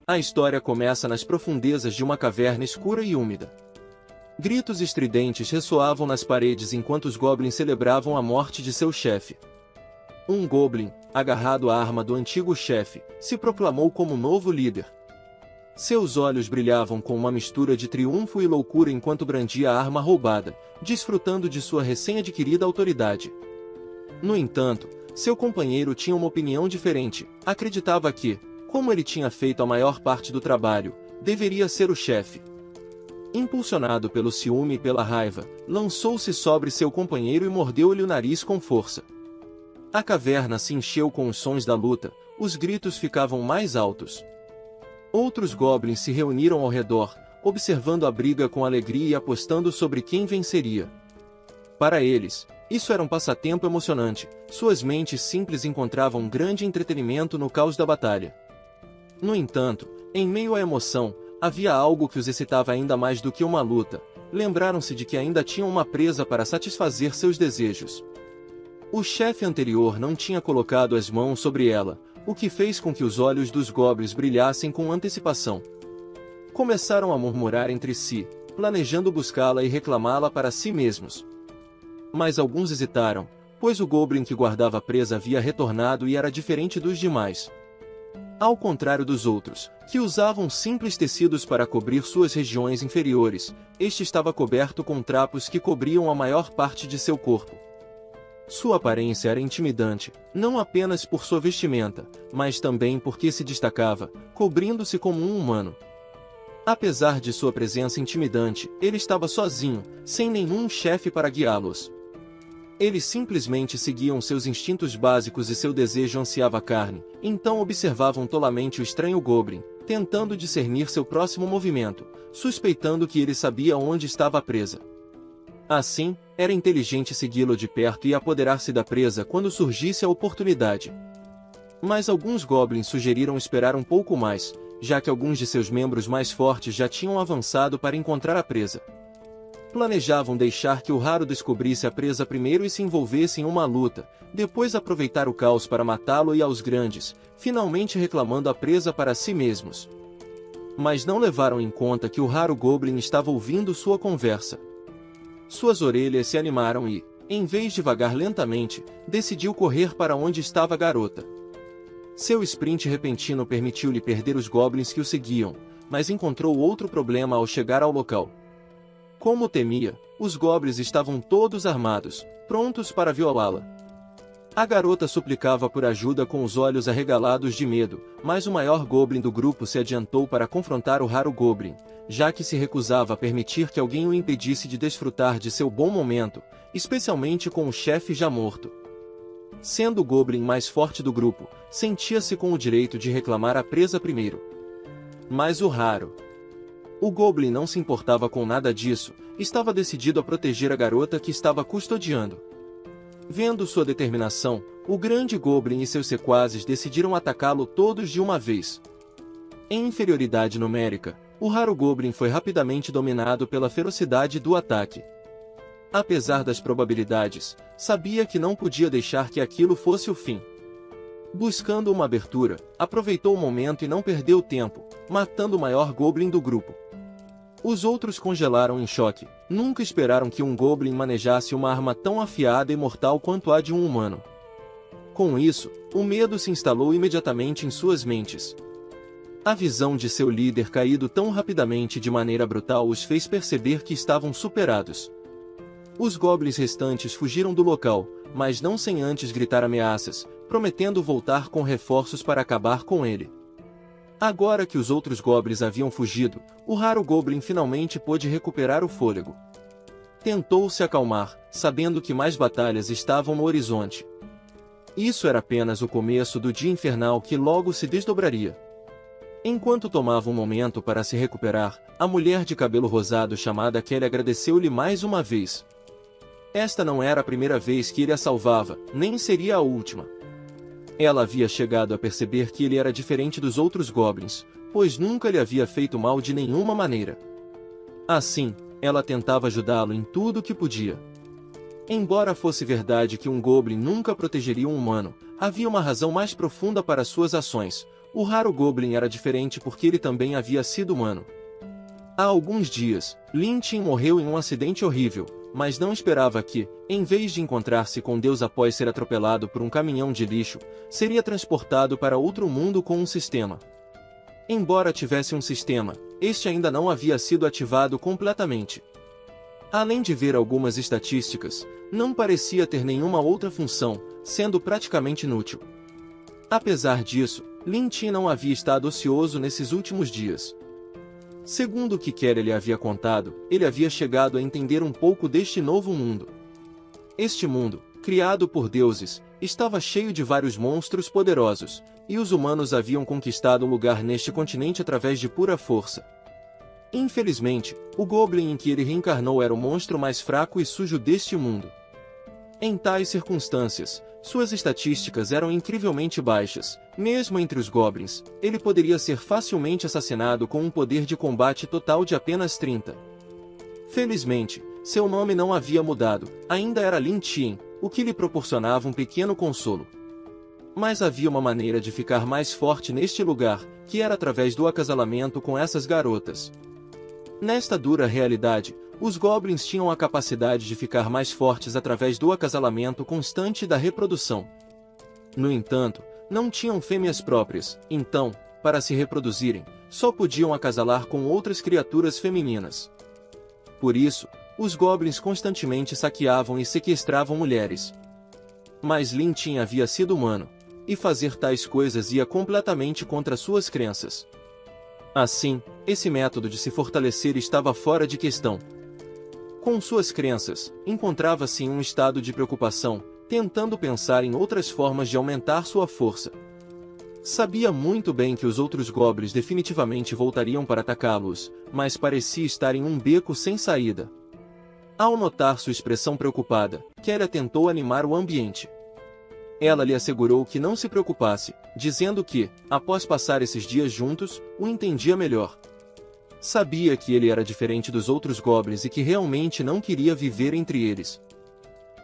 A história começa nas profundezas de uma caverna escura e úmida. Gritos estridentes ressoavam nas paredes enquanto os goblins celebravam a morte de seu chefe. Um goblin, agarrado à arma do antigo chefe, se proclamou como novo líder. Seus olhos brilhavam com uma mistura de triunfo e loucura enquanto brandia a arma roubada, desfrutando de sua recém-adquirida autoridade. No entanto, seu companheiro tinha uma opinião diferente. Acreditava que, como ele tinha feito a maior parte do trabalho, deveria ser o chefe. Impulsionado pelo ciúme e pela raiva, lançou-se sobre seu companheiro e mordeu-lhe o nariz com força. A caverna se encheu com os sons da luta, os gritos ficavam mais altos. Outros goblins se reuniram ao redor, observando a briga com alegria e apostando sobre quem venceria. Para eles, isso era um passatempo emocionante, suas mentes simples encontravam um grande entretenimento no caos da batalha. No entanto, em meio à emoção, havia algo que os excitava ainda mais do que uma luta. Lembraram-se de que ainda tinham uma presa para satisfazer seus desejos. O chefe anterior não tinha colocado as mãos sobre ela, o que fez com que os olhos dos goblins brilhassem com antecipação. Começaram a murmurar entre si, planejando buscá-la e reclamá-la para si mesmos. Mas alguns hesitaram, pois o goblin que guardava a presa havia retornado e era diferente dos demais. Ao contrário dos outros, que usavam simples tecidos para cobrir suas regiões inferiores, este estava coberto com trapos que cobriam a maior parte de seu corpo. Sua aparência era intimidante, não apenas por sua vestimenta, mas também porque se destacava, cobrindo-se como um humano. Apesar de sua presença intimidante, ele estava sozinho, sem nenhum chefe para guiá-los. Eles simplesmente seguiam seus instintos básicos e seu desejo ansiava carne, então observavam tolamente o estranho goblin, tentando discernir seu próximo movimento, suspeitando que ele sabia onde estava a presa. Assim, era inteligente segui-lo de perto e apoderar-se da presa quando surgisse a oportunidade. Mas alguns goblins sugeriram esperar um pouco mais, já que alguns de seus membros mais fortes já tinham avançado para encontrar a presa. Planejavam deixar que o raro descobrisse a presa primeiro e se envolvesse em uma luta, depois aproveitar o caos para matá-lo e aos grandes, finalmente reclamando a presa para si mesmos. Mas não levaram em conta que o raro goblin estava ouvindo sua conversa. Suas orelhas se animaram e, em vez de vagar lentamente, decidiu correr para onde estava a garota. Seu sprint repentino permitiu-lhe perder os goblins que o seguiam, mas encontrou outro problema ao chegar ao local. Como temia, os goblins estavam todos armados, prontos para violá-la. A garota suplicava por ajuda com os olhos arregalados de medo, mas o maior goblin do grupo se adiantou para confrontar o raro goblin, já que se recusava a permitir que alguém o impedisse de desfrutar de seu bom momento, especialmente com o chefe já morto. Sendo o goblin mais forte do grupo, sentia-se com o direito de reclamar a presa primeiro. Mas o goblin não se importava com nada disso, estava decidido a proteger a garota que estava custodiando. Vendo sua determinação, o grande goblin e seus sequazes decidiram atacá-lo todos de uma vez. Em inferioridade numérica, o raro goblin foi rapidamente dominado pela ferocidade do ataque. Apesar das probabilidades, sabia que não podia deixar que aquilo fosse o fim. Buscando uma abertura, aproveitou o momento e não perdeu tempo, matando o maior goblin do grupo. Os outros congelaram em choque, nunca esperaram que um goblin manejasse uma arma tão afiada e mortal quanto a de um humano. Com isso, o medo se instalou imediatamente em suas mentes. A visão de seu líder caído tão rapidamente de maneira brutal os fez perceber que estavam superados. Os goblins restantes fugiram do local, mas não sem antes gritar ameaças, prometendo voltar com reforços para acabar com ele. Agora que os outros goblins haviam fugido, o raro goblin finalmente pôde recuperar o fôlego. Tentou se acalmar, sabendo que mais batalhas estavam no horizonte. Isso era apenas o começo do dia infernal que logo se desdobraria. Enquanto tomava um momento para se recuperar, a mulher de cabelo rosado chamada Kelly agradeceu-lhe mais uma vez. Esta não era a primeira vez que ele a salvava, nem seria a última. Ela havia chegado a perceber que ele era diferente dos outros goblins, pois nunca lhe havia feito mal de nenhuma maneira. Assim, ela tentava ajudá-lo em tudo o que podia. Embora fosse verdade que um goblin nunca protegeria um humano, havia uma razão mais profunda para suas ações. O raro Goblin era diferente porque ele também havia sido humano. Há alguns dias, Lin Tin morreu em um acidente horrível, mas não esperava que, em vez de encontrar-se com Deus após ser atropelado por um caminhão de lixo, seria transportado para outro mundo com um sistema. Embora tivesse um sistema, este ainda não havia sido ativado completamente. Além de ver algumas estatísticas, não parecia ter nenhuma outra função, sendo praticamente inútil. Apesar disso, Lin Tin não havia estado ocioso nesses últimos dias. Segundo o que Kelly lhe havia contado, ele havia chegado a entender um pouco deste novo mundo. Este mundo, criado por deuses, estava cheio de vários monstros poderosos, e os humanos haviam conquistado um lugar neste continente através de pura força. Infelizmente, o Goblin em que ele reencarnou era o monstro mais fraco e sujo deste mundo. Em tais circunstâncias, suas estatísticas eram incrivelmente baixas. Mesmo entre os Goblins, ele poderia ser facilmente assassinado com um poder de combate total de apenas 30. Felizmente, seu nome não havia mudado, ainda era Lin Tin, o que lhe proporcionava um pequeno consolo. Mas havia uma maneira de ficar mais forte neste lugar, que era através do acasalamento com essas garotas. Nesta dura realidade, os Goblins tinham a capacidade de ficar mais fortes através do acasalamento constante da reprodução. No entanto, não tinham fêmeas próprias, então, para se reproduzirem, só podiam acasalar com outras criaturas femininas. Por isso, os Goblins constantemente saqueavam e sequestravam mulheres. Mas Lin Tin havia sido humano, e fazer tais coisas ia completamente contra suas crenças. Assim, esse método de se fortalecer estava fora de questão. Com suas crenças, encontrava-se em um estado de preocupação, tentando pensar em outras formas de aumentar sua força. Sabia muito bem que os outros Goblins definitivamente voltariam para atacá-los, mas parecia estar em um beco sem saída. Ao notar sua expressão preocupada, Kelly tentou animar o ambiente. Ela lhe assegurou que não se preocupasse, dizendo que, após passar esses dias juntos, o entendia melhor. Sabia que ele era diferente dos outros Goblins e que realmente não queria viver entre eles.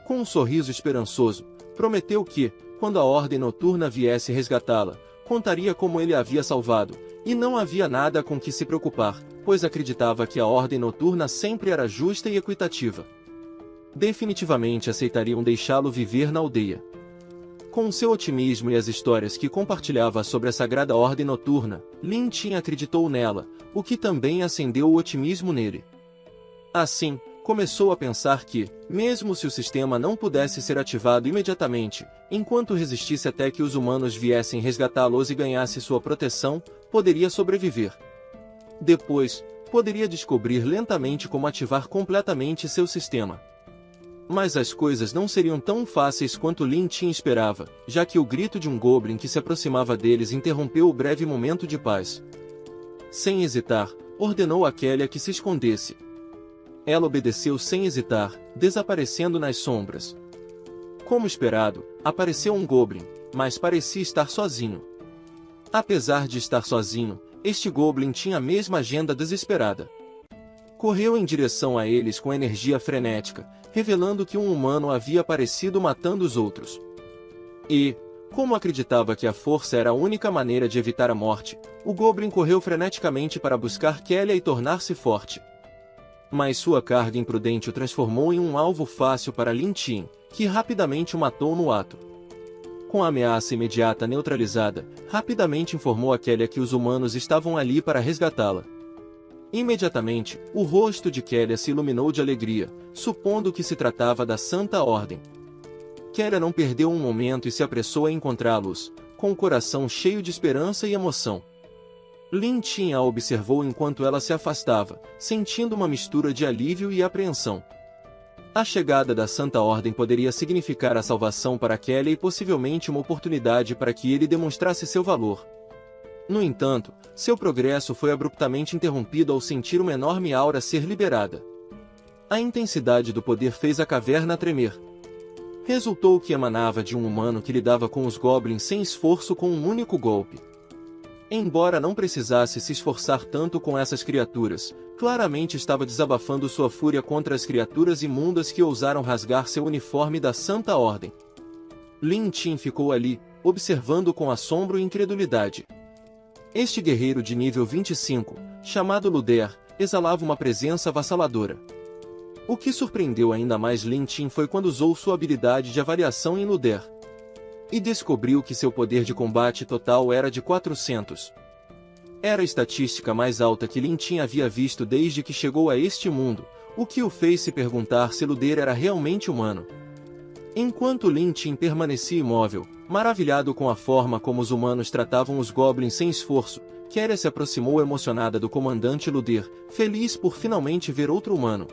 Com um sorriso esperançoso, prometeu que, quando a Ordem Noturna viesse resgatá-la, contaria como ele a havia salvado, e não havia nada com que se preocupar, pois acreditava que a Ordem Noturna sempre era justa e equitativa. Definitivamente aceitariam deixá-lo viver na aldeia. Com seu otimismo e as histórias que compartilhava sobre a Sagrada Ordem Noturna, Lin Tin acreditou nela, o que também acendeu o otimismo nele. Assim, começou a pensar que, mesmo se o sistema não pudesse ser ativado imediatamente, enquanto resistisse até que os humanos viessem resgatá-los e ganhasse sua proteção, poderia sobreviver. Depois, poderia descobrir lentamente como ativar completamente seu sistema. Mas as coisas não seriam tão fáceis quanto Lin Tin esperava, já que o grito de um Goblin que se aproximava deles interrompeu o breve momento de paz. Sem hesitar, ordenou a Kelly que se escondesse. Ela obedeceu sem hesitar, desaparecendo nas sombras. Como esperado, apareceu um Goblin, mas parecia estar sozinho. Apesar de estar sozinho, este Goblin tinha a mesma agenda desesperada. Correu em direção a eles com energia frenética, revelando que um humano havia aparecido matando os outros. E, como acreditava que a força era a única maneira de evitar a morte, o Goblin correu freneticamente para buscar Kelly e tornar-se forte. Mas sua carga imprudente o transformou em um alvo fácil para Lin Tin, que rapidamente o matou no ato. Com a ameaça imediata neutralizada, rapidamente informou a Kelly que os humanos estavam ali para resgatá-la. Imediatamente, o rosto de Kelly se iluminou de alegria, supondo que se tratava da Santa Ordem. Kelly não perdeu um momento e se apressou a encontrá-los, com o coração cheio de esperança e emoção. Lin Tin a observou enquanto ela se afastava, sentindo uma mistura de alívio e apreensão. A chegada da Santa Ordem poderia significar a salvação para Kelly e possivelmente uma oportunidade para que ele demonstrasse seu valor. No entanto, seu progresso foi abruptamente interrompido ao sentir uma enorme aura ser liberada. A intensidade do poder fez a caverna tremer. Resultou que emanava de um humano que lidava com os Goblins sem esforço com um único golpe. Embora não precisasse se esforçar tanto com essas criaturas, claramente estava desabafando sua fúria contra as criaturas imundas que ousaram rasgar seu uniforme da Santa Ordem. Lin Tin ficou ali, observando com assombro e incredulidade. Este guerreiro de nível 25, chamado Luder, exalava uma presença avassaladora. O que surpreendeu ainda mais Lin Tin foi quando usou sua habilidade de avaliação em Luder. E descobriu que seu poder de combate total era de 400. Era a estatística mais alta que Lin Tin havia visto desde que chegou a este mundo, o que o fez se perguntar se Luder era realmente humano. Enquanto Lin Tin permanecia imóvel, maravilhado com a forma como os humanos tratavam os goblins sem esforço, Keria se aproximou emocionada do comandante Luder, feliz por finalmente ver outro humano.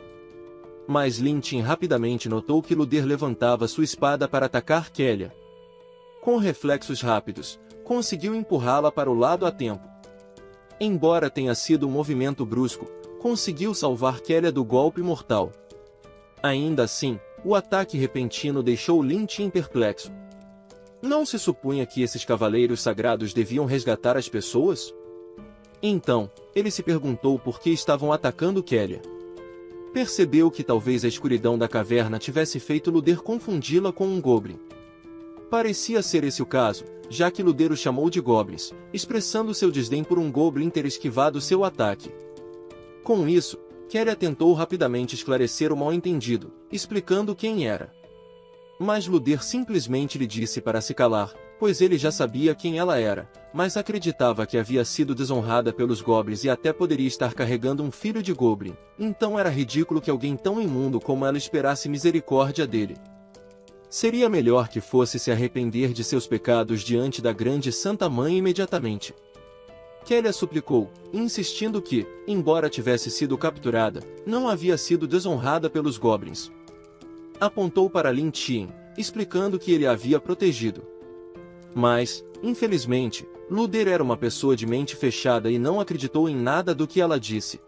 Mas Lin Tin rapidamente notou que Luder levantava sua espada para atacar Keria. Com reflexos rápidos, conseguiu empurrá-la para o lado a tempo. Embora tenha sido um movimento brusco, conseguiu salvar Keria do golpe mortal. Ainda assim, o ataque repentino deixou Lin Tin perplexo. Não se supunha que esses cavaleiros sagrados deviam resgatar as pessoas? Então, ele se perguntou por que estavam atacando Keria. Percebeu que talvez a escuridão da caverna tivesse feito Luder confundi-la com um goblin. Parecia ser esse o caso, já que Luder o chamou de goblins, expressando seu desdém por um goblin ter esquivado seu ataque. Com isso, Keria tentou rapidamente esclarecer o mal-entendido, explicando quem era. Mas Luder simplesmente lhe disse para se calar, pois ele já sabia quem ela era, mas acreditava que havia sido desonrada pelos goblins e até poderia estar carregando um filho de goblin, então era ridículo que alguém tão imundo como ela esperasse misericórdia dele. Seria melhor que fosse se arrepender de seus pecados diante da grande Santa Mãe imediatamente. Keria suplicou, insistindo que, embora tivesse sido capturada, não havia sido desonrada pelos goblins. Apontou para Lin Tin, explicando que ele a havia protegido. Mas, infelizmente, Luder era uma pessoa de mente fechada e não acreditou em nada do que ela disse.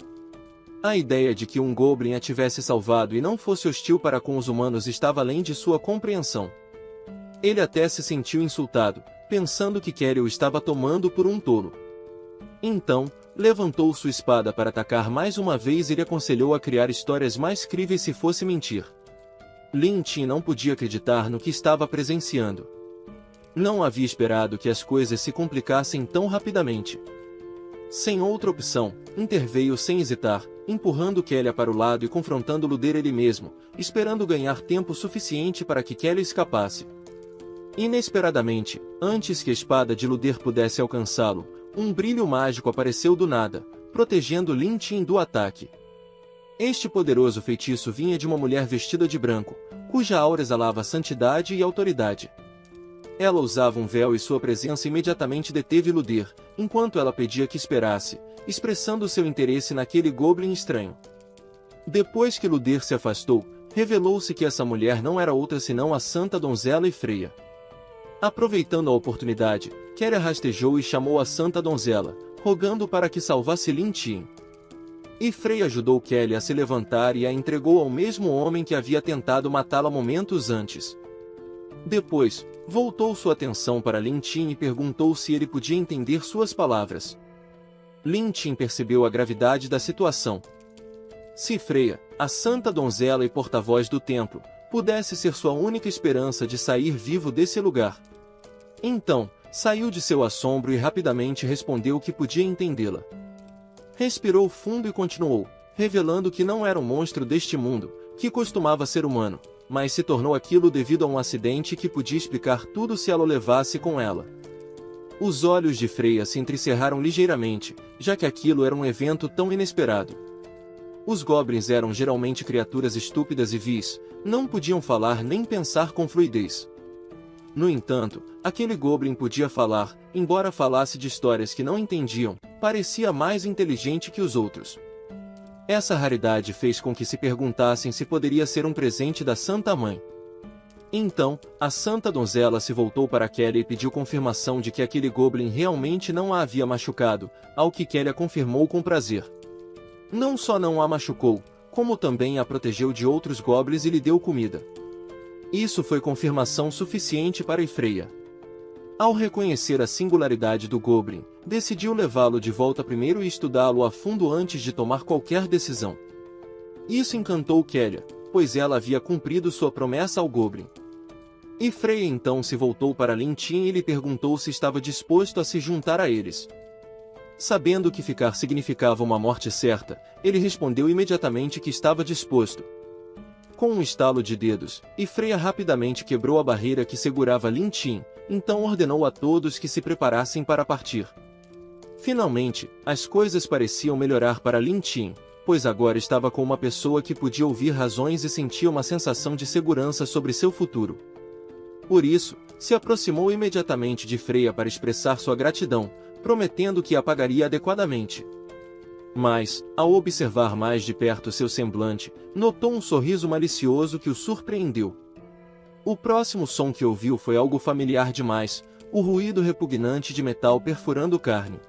A ideia de que um goblin a tivesse salvado e não fosse hostil para com os humanos estava além de sua compreensão. Ele até se sentiu insultado, pensando que Keria o estava tomando por um tolo. Então, levantou sua espada para atacar mais uma vez e lhe aconselhou a criar histórias mais críveis se fosse mentir. Lin Tin não podia acreditar no que estava presenciando. Não havia esperado que as coisas se complicassem tão rapidamente. Sem outra opção, interveio sem hesitar, empurrando Keria para o lado e confrontando Luder ele mesmo, esperando ganhar tempo suficiente para que Keria escapasse. Inesperadamente, antes que a espada de Luder pudesse alcançá-lo, um brilho mágico apareceu do nada, protegendo Lin Tin do ataque. Este poderoso feitiço vinha de uma mulher vestida de branco, cuja aura exalava santidade e autoridade. Ela usava um véu e sua presença imediatamente deteve Luder, enquanto ela pedia que esperasse, expressando seu interesse naquele goblin estranho. Depois que Luder se afastou, revelou-se que essa mulher não era outra senão a Santa Donzela Freya. Aproveitando a oportunidade, Keria rastejou e chamou a Santa Donzela, rogando para que salvasse Lin Tin. Freya ajudou Keria a se levantar e a entregou ao mesmo homem que havia tentado matá-la momentos antes. Depois, voltou sua atenção para Lin Tin e perguntou se ele podia entender suas palavras. Lin Tin percebeu a gravidade da situação. Se Freya, a Santa Donzela e porta-voz do templo, pudesse ser sua única esperança de sair vivo desse lugar. Então, saiu de seu assombro e rapidamente respondeu que podia entendê-la. Respirou fundo e continuou, revelando que não era um monstro deste mundo, que costumava ser humano, mas se tornou aquilo devido a um acidente que podia explicar tudo se ela o levasse com ela. Os olhos de Freya se entrecerraram ligeiramente, já que aquilo era um evento tão inesperado. Os goblins eram geralmente criaturas estúpidas e vis, não podiam falar nem pensar com fluidez. No entanto, aquele goblin podia falar, embora falasse de histórias que não entendiam, parecia mais inteligente que os outros. Essa raridade fez com que se perguntassem se poderia ser um presente da Santa Mãe. Então, a Santa Donzela se voltou para Keria e pediu confirmação de que aquele goblin realmente não a havia machucado, ao que Keria confirmou com prazer. Não só não a machucou, como também a protegeu de outros goblins e lhe deu comida. Isso foi confirmação suficiente para Freya. Ao reconhecer a singularidade do goblin, decidiu levá-lo de volta primeiro e estudá-lo a fundo antes de tomar qualquer decisão. Isso encantou Keria, pois ela havia cumprido sua promessa ao goblin. Freya então se voltou para Lin Tin e lhe perguntou se estava disposto a se juntar a eles. Sabendo que ficar significava uma morte certa, ele respondeu imediatamente que estava disposto. Com um estalo de dedos, Freya rapidamente quebrou a barreira que segurava Lin Tin, então ordenou a todos que se preparassem para partir. Finalmente, as coisas pareciam melhorar para Lin Tin, pois agora estava com uma pessoa que podia ouvir razões e sentia uma sensação de segurança sobre seu futuro. Por isso, se aproximou imediatamente de Freya para expressar sua gratidão, prometendo que a pagaria adequadamente. Mas, ao observar mais de perto seu semblante, notou um sorriso malicioso que o surpreendeu. O próximo som que ouviu foi algo familiar demais, o ruído repugnante de metal perfurando carne.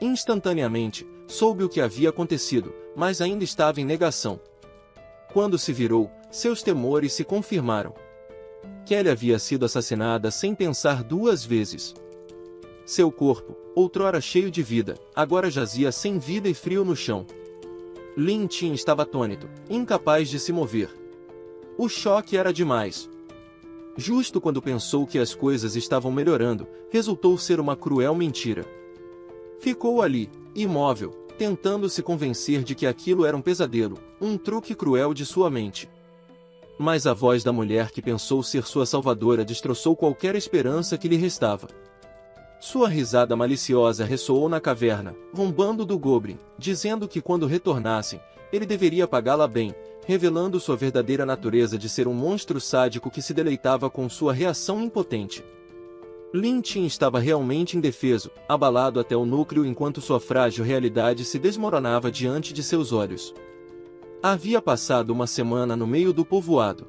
Instantaneamente, soube o que havia acontecido, mas ainda estava em negação. Quando se virou, seus temores se confirmaram. Kelly havia sido assassinada sem pensar duas vezes. Seu corpo, outrora cheio de vida, agora jazia sem vida e frio no chão. Lin Tin estava atônito, incapaz de se mover. O choque era demais. Justo quando pensou que as coisas estavam melhorando, resultou ser uma cruel mentira. Ficou ali, imóvel, tentando se convencer de que aquilo era um pesadelo, um truque cruel de sua mente. Mas a voz da mulher que pensou ser sua salvadora destroçou qualquer esperança que lhe restava. Sua risada maliciosa ressoou na caverna, rombando do Goblin, dizendo que quando retornassem, ele deveria pagá-la bem, revelando sua verdadeira natureza de ser um monstro sádico que se deleitava com sua reação impotente. Lin Tin estava realmente indefeso, abalado até o núcleo enquanto sua frágil realidade se desmoronava diante de seus olhos. Havia passado uma semana no meio do povoado.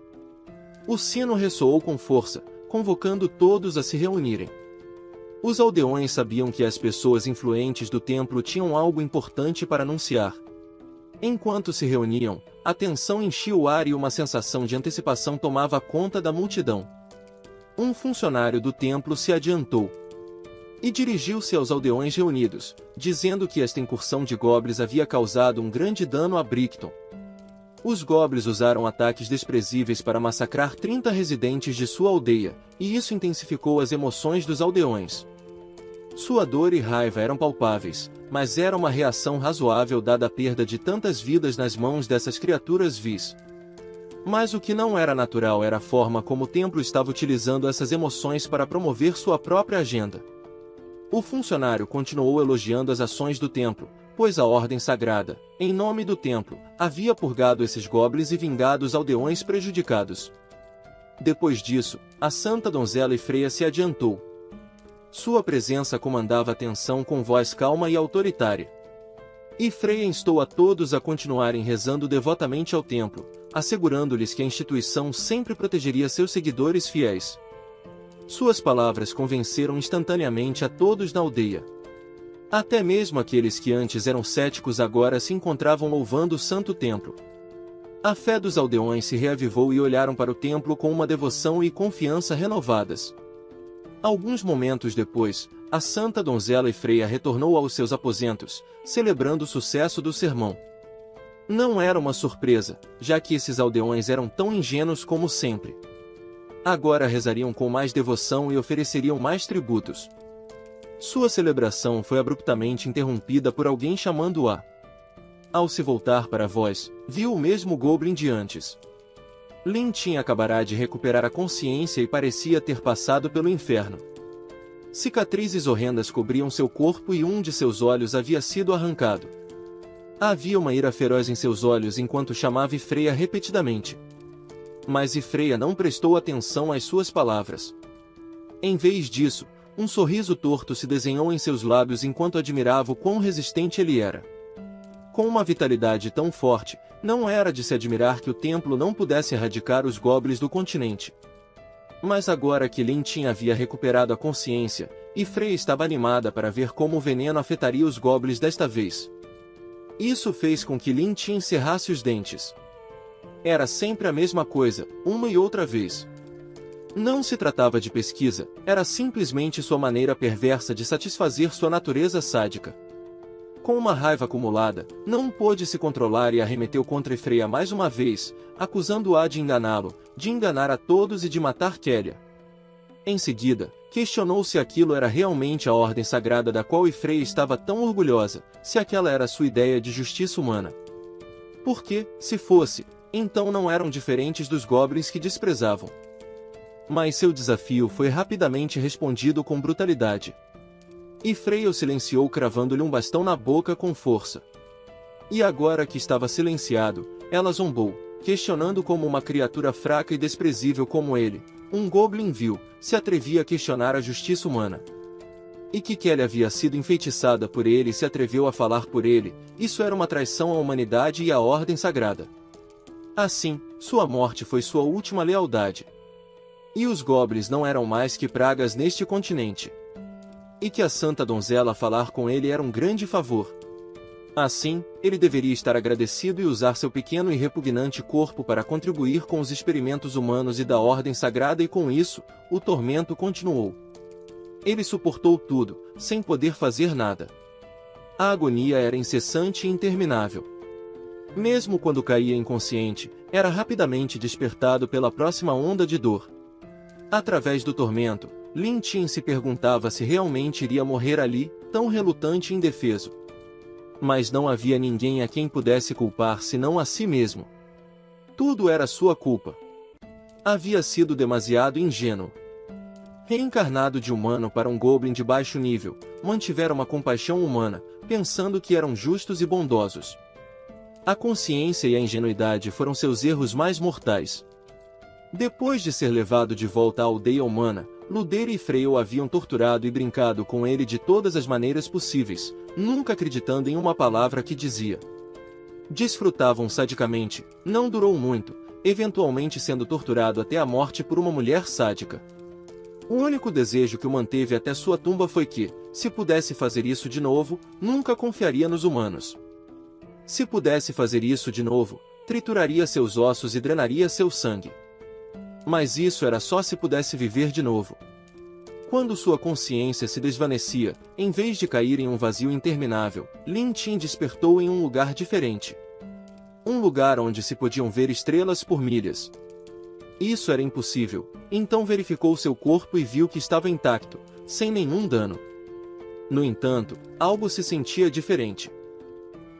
O sino ressoou com força, convocando todos a se reunirem. Os aldeões sabiam que as pessoas influentes do templo tinham algo importante para anunciar. Enquanto se reuniam, a tensão enchia o ar e uma sensação de antecipação tomava conta da multidão. Um funcionário do templo se adiantou e dirigiu-se aos aldeões reunidos, dizendo que esta incursão de goblins havia causado um grande dano a Brickton. Os goblins usaram ataques desprezíveis para massacrar 30 residentes de sua aldeia, e isso intensificou as emoções dos aldeões. Sua dor e raiva eram palpáveis, mas era uma reação razoável dada a perda de tantas vidas nas mãos dessas criaturas vis. Mas o que não era natural era a forma como o templo estava utilizando essas emoções para promover sua própria agenda. O funcionário continuou elogiando as ações do templo, pois a ordem sagrada, em nome do templo, havia purgado esses goblins e vingado os aldeões prejudicados. Depois disso, a santa donzela Freya se adiantou. Sua presença comandava a tensão com voz calma e autoritária. Freya instou a todos a continuarem rezando devotamente ao templo, assegurando-lhes que a instituição sempre protegeria seus seguidores fiéis. Suas palavras convenceram instantaneamente a todos na aldeia. Até mesmo aqueles que antes eram céticos agora se encontravam louvando o santo templo. A fé dos aldeões se reavivou e olharam para o templo com uma devoção e confiança renovadas. Alguns momentos depois, a santa donzela Freya retornou aos seus aposentos, celebrando o sucesso do sermão. Não era uma surpresa, já que esses aldeões eram tão ingênuos como sempre. Agora rezariam com mais devoção e ofereceriam mais tributos. Sua celebração foi abruptamente interrompida por alguém chamando-a. Ao se voltar para a voz, viu o mesmo Goblin de antes. Lin Tin acabará de recuperar a consciência e parecia ter passado pelo inferno. Cicatrizes horrendas cobriam seu corpo e um de seus olhos havia sido arrancado. Havia uma ira feroz em seus olhos enquanto chamava Freya repetidamente. Mas Freya não prestou atenção às suas palavras. Em vez disso, um sorriso torto se desenhou em seus lábios enquanto admirava o quão resistente ele era. Com uma vitalidade tão forte, não era de se admirar que o templo não pudesse erradicar os goblins do continente. Mas agora que Lin Tin havia recuperado a consciência, Freya estava animada para ver como o veneno afetaria os goblins desta vez. Isso fez com que Lin Tin cerrasse os dentes. Era sempre a mesma coisa, uma e outra vez. Não se tratava de pesquisa, era simplesmente sua maneira perversa de satisfazer sua natureza sádica. Com uma raiva acumulada, não pôde se controlar e arremeteu contra Freya mais uma vez, acusando-a de enganá-lo, de enganar a todos e de matar Kelly. Em seguida, questionou se aquilo era realmente a ordem sagrada da qual Freya estava tão orgulhosa, se aquela era sua ideia de justiça humana. Porque, se fosse, então não eram diferentes dos goblins que desprezavam. Mas seu desafio foi rapidamente respondido com brutalidade. E Freya o silenciou cravando-lhe um bastão na boca com força. E agora que estava silenciado, ela zombou, questionando como uma criatura fraca e desprezível como ele, um goblin vil, se atrevia a questionar a justiça humana. E que Kelly havia sido enfeitiçada por ele e se atreveu a falar por ele, isso era uma traição à humanidade e à ordem sagrada. Assim, sua morte foi sua última lealdade. E os goblins não eram mais que pragas neste continente. E que a santa donzela falar com ele era um grande favor. Assim, ele deveria estar agradecido e usar seu pequeno e repugnante corpo para contribuir com os experimentos humanos e da ordem sagrada, e com isso, o tormento continuou. Ele suportou tudo, sem poder fazer nada. A agonia era incessante e interminável. Mesmo quando caía inconsciente, era rapidamente despertado pela próxima onda de dor. Através do tormento, Lin Tin se perguntava se realmente iria morrer ali, tão relutante e indefeso. Mas não havia ninguém a quem pudesse culpar senão a si mesmo. Tudo era sua culpa. Havia sido demasiado ingênuo. Reencarnado de humano para um goblin de baixo nível, mantivera uma compaixão humana, pensando que eram justos e bondosos. A consciência e a ingenuidade foram seus erros mais mortais. Depois de ser levado de volta à aldeia humana, Ludeira e Freya o haviam torturado e brincado com ele de todas as maneiras possíveis, nunca acreditando em uma palavra que dizia. Desfrutavam sadicamente, não durou muito, eventualmente sendo torturado até a morte por uma mulher sádica. O único desejo que o manteve até sua tumba foi que, se pudesse fazer isso de novo, nunca confiaria nos humanos. Se pudesse fazer isso de novo, trituraria seus ossos e drenaria seu sangue. Mas isso era só se pudesse viver de novo. Quando sua consciência se desvanecia, em vez de cair em um vazio interminável, Lin Tin despertou em um lugar diferente. Um lugar onde se podiam ver estrelas por milhas. Isso era impossível, então verificou seu corpo e viu que estava intacto, sem nenhum dano. No entanto, algo se sentia diferente.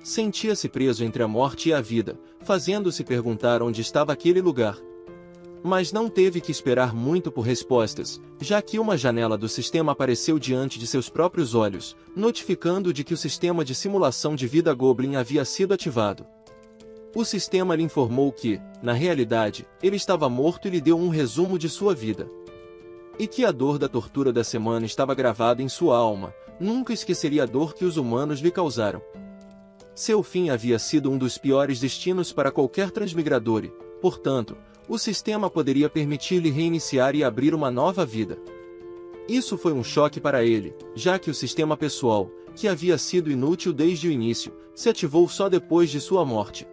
Sentia-se preso entre a morte e a vida, fazendo-se perguntar onde estava aquele lugar. Mas não teve que esperar muito por respostas, já que uma janela do sistema apareceu diante de seus próprios olhos, notificando de que o sistema de simulação de vida Goblin havia sido ativado. O sistema lhe informou que, na realidade, ele estava morto e lhe deu um resumo de sua vida. E que a dor da tortura da semana estava gravada em sua alma, nunca esqueceria a dor que os humanos lhe causaram. Seu fim havia sido um dos piores destinos para qualquer transmigrador e, portanto, o sistema poderia permitir-lhe reiniciar e abrir uma nova vida. Isso foi um choque para ele, já que o sistema pessoal, que havia sido inútil desde o início, se ativou só depois de sua morte.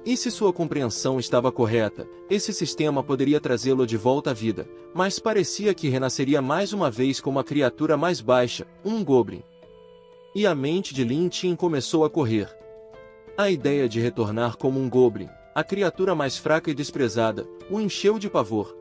E se sua compreensão estava correta, esse sistema poderia trazê-lo de volta à vida, mas parecia que renasceria mais uma vez como a criatura mais baixa, um goblin. E a mente de Lin Tin começou a correr. A ideia de retornar como um goblin, a criatura mais fraca e desprezada, o encheu de pavor.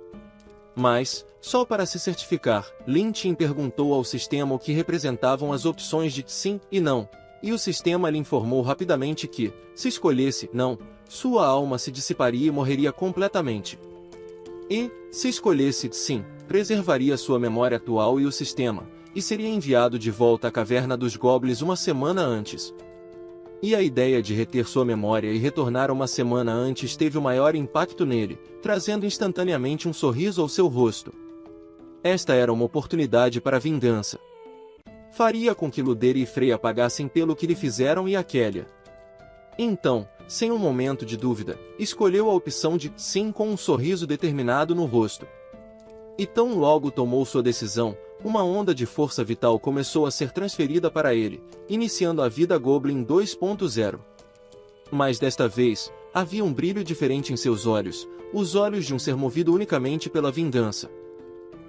Mas, só para se certificar, Lin Tin perguntou ao sistema o que representavam as opções de sim e não, e o sistema lhe informou rapidamente que, se escolhesse não, sua alma se dissiparia e morreria completamente. E, se escolhesse sim, preservaria sua memória atual e o sistema, e seria enviado de volta à caverna dos goblins uma semana antes. E a ideia de reter sua memória e retornar uma semana antes teve o maior impacto nele, trazendo instantaneamente um sorriso ao seu rosto. Esta era uma oportunidade para vingança. Faria com que Ludeira e Freya pagassem pelo que lhe fizeram e a Kellia. Então, sem um momento de dúvida, escolheu a opção de sim com um sorriso determinado no rosto. E tão logo tomou sua decisão, uma onda de força vital começou a ser transferida para ele, iniciando a vida Goblin 2.0. Mas desta vez, havia um brilho diferente em seus olhos, os olhos de um ser movido unicamente pela vingança.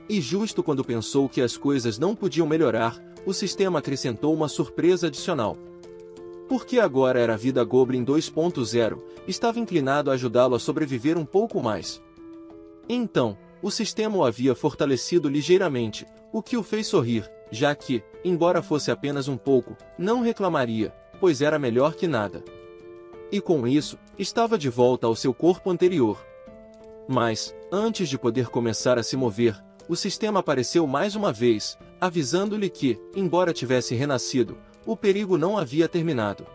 E justo quando pensou que as coisas não podiam melhorar, o sistema acrescentou uma surpresa adicional. Porque agora era a vida Goblin 2.0, estava inclinado a ajudá-lo a sobreviver um pouco mais. Então, o sistema o havia fortalecido ligeiramente, o que o fez sorrir, já que, embora fosse apenas um pouco, não reclamaria, pois era melhor que nada. E com isso, estava de volta ao seu corpo anterior. Mas, antes de poder começar a se mover, o sistema apareceu mais uma vez, avisando-lhe que, embora tivesse renascido, o perigo não havia terminado.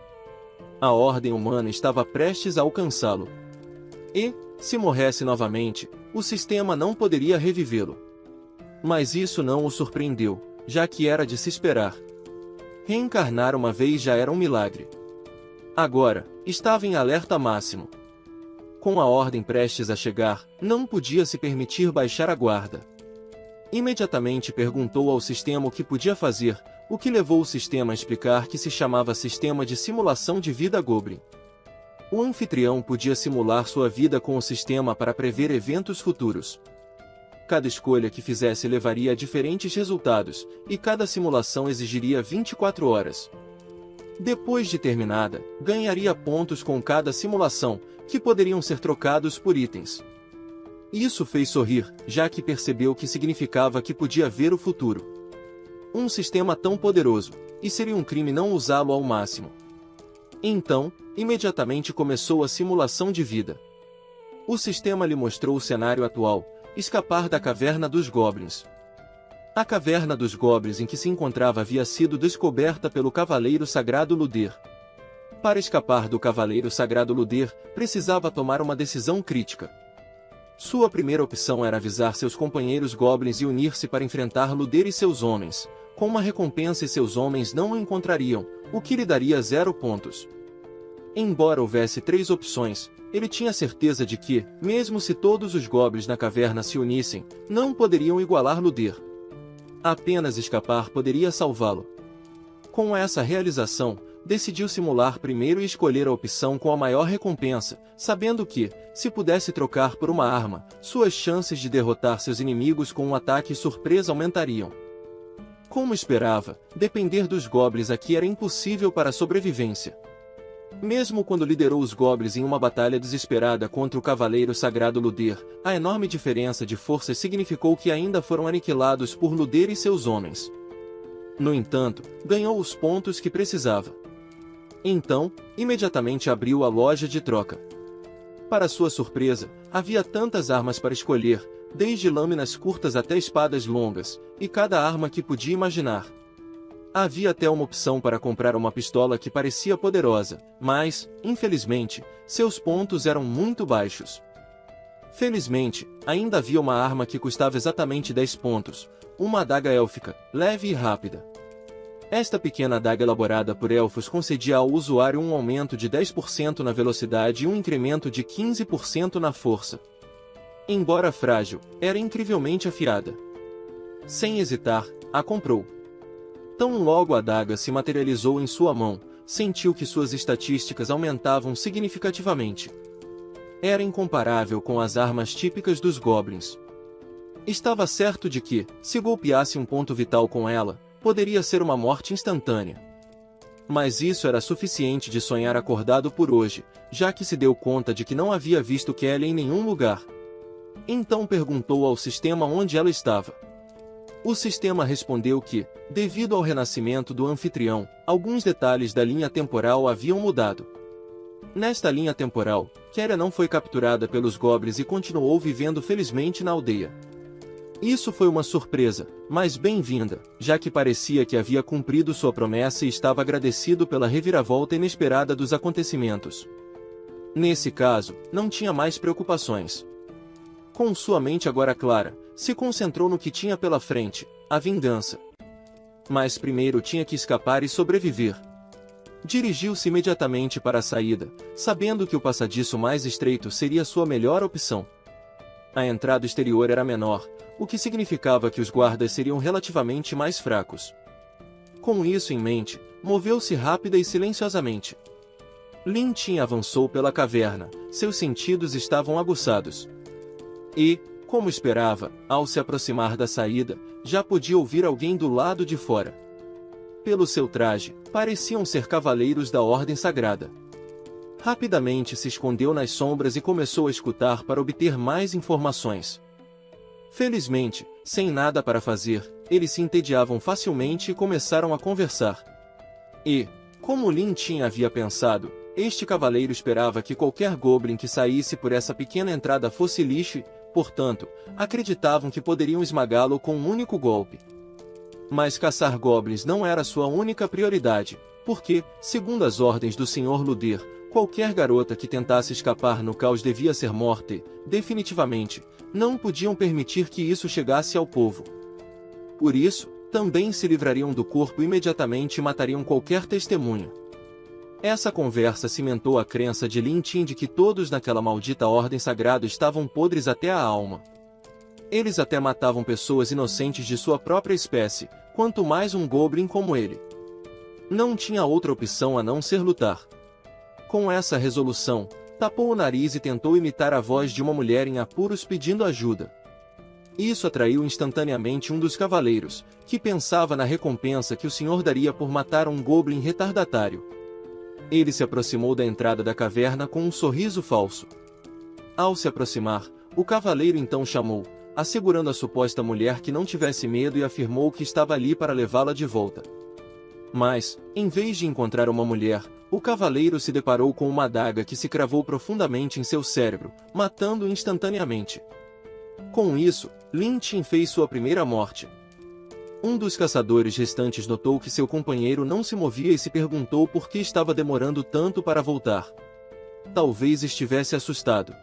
A ordem humana estava prestes a alcançá-lo. E, se morresse novamente, o sistema não poderia revivê-lo. Mas isso não o surpreendeu, já que era de se esperar. Reencarnar uma vez já era um milagre. Agora, estava em alerta máximo. Com a ordem prestes a chegar, não podia se permitir baixar a guarda. Imediatamente perguntou ao sistema o que podia fazer, o que levou o sistema a explicar que se chamava Sistema de Simulação de Vida Goblin. O anfitrião podia simular sua vida com o sistema para prever eventos futuros. Cada escolha que fizesse levaria a diferentes resultados, e cada simulação exigiria 24 horas. Depois de terminada, ganharia pontos com cada simulação, que poderiam ser trocados por itens. Isso fez sorrir, já que percebeu que significava que podia ver o futuro. Um sistema tão poderoso, e seria um crime não usá-lo ao máximo. Então, imediatamente começou a simulação de vida. O sistema lhe mostrou o cenário atual: escapar da caverna dos goblins. A caverna dos goblins em que se encontrava havia sido descoberta pelo Cavaleiro Sagrado Luder. Para escapar do Cavaleiro Sagrado Luder, precisava tomar uma decisão crítica. Sua primeira opção era avisar seus companheiros goblins e unir-se para enfrentar Luder e seus homens. Com uma recompensa e seus homens não o encontrariam, o que lhe daria 0 pontos. Embora houvesse 3 opções, ele tinha certeza de que, mesmo se todos os goblins na caverna se unissem, não poderiam igualar Luder. Apenas escapar poderia salvá-lo. Com essa realização, decidiu simular primeiro e escolher a opção com a maior recompensa, sabendo que, se pudesse trocar por uma arma, suas chances de derrotar seus inimigos com um ataque surpresa aumentariam. Como esperava, depender dos goblins aqui era impossível para a sobrevivência. Mesmo quando liderou os goblins em uma batalha desesperada contra o Cavaleiro Sagrado Luder, a enorme diferença de forças significou que ainda foram aniquilados por Luder e seus homens. No entanto, ganhou os pontos que precisava. Então, imediatamente abriu a loja de troca. Para sua surpresa, havia tantas armas para escolher, desde lâminas curtas até espadas longas, e cada arma que podia imaginar. Havia até uma opção para comprar uma pistola que parecia poderosa, mas, infelizmente, seus pontos eram muito baixos. Felizmente, ainda havia uma arma que custava exatamente 10 pontos, uma adaga élfica, leve e rápida. Esta pequena adaga elaborada por elfos concedia ao usuário um aumento de 10% na velocidade e um incremento de 15% na força. Embora frágil, era incrivelmente afiada. Sem hesitar, a comprou. Tão logo a adaga se materializou em sua mão, sentiu que suas estatísticas aumentavam significativamente. Era incomparável com as armas típicas dos goblins. Estava certo de que, se golpeasse um ponto vital com ela, poderia ser uma morte instantânea. Mas isso era suficiente de sonhar acordado por hoje, já que se deu conta de que não havia visto Kelly em nenhum lugar. Então perguntou ao sistema onde ela estava. O sistema respondeu que, devido ao renascimento do anfitrião, alguns detalhes da linha temporal haviam mudado. Nesta linha temporal, Kelly não foi capturada pelos goblins e continuou vivendo felizmente na aldeia. Isso foi uma surpresa, mas bem-vinda, já que parecia que havia cumprido sua promessa e estava agradecido pela reviravolta inesperada dos acontecimentos. Nesse caso, não tinha mais preocupações. Com sua mente agora clara, se concentrou no que tinha pela frente, a vingança. Mas primeiro tinha que escapar e sobreviver. Dirigiu-se imediatamente para a saída, sabendo que o passadiço mais estreito seria sua melhor opção. A entrada exterior era menor, o que significava que os guardas seriam relativamente mais fracos. Com isso em mente, moveu-se rápida e silenciosamente. Lin Tin avançou pela caverna, seus sentidos estavam aguçados. E, como esperava, ao se aproximar da saída, já podia ouvir alguém do lado de fora. Pelo seu traje, pareciam ser cavaleiros da Ordem Sagrada. Rapidamente se escondeu nas sombras e começou a escutar para obter mais informações. Felizmente, sem nada para fazer, eles se entediavam facilmente e começaram a conversar. E, como Lin Tin havia pensado, este cavaleiro esperava que qualquer goblin que saísse por essa pequena entrada fosse lixo e, portanto, acreditavam que poderiam esmagá-lo com um único golpe. Mas caçar goblins não era sua única prioridade, porque, segundo as ordens do Sr. Luder, qualquer garota que tentasse escapar no caos devia ser morta e, definitivamente, não podiam permitir que isso chegasse ao povo. Por isso, também se livrariam do corpo imediatamente e matariam qualquer testemunha. Essa conversa cimentou a crença de Lin Tin de que todos naquela maldita ordem sagrada estavam podres até a alma. Eles até matavam pessoas inocentes de sua própria espécie, quanto mais um goblin como ele. Não tinha outra opção a não ser lutar. Com essa resolução, tapou o nariz e tentou imitar a voz de uma mulher em apuros pedindo ajuda. Isso atraiu instantaneamente um dos cavaleiros, que pensava na recompensa que o senhor daria por matar um goblin retardatário. Ele se aproximou da entrada da caverna com um sorriso falso. Ao se aproximar, o cavaleiro então chamou, assegurando a suposta mulher que não tivesse medo e afirmou que estava ali para levá-la de volta. Mas, em vez de encontrar uma mulher, o cavaleiro se deparou com uma adaga que se cravou profundamente em seu cérebro, matando-o instantaneamente. Com isso, Lin Tin fez sua primeira morte. Um dos caçadores restantes notou que seu companheiro não se movia e se perguntou por que estava demorando tanto para voltar. Talvez estivesse assustado.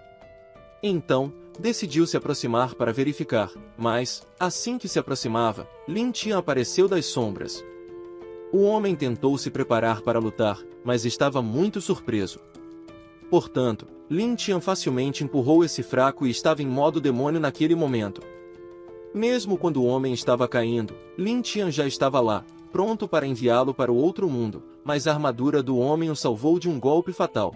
Então, decidiu se aproximar para verificar, mas, assim que se aproximava, Lin Tin apareceu das sombras. O homem tentou se preparar para lutar, mas estava muito surpreso. Portanto, Lin Tin facilmente empurrou esse fraco e estava em modo demônio naquele momento. Mesmo quando o homem estava caindo, Lin Tin já estava lá, pronto para enviá-lo para o outro mundo, mas a armadura do homem o salvou de um golpe fatal.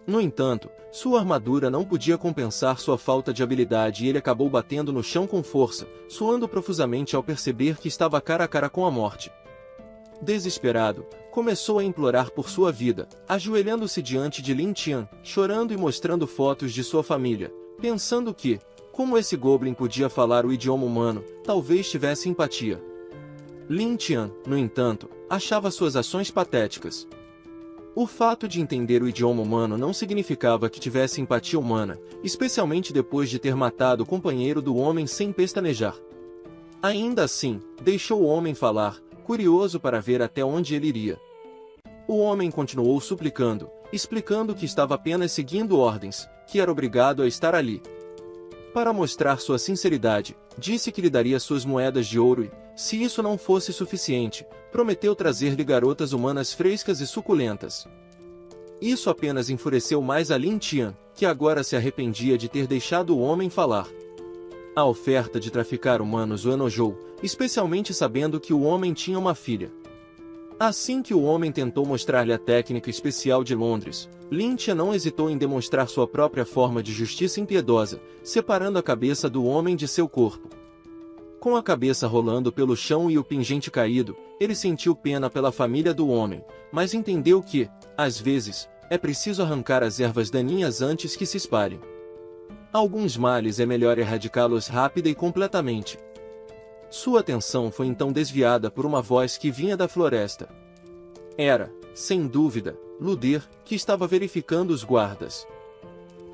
No entanto, sua armadura não podia compensar sua falta de habilidade e ele acabou batendo no chão com força, suando profusamente ao perceber que estava cara a cara com a morte. Desesperado, começou a implorar por sua vida, ajoelhando-se diante de Lin Tin, chorando e mostrando fotos de sua família, pensando que, como esse goblin podia falar o idioma humano, talvez tivesse empatia. Lin Tin, no entanto, achava suas ações patéticas. O fato de entender o idioma humano não significava que tivesse empatia humana, especialmente depois de ter matado o companheiro do homem sem pestanejar. Ainda assim, deixou o homem falar, curioso para ver até onde ele iria. O homem continuou suplicando, explicando que estava apenas seguindo ordens, que era obrigado a estar ali. Para mostrar sua sinceridade, disse que lhe daria suas moedas de ouro e, se isso não fosse suficiente, prometeu trazer-lhe garotas humanas frescas e suculentas. Isso apenas enfureceu mais a Lin Tin, que agora se arrependia de ter deixado o homem falar. A oferta de traficar humanos o enojou, especialmente sabendo que o homem tinha uma filha. Assim que o homem tentou mostrar-lhe a técnica especial de Londres, Lin Tin não hesitou em demonstrar sua própria forma de justiça impiedosa, separando a cabeça do homem de seu corpo. Com a cabeça rolando pelo chão e o pingente caído, ele sentiu pena pela família do homem, mas entendeu que, às vezes, é preciso arrancar as ervas daninhas antes que se espalhem. Alguns males é melhor erradicá-los rápida e completamente. Sua atenção foi então desviada por uma voz que vinha da floresta. Era, sem dúvida, Luder, que estava verificando os guardas.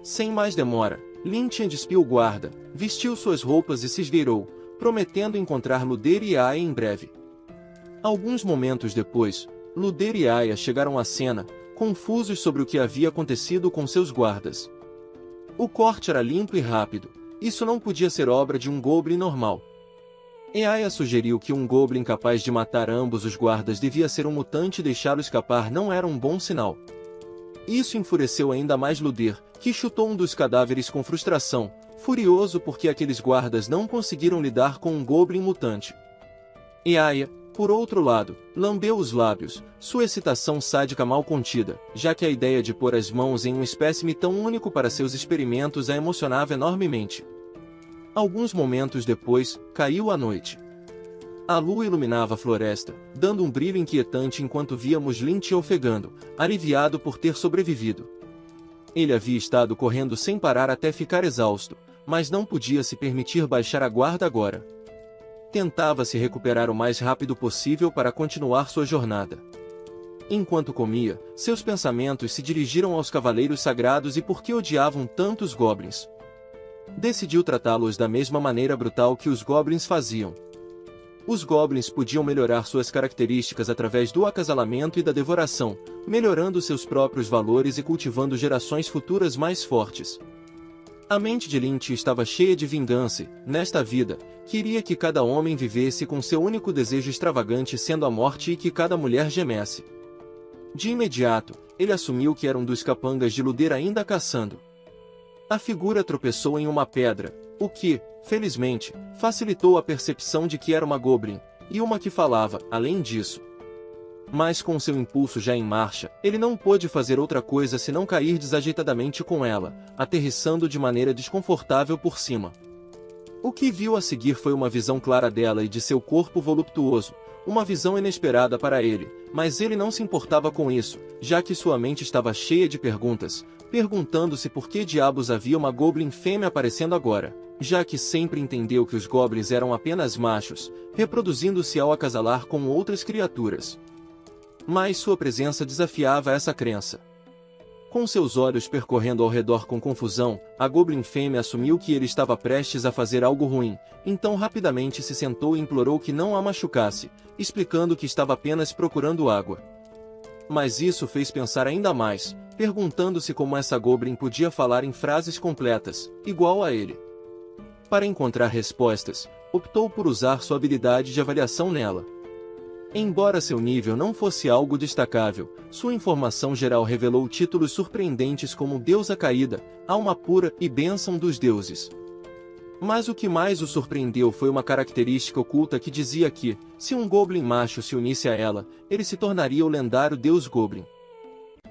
Sem mais demora, Lin Tin despiu o guarda, vestiu suas roupas e se esgueirou, prometendo encontrar Luder e Aya em breve. Alguns momentos depois, Luder e Aya chegaram à cena, confusos sobre o que havia acontecido com seus guardas. O corte era limpo e rápido, isso não podia ser obra de um goblin normal. Aya sugeriu que um goblin capaz de matar ambos os guardas devia ser um mutante e deixá-lo escapar não era um bom sinal. Isso enfureceu ainda mais Luder, que chutou um dos cadáveres com frustração, furioso porque aqueles guardas não conseguiram lidar com um goblin mutante. Aya, por outro lado, lambeu os lábios, sua excitação sádica mal contida, já que a ideia de pôr as mãos em um espécime tão único para seus experimentos a emocionava enormemente. Alguns momentos depois, caiu a noite. A lua iluminava a floresta, dando um brilho inquietante enquanto víamos Lin Tin ofegando, aliviado por ter sobrevivido. Ele havia estado correndo sem parar até ficar exausto, mas não podia se permitir baixar a guarda agora. Tentava se recuperar o mais rápido possível para continuar sua jornada. Enquanto comia, seus pensamentos se dirigiram aos cavaleiros sagrados e por que odiavam tantos goblins. Decidiu tratá-los da mesma maneira brutal que os goblins faziam. Os goblins podiam melhorar suas características através do acasalamento e da devoração, melhorando seus próprios valores e cultivando gerações futuras mais fortes. A mente de Lynch estava cheia de vingança e, nesta vida, queria que cada homem vivesse com seu único desejo extravagante sendo a morte e que cada mulher gemesse. De imediato, ele assumiu que era um dos capangas de Luder ainda caçando. A figura tropeçou em uma pedra, o que, felizmente, facilitou a percepção de que era uma goblin, e uma que falava, além disso. Mas com seu impulso já em marcha, ele não pôde fazer outra coisa senão cair desajeitadamente com ela, aterrissando de maneira desconfortável por cima. O que viu a seguir foi uma visão clara dela e de seu corpo voluptuoso, uma visão inesperada para ele, mas ele não se importava com isso, já que sua mente estava cheia de perguntas, perguntando-se por que diabos havia uma goblin fêmea aparecendo agora, já que sempre entendeu que os goblins eram apenas machos, reproduzindo-se ao acasalar com outras criaturas. Mas sua presença desafiava essa crença. Com seus olhos percorrendo ao redor com confusão, a goblin fêmea assumiu que ele estava prestes a fazer algo ruim, então rapidamente se sentou e implorou que não a machucasse, explicando que estava apenas procurando água. Mas isso fez pensar ainda mais, perguntando-se como essa goblin podia falar em frases completas, igual a ele. Para encontrar respostas, optou por usar sua habilidade de avaliação nela. Embora seu nível não fosse algo destacável, sua informação geral revelou títulos surpreendentes como Deusa Caída, Alma Pura e Bênção dos Deuses. Mas o que mais o surpreendeu foi uma característica oculta que dizia que, se um Goblin macho se unisse a ela, ele se tornaria o lendário Deus Goblin.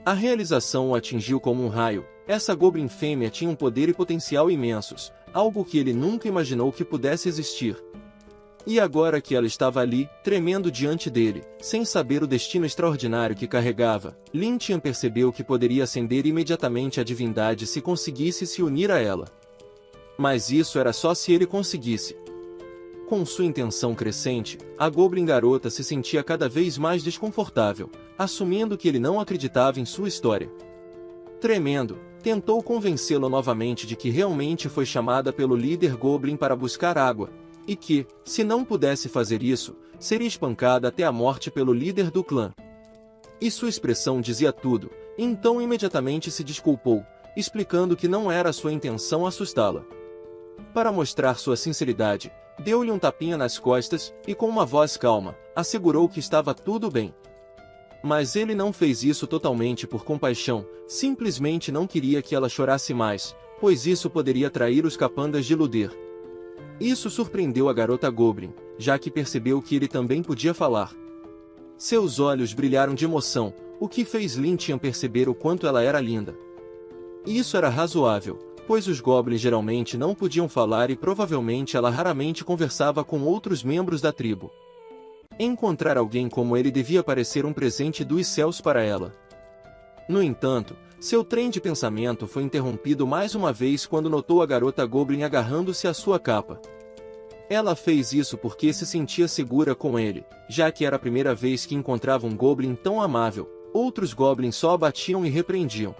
A realização o atingiu como um raio. Essa Goblin fêmea tinha um poder e potencial imensos, algo que ele nunca imaginou que pudesse existir. E agora que ela estava ali, tremendo diante dele, sem saber o destino extraordinário que carregava, Lynch percebeu que poderia ascender imediatamente à divindade se conseguisse se unir a ela. Mas isso era só se ele conseguisse. Com sua intenção crescente, a Goblin garota se sentia cada vez mais desconfortável, assumindo que ele não acreditava em sua história. Tremendo, tentou convencê-lo novamente de que realmente foi chamada pelo líder Goblin para buscar água, e que, se não pudesse fazer isso, seria espancada até a morte pelo líder do clã. E sua expressão dizia tudo, então imediatamente se desculpou, explicando que não era sua intenção assustá-la. Para mostrar sua sinceridade, deu-lhe um tapinha nas costas e com uma voz calma, assegurou que estava tudo bem. Mas ele não fez isso totalmente por compaixão, simplesmente não queria que ela chorasse mais, pois isso poderia atrair os capangas de Luder. Isso surpreendeu a garota Goblin, já que percebeu que ele também podia falar. Seus olhos brilharam de emoção, o que fez Lynch perceber o quanto ela era linda. Isso era razoável, pois os goblins geralmente não podiam falar e provavelmente ela raramente conversava com outros membros da tribo. Encontrar alguém como ele devia parecer um presente dos céus para ela. No entanto, seu trem de pensamento foi interrompido mais uma vez quando notou a garota Goblin agarrando-se à sua capa. Ela fez isso porque se sentia segura com ele, já que era a primeira vez que encontrava um Goblin tão amável, outros Goblins só a batiam e repreendiam.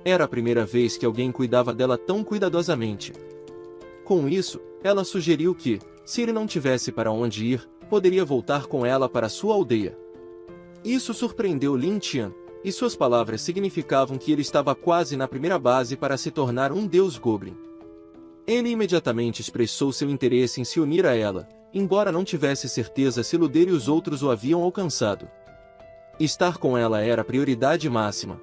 Era a primeira vez que alguém cuidava dela tão cuidadosamente. Com isso, ela sugeriu que, se ele não tivesse para onde ir, poderia voltar com ela para sua aldeia. Isso surpreendeu Lin Tian, e suas palavras significavam que ele estava quase na primeira base para se tornar um deus Goblin. Ele imediatamente expressou seu interesse em se unir a ela, embora não tivesse certeza se Luder e os outros o haviam alcançado. Estar com ela era a prioridade máxima.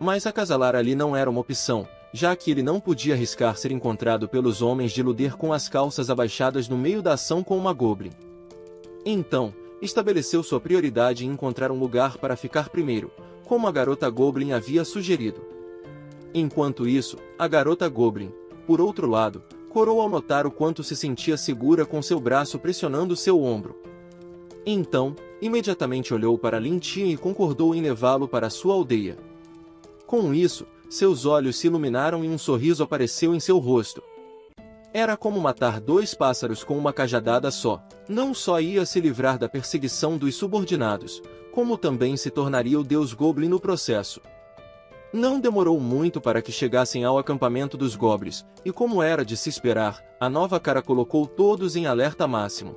Mas acasalar ali não era uma opção, já que ele não podia arriscar ser encontrado pelos homens de Luder com as calças abaixadas no meio da ação com uma Goblin. Então, estabeleceu sua prioridade em encontrar um lugar para ficar primeiro, como a garota Goblin havia sugerido. Enquanto isso, a garota Goblin, por outro lado, corou ao notar o quanto se sentia segura com seu braço pressionando seu ombro. Então, imediatamente olhou para Lin Tian e concordou em levá-lo para sua aldeia. Com isso, seus olhos se iluminaram e um sorriso apareceu em seu rosto, Era como matar 2 pássaros com uma cajadada só. Não só ia se livrar da perseguição dos subordinados, como também se tornaria o deus Goblin no processo. Não demorou muito para que chegassem ao acampamento dos Goblins, e como era de se esperar, a nova cara colocou todos em alerta máximo.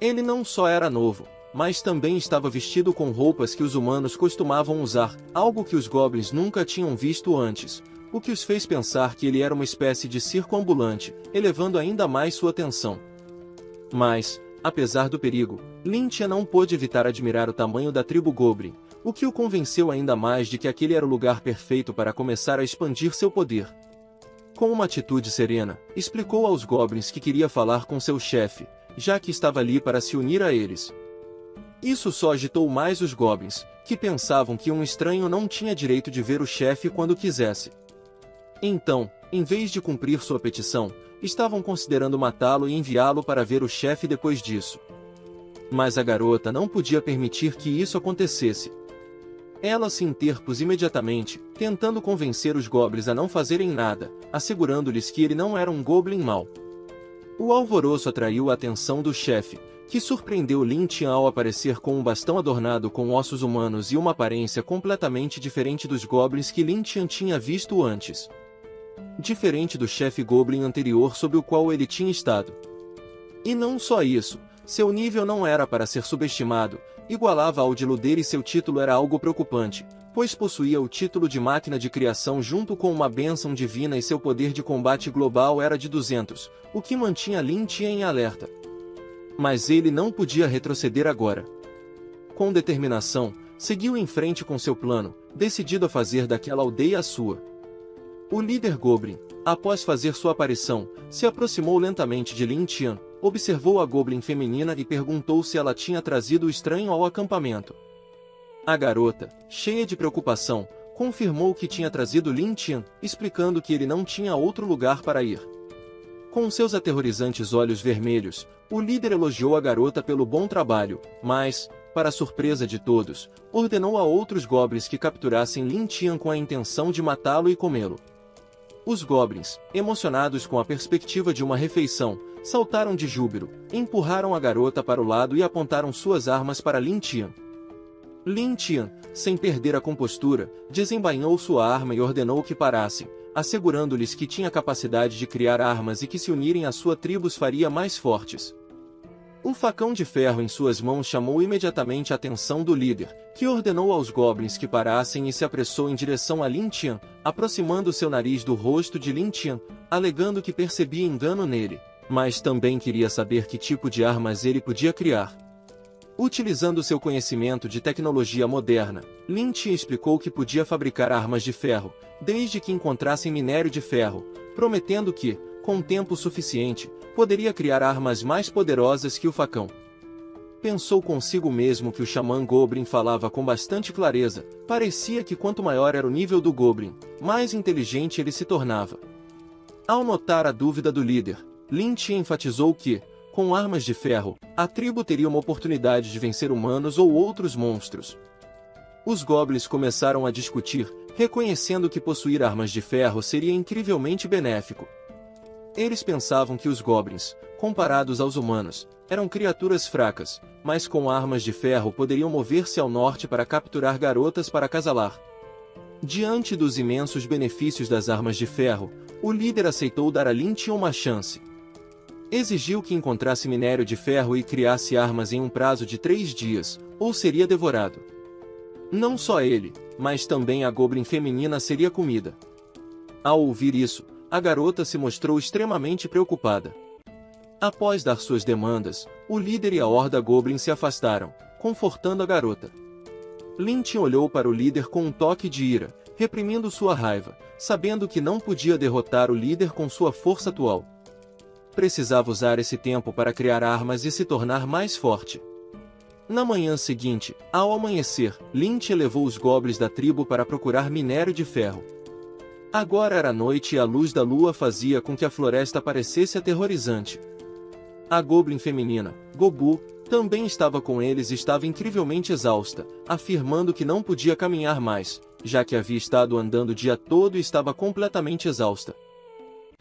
Ele não só era novo, mas também estava vestido com roupas que os humanos costumavam usar, algo que os Goblins nunca tinham visto antes, o que os fez pensar que ele era uma espécie de circo ambulante, elevando ainda mais sua atenção. Mas, apesar do perigo, Lyntia não pôde evitar admirar o tamanho da tribo Goblin, o que o convenceu ainda mais de que aquele era o lugar perfeito para começar a expandir seu poder. Com uma atitude serena, explicou aos Goblins que queria falar com seu chefe, já que estava ali para se unir a eles. Isso só agitou mais os Goblins, que pensavam que um estranho não tinha direito de ver o chefe quando quisesse. Então, em vez de cumprir sua petição, estavam considerando matá-lo e enviá-lo para ver o chefe depois disso. Mas a garota não podia permitir que isso acontecesse. Ela se interpôs imediatamente, tentando convencer os Goblins a não fazerem nada, assegurando-lhes que ele não era um Goblin mau. O alvoroço atraiu a atenção do chefe, que surpreendeu Lyntia ao aparecer com um bastão adornado com ossos humanos e uma aparência completamente diferente dos Goblins que Lyntia tinha visto antes. Diferente do chefe Goblin anterior sob o qual ele tinha estado. E não só isso, seu nível não era para ser subestimado, igualava ao de Luder e seu título era algo preocupante, pois possuía o título de máquina de criação junto com uma bênção divina e seu poder de combate global era de 200, o que mantinha Lyntia em alerta. Mas ele não podia retroceder agora. Com determinação, seguiu em frente com seu plano, decidido a fazer daquela aldeia a sua. O líder Goblin, após fazer sua aparição, se aproximou lentamente de Lyntia, observou a Goblin feminina e perguntou se ela tinha trazido o estranho ao acampamento. A garota, cheia de preocupação, confirmou que tinha trazido Lyntia, explicando que ele não tinha outro lugar para ir. Com seus aterrorizantes olhos vermelhos, o líder elogiou a garota pelo bom trabalho, mas, para surpresa de todos, ordenou a outros Goblins que capturassem Lyntia com a intenção de matá-lo e comê-lo. Os Goblins, emocionados com a perspectiva de uma refeição, saltaram de júbilo, empurraram a garota para o lado e apontaram suas armas para Lyntia. Lyntia, sem perder a compostura, desembainhou sua arma e ordenou que parassem, assegurando-lhes que tinha capacidade de criar armas e que se unirem à sua tribo os faria mais fortes. O facão de ferro em suas mãos chamou imediatamente a atenção do líder, que ordenou aos Goblins que parassem e se apressou em direção a Lyntia, aproximando seu nariz do rosto de Lyntia, alegando que percebia engano nele, mas também queria saber que tipo de armas ele podia criar. Utilizando seu conhecimento de tecnologia moderna, Lyntia explicou que podia fabricar armas de ferro, desde que encontrassem minério de ferro, prometendo que, com tempo suficiente, poderia criar armas mais poderosas que o facão. Pensou consigo mesmo que o xamã Goblin falava com bastante clareza, parecia que quanto maior era o nível do Goblin, mais inteligente ele se tornava. Ao notar a dúvida do líder, Lyntia enfatizou que, com armas de ferro, a tribo teria uma oportunidade de vencer humanos ou outros monstros. Os Goblins começaram a discutir, reconhecendo que possuir armas de ferro seria incrivelmente benéfico. Eles pensavam que os Goblins, comparados aos humanos, eram criaturas fracas, mas com armas de ferro poderiam mover-se ao norte para capturar garotas para acasalar. Diante dos imensos benefícios das armas de ferro, o líder aceitou dar a Lyntia uma chance. Exigiu que encontrasse minério de ferro e criasse armas em um prazo de 3 dias, ou seria devorado. Não só ele, mas também a Goblin feminina seria comida. Ao ouvir isso, a garota se mostrou extremamente preocupada. Após dar suas demandas, o líder e a horda Goblin se afastaram, confortando a garota. Lyntia olhou para o líder com um toque de ira, reprimindo sua raiva, sabendo que não podia derrotar o líder com sua força atual. Precisava usar esse tempo para criar armas e se tornar mais forte. Na manhã seguinte, ao amanhecer, Lyntia levou os Goblins da tribo para procurar minério de ferro. Agora era noite e a luz da lua fazia com que a floresta parecesse aterrorizante. A Goblin feminina, Gobu, também estava com eles e estava incrivelmente exausta, afirmando que não podia caminhar mais, já que havia estado andando o dia todo e estava completamente exausta.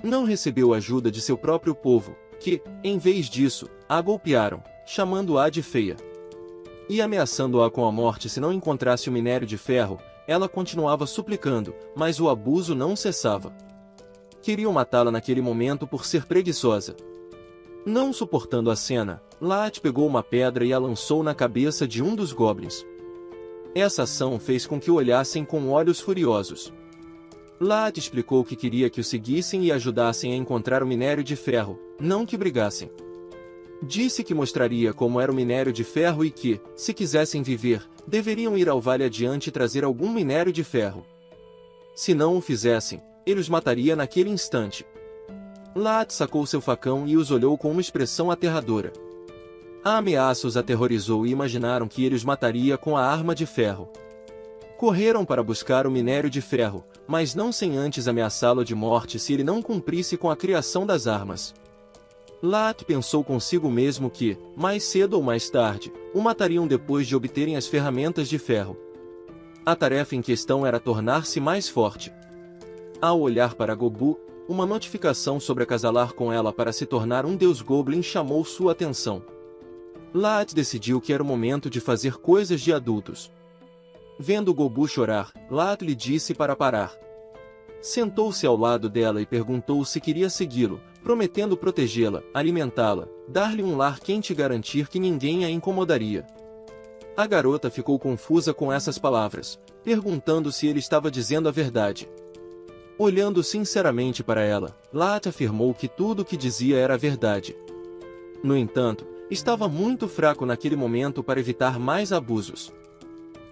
Não recebeu ajuda de seu próprio povo, que, em vez disso, a golpearam, chamando-a de feia. E ameaçando-a com a morte se não encontrasse o minério de ferro, ela continuava suplicando, mas o abuso não cessava. Queriam matá-la naquele momento por ser preguiçosa. Não suportando a cena, Laat pegou uma pedra e a lançou na cabeça de um dos goblins. Essa ação fez com que o olhassem com olhos furiosos. Laat explicou que queria que o seguissem e ajudassem a encontrar o minério de ferro, não que brigassem. Disse que mostraria como era o minério de ferro e que, se quisessem viver, deveriam ir ao vale adiante e trazer algum minério de ferro. Se não o fizessem, ele os mataria naquele instante. Laat sacou seu facão e os olhou com uma expressão aterradora. A ameaça os aterrorizou e imaginaram que ele os mataria com a arma de ferro. Correram para buscar o minério de ferro, mas não sem antes ameaçá-lo de morte se ele não cumprisse com a criação das armas. Laat pensou consigo mesmo que, mais cedo ou mais tarde, o matariam depois de obterem as ferramentas de ferro. A tarefa em questão era tornar-se mais forte. Ao olhar para Gobu, uma notificação sobre acasalar com ela para se tornar um deus goblin chamou sua atenção. Laat decidiu que era o momento de fazer coisas de adultos. Vendo Gobu chorar, Laat lhe disse para parar. Sentou-se ao lado dela e perguntou se queria segui-lo, prometendo protegê-la, alimentá-la, dar-lhe um lar quente e garantir que ninguém a incomodaria. A garota ficou confusa com essas palavras, perguntando se ele estava dizendo a verdade. Olhando sinceramente para ela, Laat afirmou que tudo o que dizia era verdade. No entanto, estava muito fraco naquele momento para evitar mais abusos.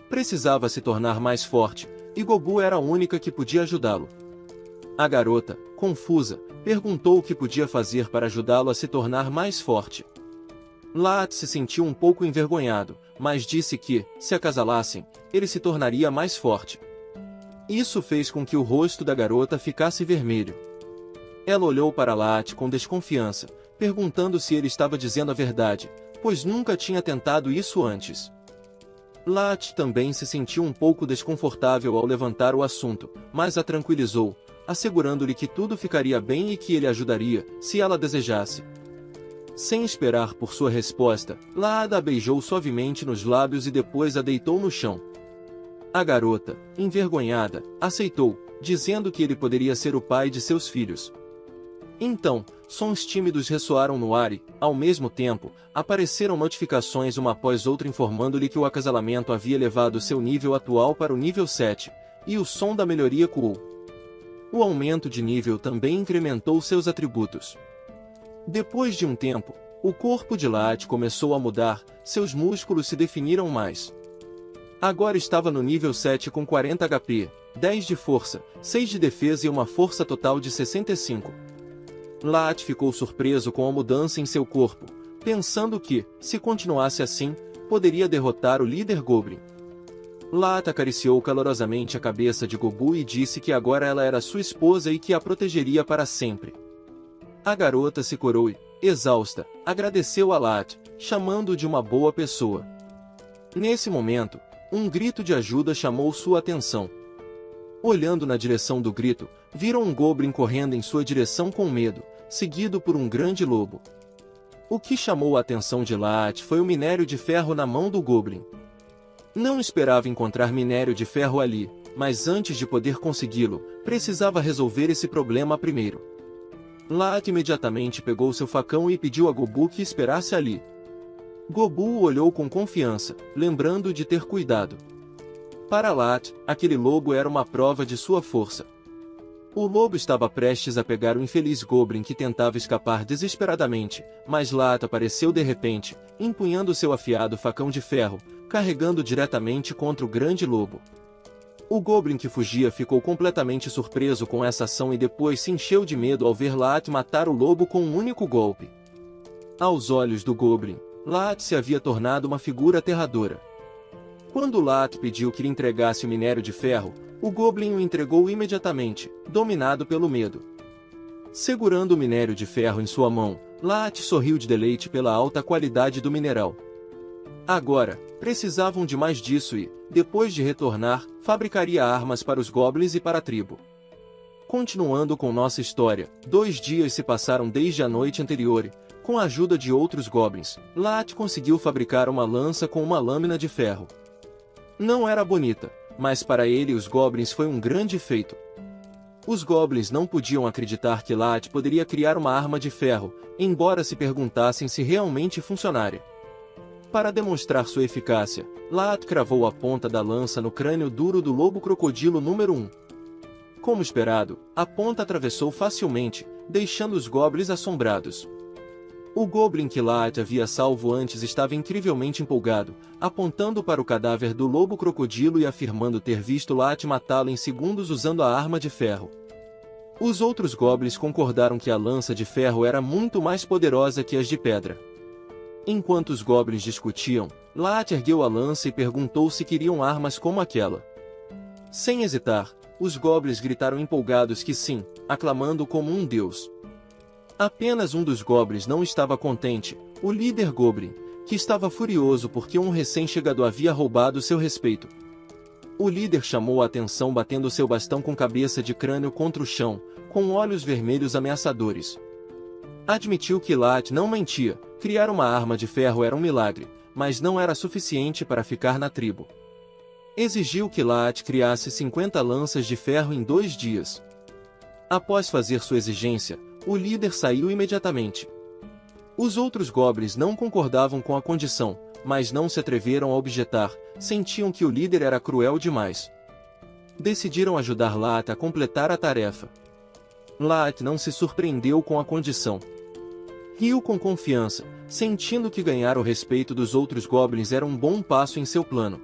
Precisava se tornar mais forte, e Gobu era a única que podia ajudá-lo. A garota, confusa, perguntou o que podia fazer para ajudá-lo a se tornar mais forte. Laat se sentiu um pouco envergonhado, mas disse que, se acasalassem, ele se tornaria mais forte. Isso fez com que o rosto da garota ficasse vermelho. Ela olhou para Laat com desconfiança, perguntando se ele estava dizendo a verdade, pois nunca tinha tentado isso antes. Laat também se sentiu um pouco desconfortável ao levantar o assunto, mas a tranquilizou, assegurando-lhe que tudo ficaria bem e que ele ajudaria, se ela desejasse. Sem esperar por sua resposta, Laat a beijou suavemente nos lábios e depois a deitou no chão. A garota, envergonhada, aceitou, dizendo que ele poderia ser o pai de seus filhos. Então, sons tímidos ressoaram no ar e, ao mesmo tempo, apareceram notificações uma após outra informando-lhe que o acasalamento havia elevado seu nível atual para o nível 7, e o som da melhoria coou. O aumento de nível também incrementou seus atributos. Depois de um tempo, o corpo de Laat começou a mudar, seus músculos se definiram mais. Agora estava no nível 7 com 40 HP, 10 de força, 6 de defesa e uma força total de 65. Laat ficou surpreso com a mudança em seu corpo, pensando que, se continuasse assim, poderia derrotar o líder Goblin. Laat acariciou calorosamente a cabeça de Gobu e disse que agora ela era sua esposa e que a protegeria para sempre. A garota se curou e, exausta, agradeceu a Laat, chamando-o de uma boa pessoa. Nesse momento, um grito de ajuda chamou sua atenção. Olhando na direção do grito, viram um Goblin correndo em sua direção com medo, seguido por um grande lobo. O que chamou a atenção de Laat foi o minério de ferro na mão do Goblin. Não esperava encontrar minério de ferro ali, mas antes de poder consegui-lo, precisava resolver esse problema primeiro. Laat imediatamente pegou seu facão e pediu a Gobu que esperasse ali. Gobu o olhou com confiança, lembrando de ter cuidado. Para Laat, aquele lobo era uma prova de sua força. O lobo estava prestes a pegar o infeliz Goblin que tentava escapar desesperadamente, mas Laat apareceu de repente, empunhando seu afiado facão de ferro, carregando diretamente contra o grande lobo. O Goblin que fugia ficou completamente surpreso com essa ação e depois se encheu de medo ao ver Laat matar o lobo com um único golpe. Aos olhos do Goblin, Laat se havia tornado uma figura aterradora. Quando Laat pediu que lhe entregasse o minério de ferro, o Goblin o entregou imediatamente, dominado pelo medo. Segurando o minério de ferro em sua mão, Laat sorriu de deleite pela alta qualidade do mineral. Agora, precisavam de mais disso e, depois de retornar, fabricaria armas para os Goblins e para a tribo. Continuando com nossa história, 2 dias se passaram desde a noite anterior e, com a ajuda de outros goblins, Lat conseguiu fabricar uma lança com uma lâmina de ferro. Não era bonita, mas para ele e os goblins foi um grande feito. Os goblins não podiam acreditar que Lat poderia criar uma arma de ferro, embora se perguntassem se realmente funcionaria. Para demonstrar sua eficácia, Lat cravou a ponta da lança no crânio duro do lobo-crocodilo número 1. Como esperado, a ponta atravessou facilmente, deixando os goblins assombrados. O goblin que Lat havia salvo antes estava incrivelmente empolgado, apontando para o cadáver do lobo-crocodilo e afirmando ter visto Lat matá-lo em segundos usando a arma de ferro. Os outros goblins concordaram que a lança de ferro era muito mais poderosa que as de pedra. Enquanto os goblins discutiam, Lat ergueu a lança e perguntou se queriam armas como aquela. Sem hesitar, os goblins gritaram empolgados que sim, aclamando como um deus. Apenas um dos goblins não estava contente, o líder goblin, que estava furioso porque um recém-chegado havia roubado seu respeito. O líder chamou a atenção batendo seu bastão com cabeça de crânio contra o chão, com olhos vermelhos ameaçadores. Admitiu que Lat não mentia, criar uma arma de ferro era um milagre, mas não era suficiente para ficar na tribo. Exigiu que Lat criasse 50 lanças de ferro em 2 dias. Após fazer sua exigência, o líder saiu imediatamente. Os outros goblins não concordavam com a condição, mas não se atreveram a objetar, sentiam que o líder era cruel demais. Decidiram ajudar Lat a completar a tarefa. Lat não se surpreendeu com a condição. Riu com confiança, sentindo que ganhar o respeito dos outros goblins era um bom passo em seu plano.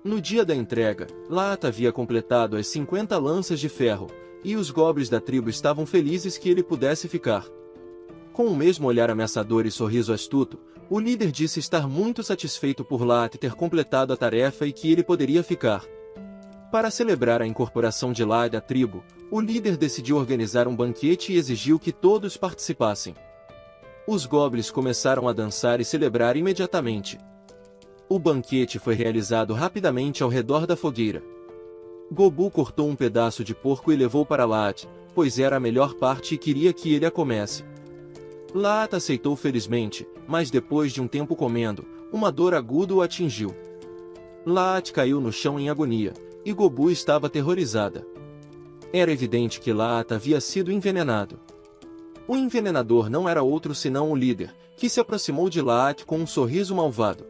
No dia da entrega, Lat havia completado as 50 lanças de ferro, e os goblins da tribo estavam felizes que ele pudesse ficar. Com o mesmo olhar ameaçador e sorriso astuto, o líder disse estar muito satisfeito por Lat ter completado a tarefa e que ele poderia ficar. Para celebrar a incorporação de Lat à tribo, o líder decidiu organizar um banquete e exigiu que todos participassem. Os goblins começaram a dançar e celebrar imediatamente. O banquete foi realizado rapidamente ao redor da fogueira. Gobu cortou um pedaço de porco e levou para Lat, pois era a melhor parte e queria que ele a comesse. Lat aceitou felizmente, mas depois de um tempo comendo, uma dor aguda o atingiu. Lat caiu no chão em agonia, e Gobu estava aterrorizada. Era evidente que Lat havia sido envenenado. O envenenador não era outro senão o líder, que se aproximou de Lat com um sorriso malvado.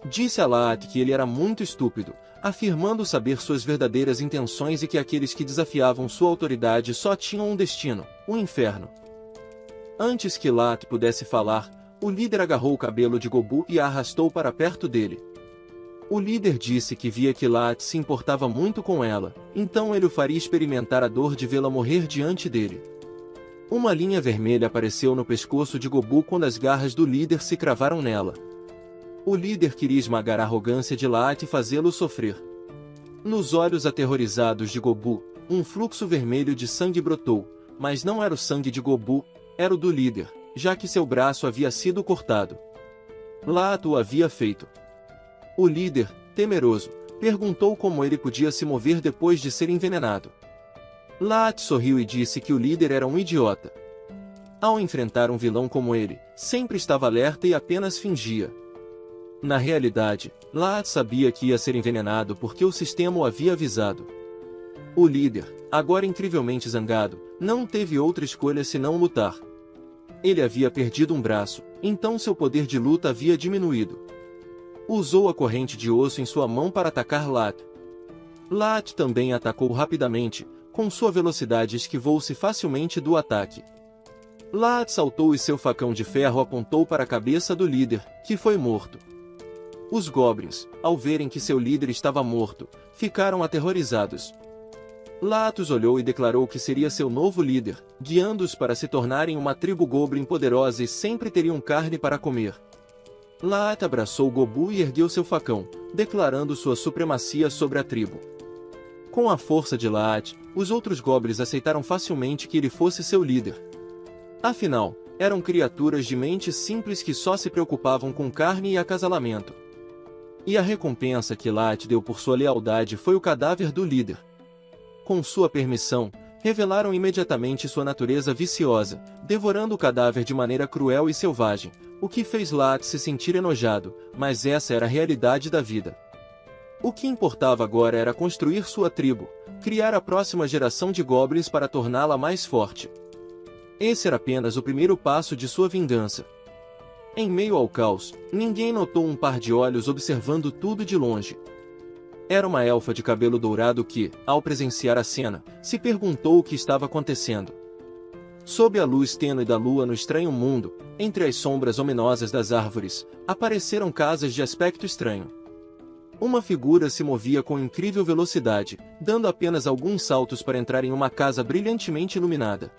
Disse a Lat que ele era muito estúpido, afirmando saber suas verdadeiras intenções e que aqueles que desafiavam sua autoridade só tinham um destino, o inferno. Antes que Lat pudesse falar, o líder agarrou o cabelo de Gobu e a arrastou para perto dele. O líder disse que via que Lat se importava muito com ela, então ele o faria experimentar a dor de vê-la morrer diante dele. Uma linha vermelha apareceu no pescoço de Gobu quando as garras do líder se cravaram nela. O líder queria esmagar a arrogância de Lat e fazê-lo sofrer. Nos olhos aterrorizados de Gobu, um fluxo vermelho de sangue brotou, mas não era o sangue de Gobu, era o do líder, já que seu braço havia sido cortado. Lat o havia feito. O líder, temeroso, perguntou como ele podia se mover depois de ser envenenado. Lat sorriu e disse que o líder era um idiota. Ao enfrentar um vilão como ele, sempre estava alerta e apenas fingia. Na realidade, Lat sabia que ia ser envenenado porque o sistema o havia avisado. O líder, agora incrivelmente zangado, não teve outra escolha senão lutar. Ele havia perdido um braço, então seu poder de luta havia diminuído. Usou a corrente de osso em sua mão para atacar Lat. Lat também atacou rapidamente, com sua velocidade esquivou-se facilmente do ataque. Lat saltou e seu facão de ferro apontou para a cabeça do líder, que foi morto. Os goblins, ao verem que seu líder estava morto, ficaram aterrorizados. Lat os olhou e declarou que seria seu novo líder, guiando-os para se tornarem uma tribo goblin poderosa e sempre teriam carne para comer. Lat abraçou Gobu e ergueu seu facão, declarando sua supremacia sobre a tribo. Com a força de Lat, os outros goblins aceitaram facilmente que ele fosse seu líder. Afinal, eram criaturas de mente simples que só se preocupavam com carne e acasalamento. E a recompensa que Lat deu por sua lealdade foi o cadáver do líder. Com sua permissão, revelaram imediatamente sua natureza viciosa, devorando o cadáver de maneira cruel e selvagem, o que fez Lat se sentir enojado, mas essa era a realidade da vida. O que importava agora era construir sua tribo, criar a próxima geração de goblins para torná-la mais forte. Esse era apenas o primeiro passo de sua vingança. Em meio ao caos, ninguém notou um par de olhos observando tudo de longe. Era uma elfa de cabelo dourado que, ao presenciar a cena, se perguntou o que estava acontecendo. Sob a luz tênue da lua no estranho mundo, entre as sombras ominosas das árvores, apareceram casas de aspecto estranho. Uma figura se movia com incrível velocidade, dando apenas alguns saltos para entrar em uma casa brilhantemente iluminada.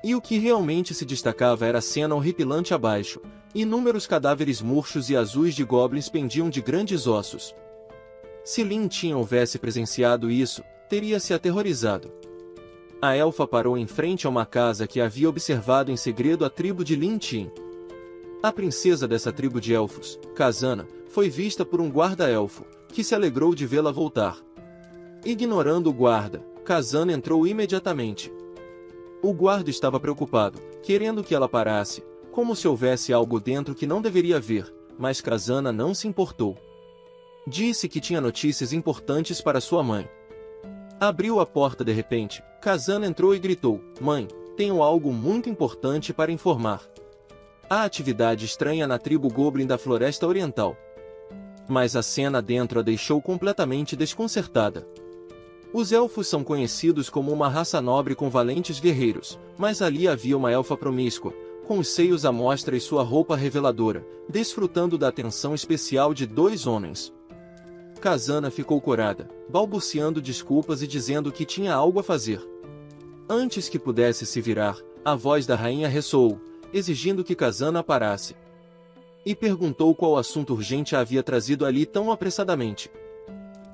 E o que realmente se destacava era a cena horripilante abaixo. Inúmeros cadáveres murchos e azuis de goblins pendiam de grandes ossos. Se Lin Tin houvesse presenciado isso, teria se aterrorizado. A elfa parou em frente a uma casa que havia observado em segredo a tribo de Lin Tin. A princesa dessa tribo de elfos, Khazana, foi vista por um guarda-elfo, que se alegrou de vê-la voltar. Ignorando o guarda, Khazana entrou imediatamente. O guarda estava preocupado, querendo que ela parasse, como se houvesse algo dentro que não deveria ver, mas Khazana não se importou. Disse que tinha notícias importantes para sua mãe. Abriu a porta de repente, Khazana entrou e gritou: "Mãe, tenho algo muito importante para informar. Há atividade estranha na tribo Goblin da Floresta Oriental." Mas a cena dentro a deixou completamente desconcertada. Os elfos são conhecidos como uma raça nobre com valentes guerreiros, mas ali havia uma elfa promíscua, com os seios à mostra e sua roupa reveladora, desfrutando da atenção especial de 2 homens. Khazana ficou corada, balbuciando desculpas e dizendo que tinha algo a fazer. Antes que pudesse se virar, a voz da rainha ressoou, exigindo que Khazana parasse. E perguntou qual assunto urgente a havia trazido ali tão apressadamente.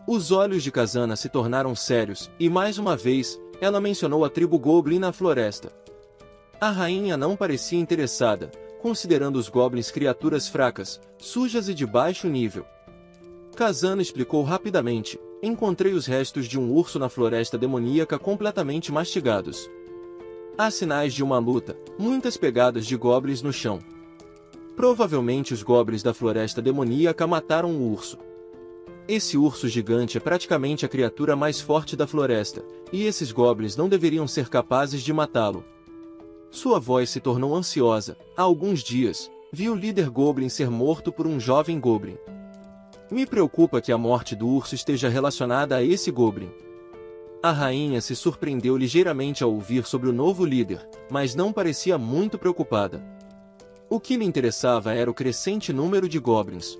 Os olhos de Khazana se tornaram sérios, e mais uma vez, ela mencionou a tribo Goblin na floresta. A rainha não parecia interessada, considerando os goblins criaturas fracas, sujas e de baixo nível. Khazana explicou rapidamente: "Encontrei os restos de um urso na floresta demoníaca completamente mastigados. Há sinais de uma luta, muitas pegadas de goblins no chão. Provavelmente os goblins da floresta demoníaca mataram o urso. Esse urso gigante é praticamente a criatura mais forte da floresta, e esses goblins não deveriam ser capazes de matá-lo." Sua voz se tornou ansiosa. Há alguns dias, vi o líder goblin ser morto por um jovem goblin. Me preocupa que a morte do urso esteja relacionada a esse goblin. A rainha se surpreendeu ligeiramente ao ouvir sobre o novo líder, mas não parecia muito preocupada. O que lhe interessava era o crescente número de goblins.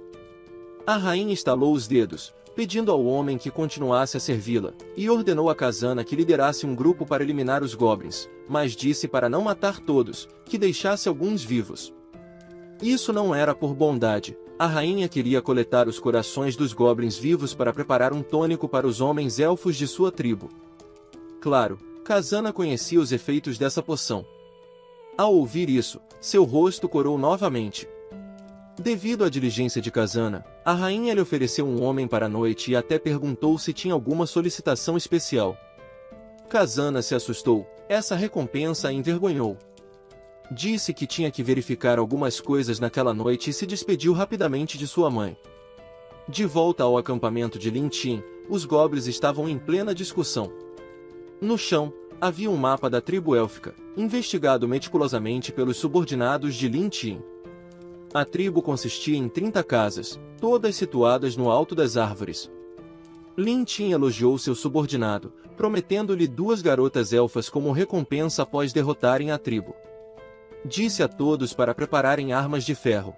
A rainha estalou os dedos, pedindo ao homem que continuasse a servi-la, e ordenou a Khazana que liderasse um grupo para eliminar os goblins, mas disse para não matar todos, que deixasse alguns vivos. Isso não era por bondade. A rainha queria coletar os corações dos goblins vivos para preparar um tônico para os homens elfos de sua tribo. Claro, Khazana conhecia os efeitos dessa poção. Ao ouvir isso, seu rosto corou novamente. Devido à diligência de Khazana, a rainha lhe ofereceu um homem para a noite e até perguntou se tinha alguma solicitação especial. Khazana se assustou, essa recompensa a envergonhou. Disse que tinha que verificar algumas coisas naquela noite e se despediu rapidamente de sua mãe. De volta ao acampamento de Lin Tin, os goblins estavam em plena discussão. No chão, havia um mapa da tribo élfica, investigado meticulosamente pelos subordinados de Lin Tin. A tribo consistia em 30 casas, todas situadas no alto das árvores. Lin Tin elogiou seu subordinado, prometendo-lhe 2 garotas elfas como recompensa após derrotarem a tribo. Disse a todos para prepararem armas de ferro.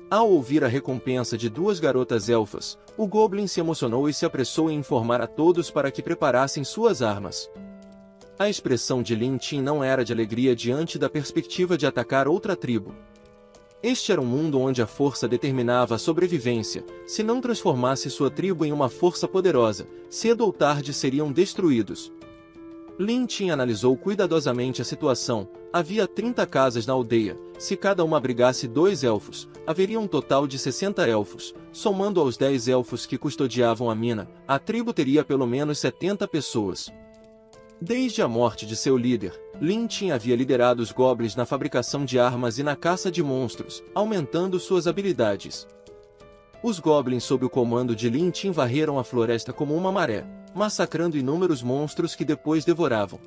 Ao ouvir a recompensa de 2 garotas elfas, o Goblin se emocionou e se apressou em informar a todos para que preparassem suas armas. A expressão de Lin Tin não era de alegria diante da perspectiva de atacar outra tribo. Este era um mundo onde a força determinava a sobrevivência. Se não transformasse sua tribo em uma força poderosa, cedo ou tarde seriam destruídos. Lin Tin analisou cuidadosamente a situação. Havia 30 casas na aldeia. Se cada uma abrigasse 2 elfos, haveria um total de 60 elfos. Somando aos 10 elfos que custodiavam a mina, a tribo teria pelo menos 70 pessoas. Desde a morte de seu líder, Lin Tin havia liderado os goblins na fabricação de armas e na caça de monstros, aumentando suas habilidades. Os goblins sob o comando de Lin Tin varreram a floresta como uma maré, massacrando inúmeros monstros que depois devoravam.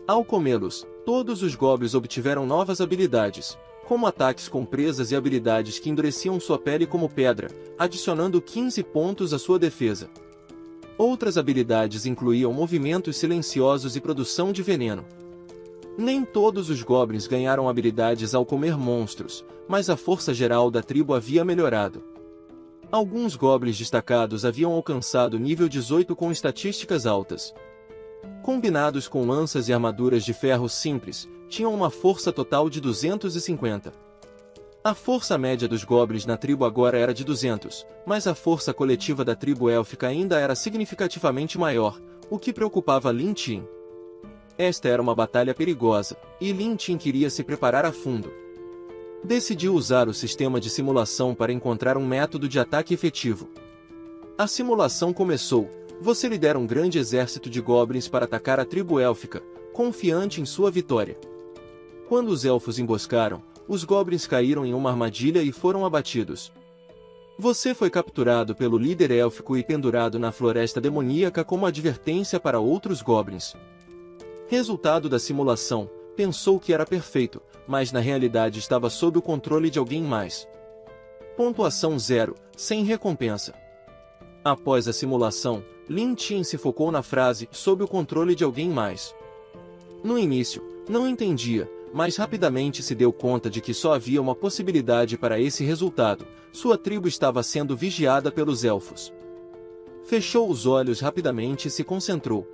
Ao comê-los, todos os goblins obtiveram novas habilidades, como ataques com presas e habilidades que endureciam sua pele como pedra, adicionando 15 pontos à sua defesa. Outras habilidades incluíam movimentos silenciosos e produção de veneno. Nem todos os goblins ganharam habilidades ao comer monstros, mas a força geral da tribo havia melhorado. Alguns goblins destacados haviam alcançado nível 18 com estatísticas altas. Combinados com lanças e armaduras de ferro simples, tinham uma força total de 250. A força média dos goblins na tribo agora era de 200, mas a força coletiva da tribo élfica ainda era significativamente maior, o que preocupava Lin Tin. Esta era uma batalha perigosa, e Lin Tin queria se preparar a fundo. Decidiu usar o sistema de simulação para encontrar um método de ataque efetivo. A simulação começou. Você lidera um grande exército de goblins para atacar a tribo élfica, confiante em sua vitória. Quando os elfos emboscaram, os goblins caíram em uma armadilha e foram abatidos. Você foi capturado pelo líder élfico e pendurado na floresta demoníaca como advertência para outros goblins. Resultado da simulação, pensou que era perfeito, mas na realidade estava sob o controle de alguém mais. Pontuação 0, sem recompensa. Após a simulação, Lin Tin se focou na frase sob o controle de alguém mais. No início, não entendia, mas rapidamente se deu conta de que só havia uma possibilidade para esse resultado: sua tribo estava sendo vigiada pelos elfos. Fechou os olhos rapidamente e se concentrou.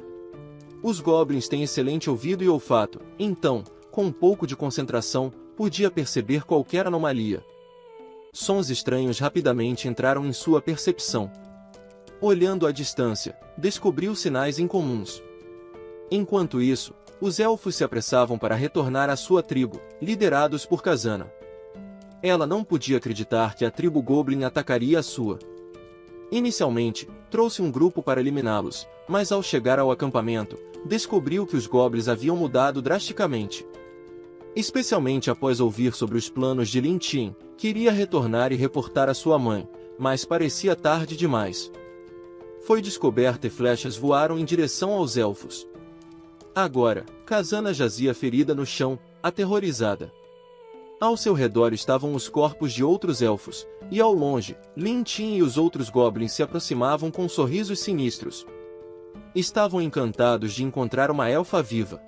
Os goblins têm excelente ouvido e olfato, então, com um pouco de concentração, podia perceber qualquer anomalia. Sons estranhos rapidamente entraram em sua percepção. Olhando à distância, descobriu sinais incomuns. Enquanto isso, os elfos se apressavam para retornar à sua tribo, liderados por Kazana. Ela não podia acreditar que a tribo Goblin atacaria a sua. Inicialmente, trouxe um grupo para eliminá-los, mas ao chegar ao acampamento, descobriu que os goblins haviam mudado drasticamente. Especialmente após ouvir sobre os planos de Lin Tin, queria retornar e reportar a sua mãe, mas parecia tarde demais. Foi descoberta e flechas voaram em direção aos elfos. Agora, Kazana jazia ferida no chão, aterrorizada. Ao seu redor estavam os corpos de outros elfos, e ao longe, Lin Tin e os outros goblins se aproximavam com sorrisos sinistros. Estavam encantados de encontrar uma elfa viva.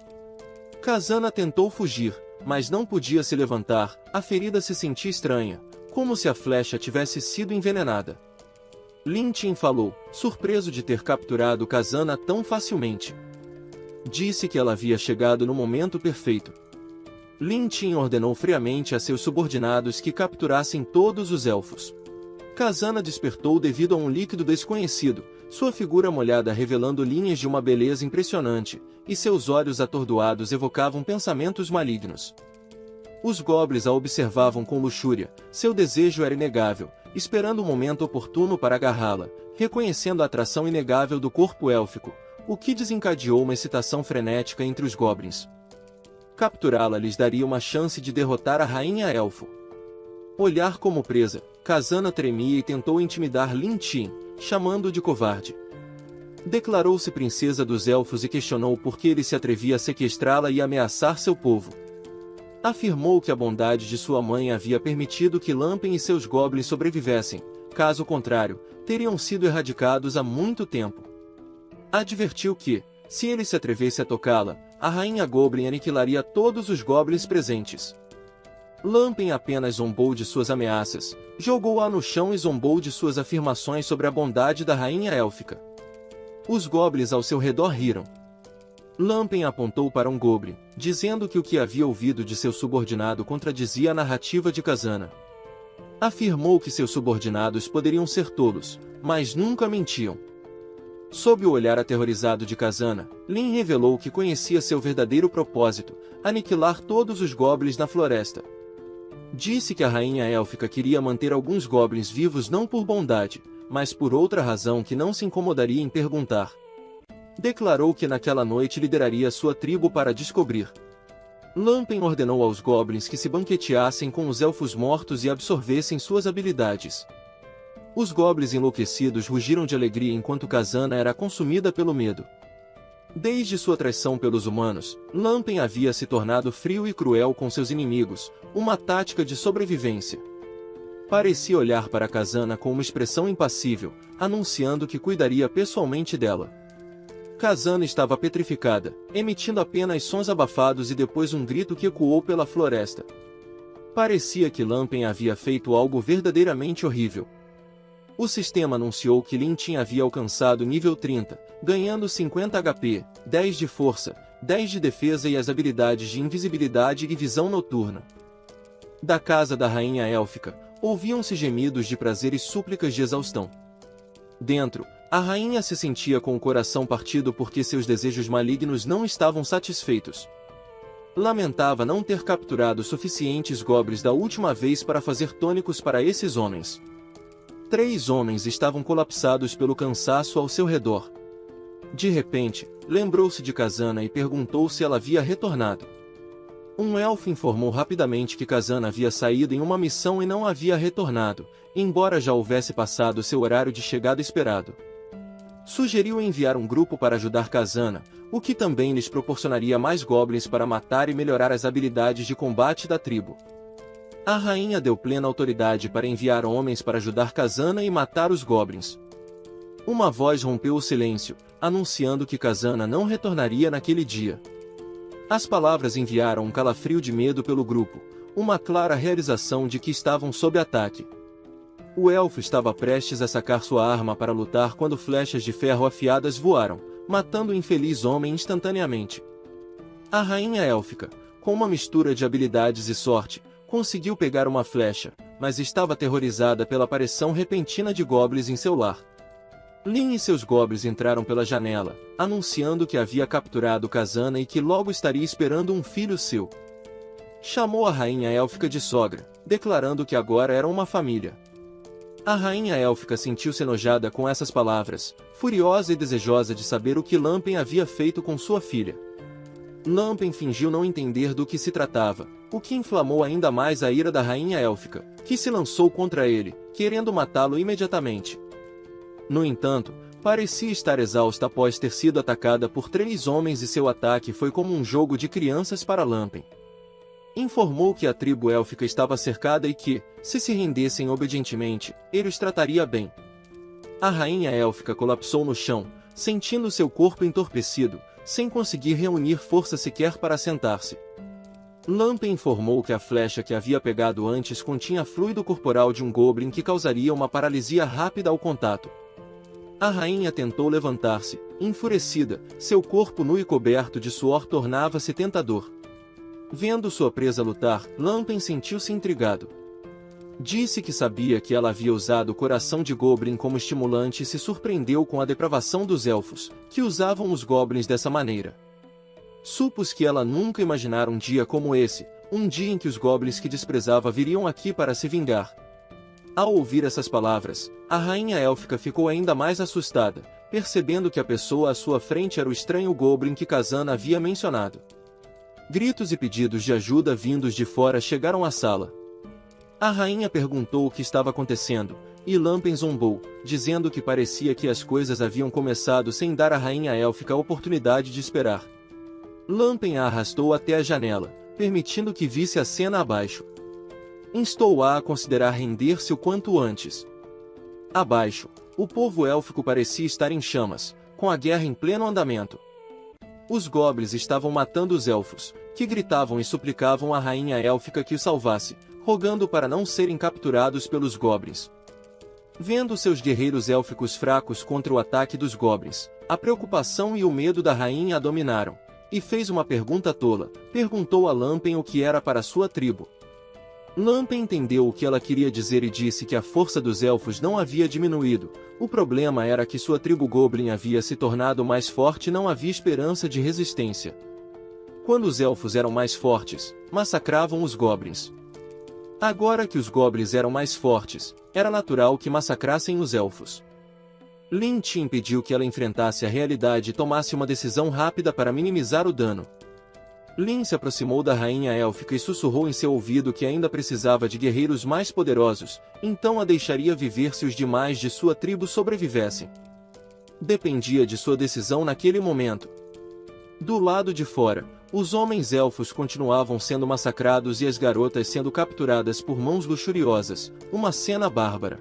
Kazana tentou fugir, mas não podia se levantar, a ferida se sentia estranha, como se a flecha tivesse sido envenenada. Lin Tin falou, surpreso de ter capturado Kazana tão facilmente. Disse que ela havia chegado no momento perfeito. Lin Tin ordenou friamente a seus subordinados que capturassem todos os elfos. Kazana despertou devido a um líquido desconhecido, sua figura molhada revelando linhas de uma beleza impressionante, e seus olhos atordoados evocavam pensamentos malignos. Os goblins a observavam com luxúria, seu desejo era inegável, esperando o momento oportuno para agarrá-la, reconhecendo a atração inegável do corpo élfico, o que desencadeou uma excitação frenética entre os goblins. Capturá-la lhes daria uma chance de derrotar a rainha elfo. Olhar como presa, Kazana tremia e tentou intimidar Lin Tin, chamando-o de covarde. Declarou-se princesa dos elfos e questionou por que ele se atrevia a sequestrá-la e ameaçar seu povo. Afirmou que a bondade de sua mãe havia permitido que Lampen e seus goblins sobrevivessem, caso contrário, teriam sido erradicados há muito tempo. Advertiu que, se ele se atrevesse a tocá-la, a rainha Goblin aniquilaria todos os goblins presentes. Lampen apenas zombou de suas ameaças, jogou-a no chão e zombou de suas afirmações sobre a bondade da rainha élfica. Os goblins ao seu redor riram. Lampen apontou para um goblin, dizendo que o que havia ouvido de seu subordinado contradizia a narrativa de Kazana. Afirmou que seus subordinados poderiam ser tolos, mas nunca mentiam. Sob o olhar aterrorizado de Kazana, Lin revelou que conhecia seu verdadeiro propósito, aniquilar todos os goblins na floresta. Disse que a rainha élfica queria manter alguns goblins vivos não por bondade, mas por outra razão que não se incomodaria em perguntar. Declarou que naquela noite lideraria sua tribo para descobrir. Lampen ordenou aos goblins que se banqueteassem com os elfos mortos e absorvessem suas habilidades. Os goblins enlouquecidos rugiram de alegria enquanto Khazana era consumida pelo medo. Desde sua traição pelos humanos, Lampen havia se tornado frio e cruel com seus inimigos, uma tática de sobrevivência. Parecia olhar para Khazana com uma expressão impassível, anunciando que cuidaria pessoalmente dela. Khazana estava petrificada, emitindo apenas sons abafados e depois um grito que ecoou pela floresta. Parecia que Lampen havia feito algo verdadeiramente horrível. O sistema anunciou que Lintin havia alcançado nível 30, ganhando 50 HP, 10 de força, 10 de defesa e as habilidades de invisibilidade e visão noturna. Da casa da rainha élfica, ouviam-se gemidos de prazer e súplicas de exaustão. Dentro, a rainha se sentia com o coração partido porque seus desejos malignos não estavam satisfeitos. Lamentava não ter capturado suficientes goblins da última vez para fazer tônicos para esses homens. 3 homens estavam colapsados pelo cansaço ao seu redor. De repente, lembrou-se de Khazana e perguntou se ela havia retornado. Um elfo informou rapidamente que Khazana havia saído em uma missão e não havia retornado, embora já houvesse passado seu horário de chegada esperado. Sugeriu enviar um grupo para ajudar Khazana, o que também lhes proporcionaria mais goblins para matar e melhorar as habilidades de combate da tribo. A rainha deu plena autoridade para enviar homens para ajudar Khazana e matar os goblins. Uma voz rompeu o silêncio, anunciando que Khazana não retornaria naquele dia. As palavras enviaram um calafrio de medo pelo grupo, uma clara realização de que estavam sob ataque. O elfo estava prestes a sacar sua arma para lutar quando flechas de ferro afiadas voaram, matando o infeliz homem instantaneamente. A rainha élfica, com uma mistura de habilidades e sorte, conseguiu pegar uma flecha, mas estava aterrorizada pela aparição repentina de goblins em seu lar. Lin e seus goblins entraram pela janela, anunciando que havia capturado Khazana e que logo estaria esperando um filho seu. Chamou a rainha élfica de sogra, declarando que agora eram uma família. A rainha élfica sentiu-se enojada com essas palavras, furiosa e desejosa de saber o que Lampen havia feito com sua filha. Lampen fingiu não entender do que se tratava, o que inflamou ainda mais a ira da rainha élfica, que se lançou contra ele, querendo matá-lo imediatamente. No entanto, parecia estar exausta após ter sido atacada por 3 homens e seu ataque foi como um jogo de crianças para Lampen. Informou que a tribo élfica estava cercada e que, se rendessem obedientemente, ele os trataria bem. A rainha élfica colapsou no chão, sentindo seu corpo entorpecido, sem conseguir reunir força sequer para sentar-se. Lampen informou que a flecha que havia pegado antes continha fluido corporal de um goblin que causaria uma paralisia rápida ao contato. A rainha tentou levantar-se, enfurecida, seu corpo nu e coberto de suor tornava-se tentador. Vendo sua presa lutar, Lampen sentiu-se intrigado. Disse que sabia que ela havia usado o coração de goblin como estimulante e se surpreendeu com a depravação dos elfos, que usavam os goblins dessa maneira. Supus que ela nunca imaginara um dia como esse, um dia em que os goblins que desprezava viriam aqui para se vingar. Ao ouvir essas palavras, a rainha élfica ficou ainda mais assustada, percebendo que a pessoa à sua frente era o estranho goblin que Khazana havia mencionado. Gritos e pedidos de ajuda vindos de fora chegaram à sala. A rainha perguntou o que estava acontecendo, e Lampen zombou, dizendo que parecia que as coisas haviam começado sem dar à rainha élfica a oportunidade de esperar. Lampen a arrastou até a janela, permitindo que visse a cena abaixo. Instou-a a considerar render-se o quanto antes. Abaixo, o povo élfico parecia estar em chamas, com a guerra em pleno andamento. Os goblins estavam matando os elfos, que gritavam e suplicavam à rainha élfica que os salvasse, rogando para não serem capturados pelos goblins. Vendo seus guerreiros élficos fracos contra o ataque dos goblins, a preocupação e o medo da rainha a dominaram, e fez uma pergunta tola, perguntou a Lampen o que era para sua tribo. Lampen entendeu o que ela queria dizer e disse que a força dos elfos não havia diminuído, o problema era que sua tribo goblin havia se tornado mais forte e não havia esperança de resistência. Quando os elfos eram mais fortes, massacravam os goblins. Agora que os goblins eram mais fortes, era natural que massacrassem os elfos. Lin Tian impediu que ela enfrentasse a realidade e tomasse uma decisão rápida para minimizar o dano. Lin se aproximou da rainha élfica e sussurrou em seu ouvido que ainda precisava de guerreiros mais poderosos, então a deixaria viver se os demais de sua tribo sobrevivessem. Dependia de sua decisão naquele momento. Do lado de fora, os homens elfos continuavam sendo massacrados e as garotas sendo capturadas por mãos luxuriosas, uma cena bárbara.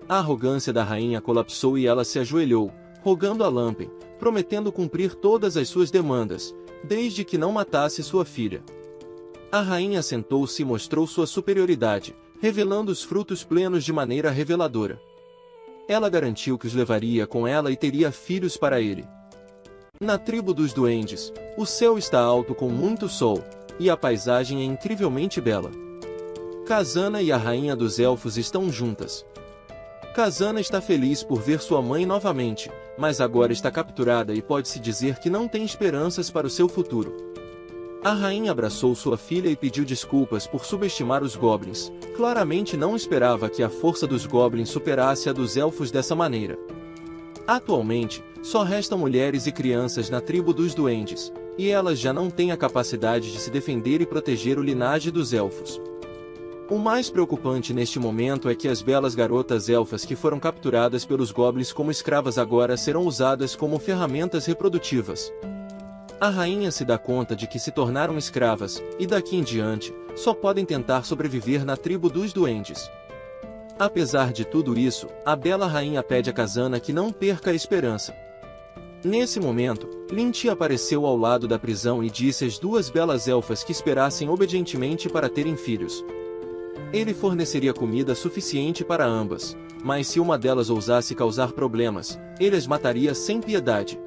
A arrogância da rainha colapsou e ela se ajoelhou, rogando a Lampen, prometendo cumprir todas as suas demandas, desde que não matasse sua filha. A rainha sentou-se e mostrou sua superioridade, revelando os frutos plenos de maneira reveladora. Ela garantiu que os levaria com ela e teria filhos para ele. Na tribo dos duendes, o céu está alto com muito sol, e a paisagem é incrivelmente bela. Kazana e a rainha dos elfos estão juntas. Kazana está feliz por ver sua mãe novamente, mas agora está capturada e pode-se dizer que não tem esperanças para o seu futuro. A rainha abraçou sua filha e pediu desculpas por subestimar os goblins. Claramente não esperava que a força dos goblins superasse a dos elfos dessa maneira. Atualmente, só restam mulheres e crianças na tribo dos duendes, e elas já não têm a capacidade de se defender e proteger o linhagem dos elfos. O mais preocupante neste momento é que as belas garotas elfas que foram capturadas pelos goblins como escravas agora serão usadas como ferramentas reprodutivas. A rainha se dá conta de que se tornaram escravas, e daqui em diante, só podem tentar sobreviver na tribo dos duendes. Apesar de tudo isso, a bela rainha pede a Kazana que não perca a esperança. Nesse momento, Lin Tian apareceu ao lado da prisão e disse às duas belas elfas que esperassem obedientemente para terem filhos. Ele forneceria comida suficiente para ambas, mas se uma delas ousasse causar problemas, ele as mataria sem piedade.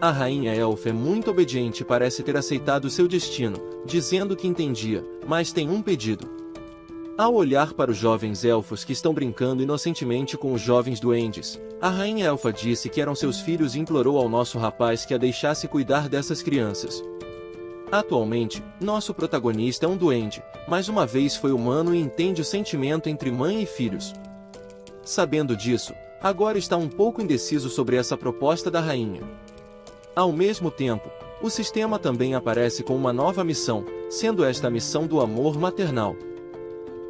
A rainha elfa é muito obediente e parece ter aceitado seu destino, dizendo que entendia, mas tem um pedido. Ao olhar para os jovens elfos que estão brincando inocentemente com os jovens duendes, a rainha elfa disse que eram seus filhos e implorou ao nosso rapaz que a deixasse cuidar dessas crianças. Atualmente, nosso protagonista é um duende, mas uma vez foi humano e entende o sentimento entre mãe e filhos. Sabendo disso, agora está um pouco indeciso sobre essa proposta da rainha. Ao mesmo tempo, o sistema também aparece com uma nova missão, sendo esta a missão do amor maternal.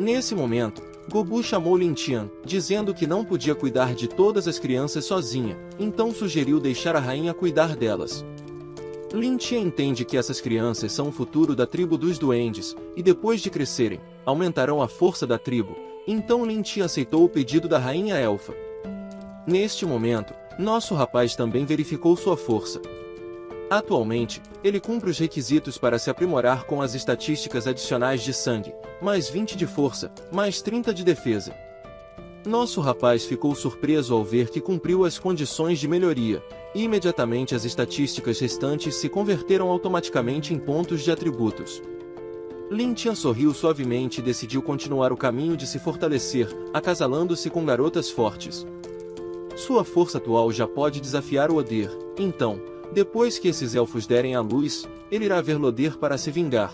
Nesse momento, Gobu chamou Lin Tian, dizendo que não podia cuidar de todas as crianças sozinha, então sugeriu deixar a rainha cuidar delas. Lin Tian entende que essas crianças são o futuro da tribo dos duendes, e depois de crescerem, aumentarão a força da tribo, então Lin Tian aceitou o pedido da rainha elfa. Neste momento, nosso rapaz também verificou sua força. Atualmente, ele cumpre os requisitos para se aprimorar com as estatísticas adicionais de sangue, mais 20 de força, mais 30 de defesa. Nosso rapaz ficou surpreso ao ver que cumpriu as condições de melhoria, e imediatamente as estatísticas restantes se converteram automaticamente em pontos de atributos. Lin Tian sorriu suavemente e decidiu continuar o caminho de se fortalecer, acasalando-se com garotas fortes. Sua força atual já pode desafiar o Oder, então, depois que esses elfos derem à luz, ele irá ver Loder para se vingar.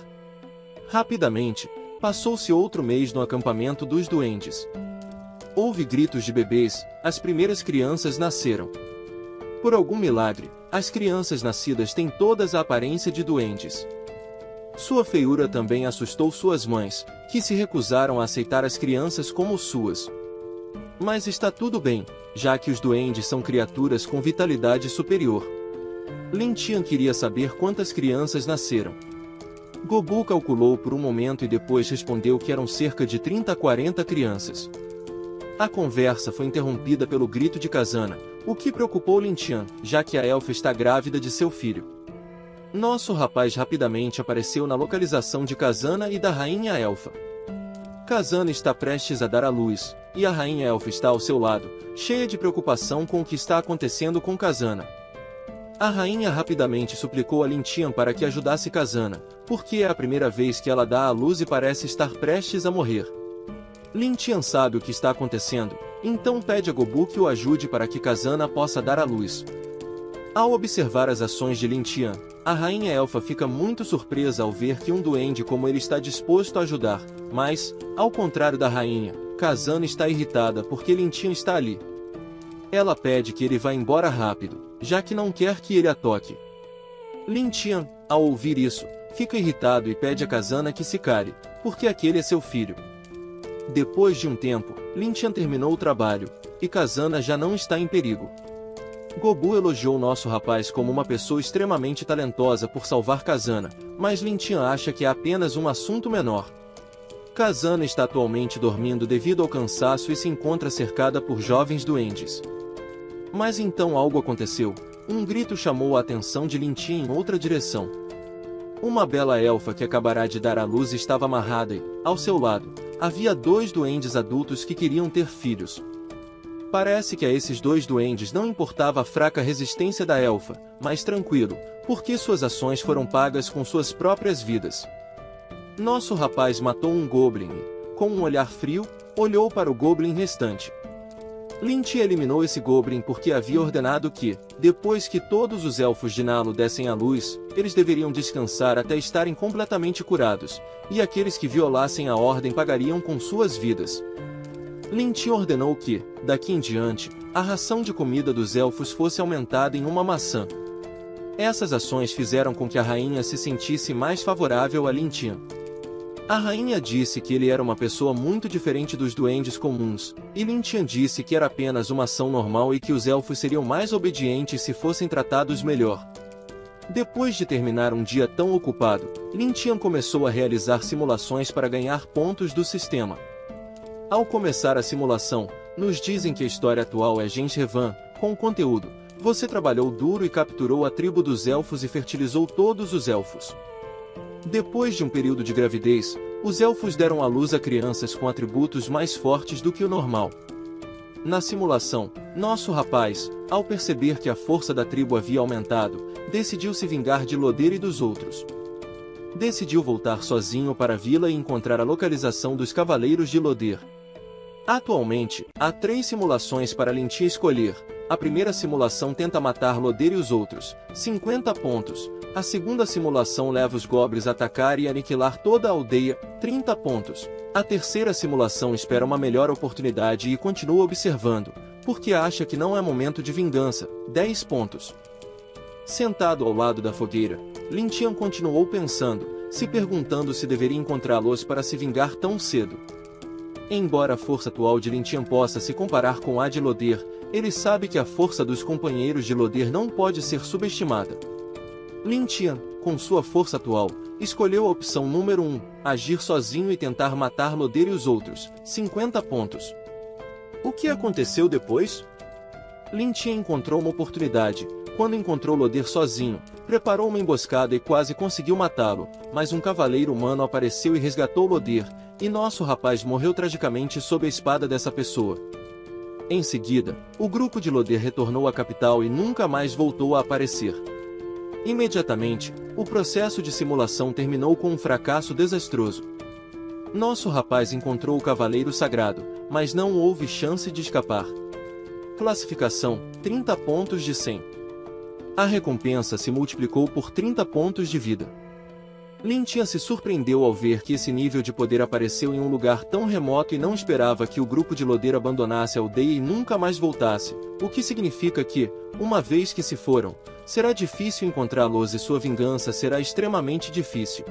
Rapidamente, passou-se outro mês no acampamento dos duendes. Houve gritos de bebês, as primeiras crianças nasceram. Por algum milagre, as crianças nascidas têm todas a aparência de duendes. Sua feiura também assustou suas mães, que se recusaram a aceitar as crianças como suas. Mas está tudo bem, já que os duendes são criaturas com vitalidade superior. Lin Tian queria saber quantas crianças nasceram. Gobu calculou por um momento e depois respondeu que eram cerca de 30 a 40 crianças. A conversa foi interrompida pelo grito de Kazana, o que preocupou Lin Tian, já que a elfa está grávida de seu filho. Nosso rapaz rapidamente apareceu na localização de Kazana e da rainha elfa. Kazana está prestes a dar à luz, e a rainha elfa está ao seu lado, cheia de preocupação com o que está acontecendo com Kazana. A rainha rapidamente suplicou a Lin Tian para que ajudasse Kazana, porque é a primeira vez que ela dá à luz e parece estar prestes a morrer. Lin Tian sabe o que está acontecendo, então pede a Gobu que o ajude para que Kazana possa dar à luz. Ao observar as ações de Lin Tian, a rainha elfa fica muito surpresa ao ver que um duende como ele está disposto a ajudar, mas, ao contrário da rainha, Kazana está irritada porque Lin Tian está ali. Ela pede que ele vá embora rápido, já que não quer que ele a toque. Lin Tian, ao ouvir isso, fica irritado e pede a Kazana que se cale, porque aquele é seu filho. Depois de um tempo, Lin Tian terminou o trabalho, e Kazana já não está em perigo. Gobu elogiou nosso rapaz como uma pessoa extremamente talentosa por salvar Kazana, mas Lin Tian acha que é apenas um assunto menor. Kazana está atualmente dormindo devido ao cansaço e se encontra cercada por jovens duendes. Mas então algo aconteceu. Um grito chamou a atenção de Lin Tian em outra direção. Uma bela elfa que acabará de dar à luz estava amarrada e, ao seu lado, havia 2 duendes adultos que queriam ter filhos. Parece que a esses 2 duendes não importava a fraca resistência da elfa, mas tranquilo, porque suas ações foram pagas com suas próprias vidas. Nosso rapaz matou um goblin e, com um olhar frio, olhou para o goblin restante. Lin Tian eliminou esse goblin porque havia ordenado que, depois que todos os elfos de Nalo dessem à luz, eles deveriam descansar até estarem completamente curados, e aqueles que violassem a ordem pagariam com suas vidas. Lin Tian ordenou que, daqui em diante, a ração de comida dos elfos fosse aumentada em uma maçã. Essas ações fizeram com que a rainha se sentisse mais favorável a Lin Tian. A rainha disse que ele era uma pessoa muito diferente dos duendes comuns, e Lin Tian disse que era apenas uma ação normal e que os elfos seriam mais obedientes se fossem tratados melhor. Depois de terminar um dia tão ocupado, Lin Tian começou a realizar simulações para ganhar pontos do sistema. Ao começar a simulação, nos dizem que a história atual é Gens Revan, com conteúdo. Você trabalhou duro e capturou a tribo dos elfos e fertilizou todos os elfos. Depois de um período de gravidez, os elfos deram à luz a crianças com atributos mais fortes do que o normal. Na simulação, nosso rapaz, ao perceber que a força da tribo havia aumentado, decidiu se vingar de Loder e dos outros. Decidiu voltar sozinho para a vila e encontrar a localização dos Cavaleiros de Loder. Atualmente, há 3 simulações para Lin Tian escolher. A primeira simulação tenta matar Loder e os outros, 50 pontos. A segunda simulação leva os goblins a atacar e aniquilar toda a aldeia, 30 pontos. A terceira simulação espera uma melhor oportunidade e continua observando, porque acha que não é momento de vingança, 10 pontos. Sentado ao lado da fogueira, Lin Tian continuou pensando, se perguntando se deveria encontrá-los para se vingar tão cedo. Embora a força atual de Lin Tian possa se comparar com a de Loder, ele sabe que a força dos companheiros de Loder não pode ser subestimada. Lin Tian, com sua força atual, escolheu a opção número 1, agir sozinho e tentar matar Loder e os outros, 50 pontos. O que aconteceu depois? Lin Tian encontrou uma oportunidade. Quando encontrou Loder sozinho, preparou uma emboscada e quase conseguiu matá-lo, mas um cavaleiro humano apareceu e resgatou Loder, e nosso rapaz morreu tragicamente sob a espada dessa pessoa. Em seguida, o grupo de Loder retornou à capital e nunca mais voltou a aparecer. Imediatamente, o processo de simulação terminou com um fracasso desastroso. Nosso rapaz encontrou o Cavaleiro Sagrado, mas não houve chance de escapar. Classificação: 30 pontos de 100. A recompensa se multiplicou por 30 pontos de vida. Lin Tian se surpreendeu ao ver que esse nível de poder apareceu em um lugar tão remoto e não esperava que o grupo de Loder abandonasse a aldeia e nunca mais voltasse, o que significa que, uma vez que se foram, será difícil encontrá-los e sua vingança será extremamente difícil.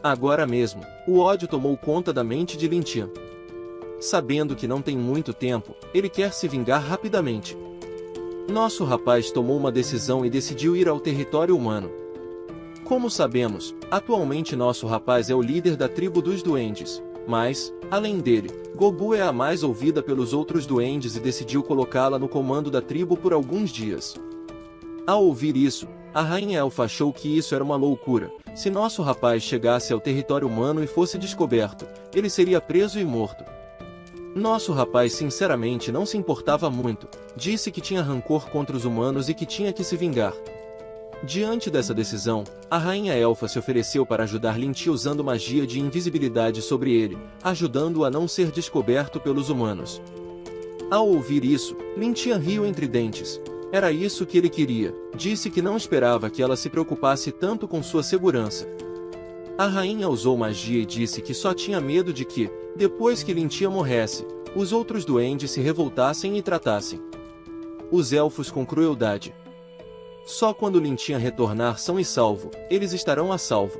Agora mesmo, o ódio tomou conta da mente de Lin Tian. Sabendo que não tem muito tempo, ele quer se vingar rapidamente. Nosso rapaz tomou uma decisão e decidiu ir ao território humano. Como sabemos, atualmente nosso rapaz é o líder da tribo dos duendes, mas, além dele, Gobu é a mais ouvida pelos outros duendes e decidiu colocá-la no comando da tribo por alguns dias. Ao ouvir isso, a rainha elfa achou que isso era uma loucura. Se nosso rapaz chegasse ao território humano e fosse descoberto, ele seria preso e morto. Nosso rapaz sinceramente não se importava muito, disse que tinha rancor contra os humanos e que tinha que se vingar. Diante dessa decisão, a rainha elfa se ofereceu para ajudar Lin Tian usando magia de invisibilidade sobre ele, ajudando-o a não ser descoberto pelos humanos. Ao ouvir isso, Lin Tian riu entre dentes. Era isso que ele queria. Disse que não esperava que ela se preocupasse tanto com sua segurança. A rainha usou magia e disse que só tinha medo de que, depois que Lin Tian morresse, os outros duendes se revoltassem e tratassem os elfos com crueldade. Só quando Lin Tian retornar são e salvo, eles estarão a salvo.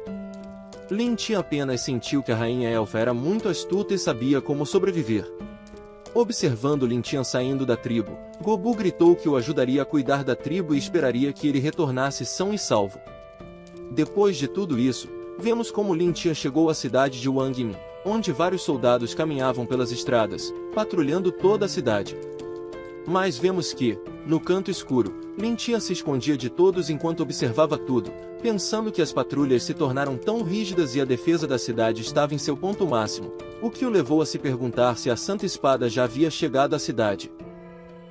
Lin Tian apenas sentiu que a rainha elfa era muito astuta e sabia como sobreviver. Observando Lin Tian saindo da tribo, Gobu gritou que o ajudaria a cuidar da tribo e esperaria que ele retornasse são e salvo. Depois de tudo isso, vemos como Lin Tian chegou à cidade de Wangmin, onde vários soldados caminhavam pelas estradas, patrulhando toda a cidade. Mas vemos que, no canto escuro, Lin Tian se escondia de todos enquanto observava tudo, pensando que as patrulhas se tornaram tão rígidas e a defesa da cidade estava em seu ponto máximo, o que o levou a se perguntar se a Santa Espada já havia chegado à cidade.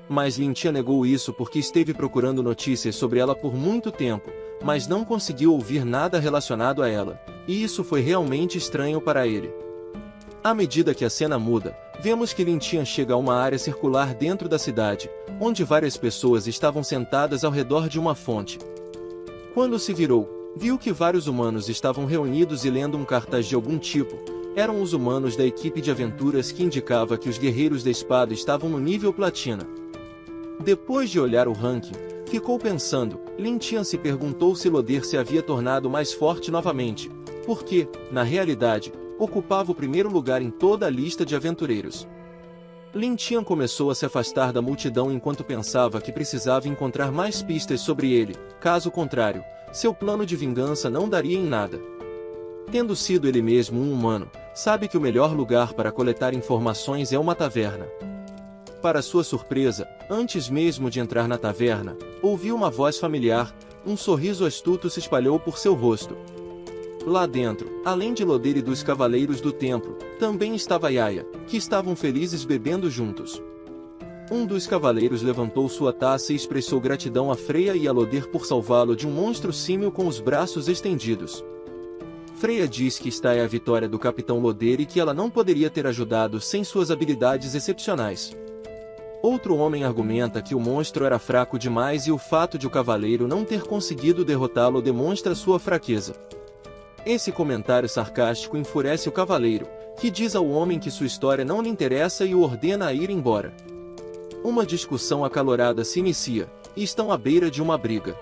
Mas Lin Tian negou isso porque esteve procurando notícias sobre ela por muito tempo, mas não conseguiu ouvir nada relacionado a ela, e isso foi realmente estranho para ele. À medida que a cena muda, vemos que Lin Tian chega a uma área circular dentro da cidade, onde várias pessoas estavam sentadas ao redor de uma fonte. Quando se virou, viu que vários humanos estavam reunidos e lendo um cartaz de algum tipo. Eram os humanos da equipe de aventuras que indicava que os guerreiros da espada estavam no nível platina. Depois de olhar o ranking, ficou pensando. Lin Tian se perguntou se Loder se havia tornado mais forte novamente, porque, na realidade, ocupava o primeiro lugar em toda a lista de aventureiros. Lin Tian começou a se afastar da multidão enquanto pensava que precisava encontrar mais pistas sobre ele, caso contrário, seu plano de vingança não daria em nada. Tendo sido ele mesmo um humano, sabe que o melhor lugar para coletar informações é uma taverna. Para sua surpresa, antes mesmo de entrar na taverna, ouviu uma voz familiar, um sorriso astuto se espalhou por seu rosto. Lá dentro, além de Loder e dos cavaleiros do templo, também estava Yaya, que estavam felizes bebendo juntos. Um dos cavaleiros levantou sua taça e expressou gratidão a Freya e a Loder por salvá-lo de um monstro símil com os braços estendidos. Freya diz que esta é a vitória do Capitão Loder e que ela não poderia ter ajudado sem suas habilidades excepcionais. Outro homem argumenta que o monstro era fraco demais e o fato de o cavaleiro não ter conseguido derrotá-lo demonstra sua fraqueza. Esse comentário sarcástico enfurece o cavaleiro, que diz ao homem que sua história não lhe interessa e o ordena a ir embora. Uma discussão acalorada se inicia, e estão à beira de uma briga.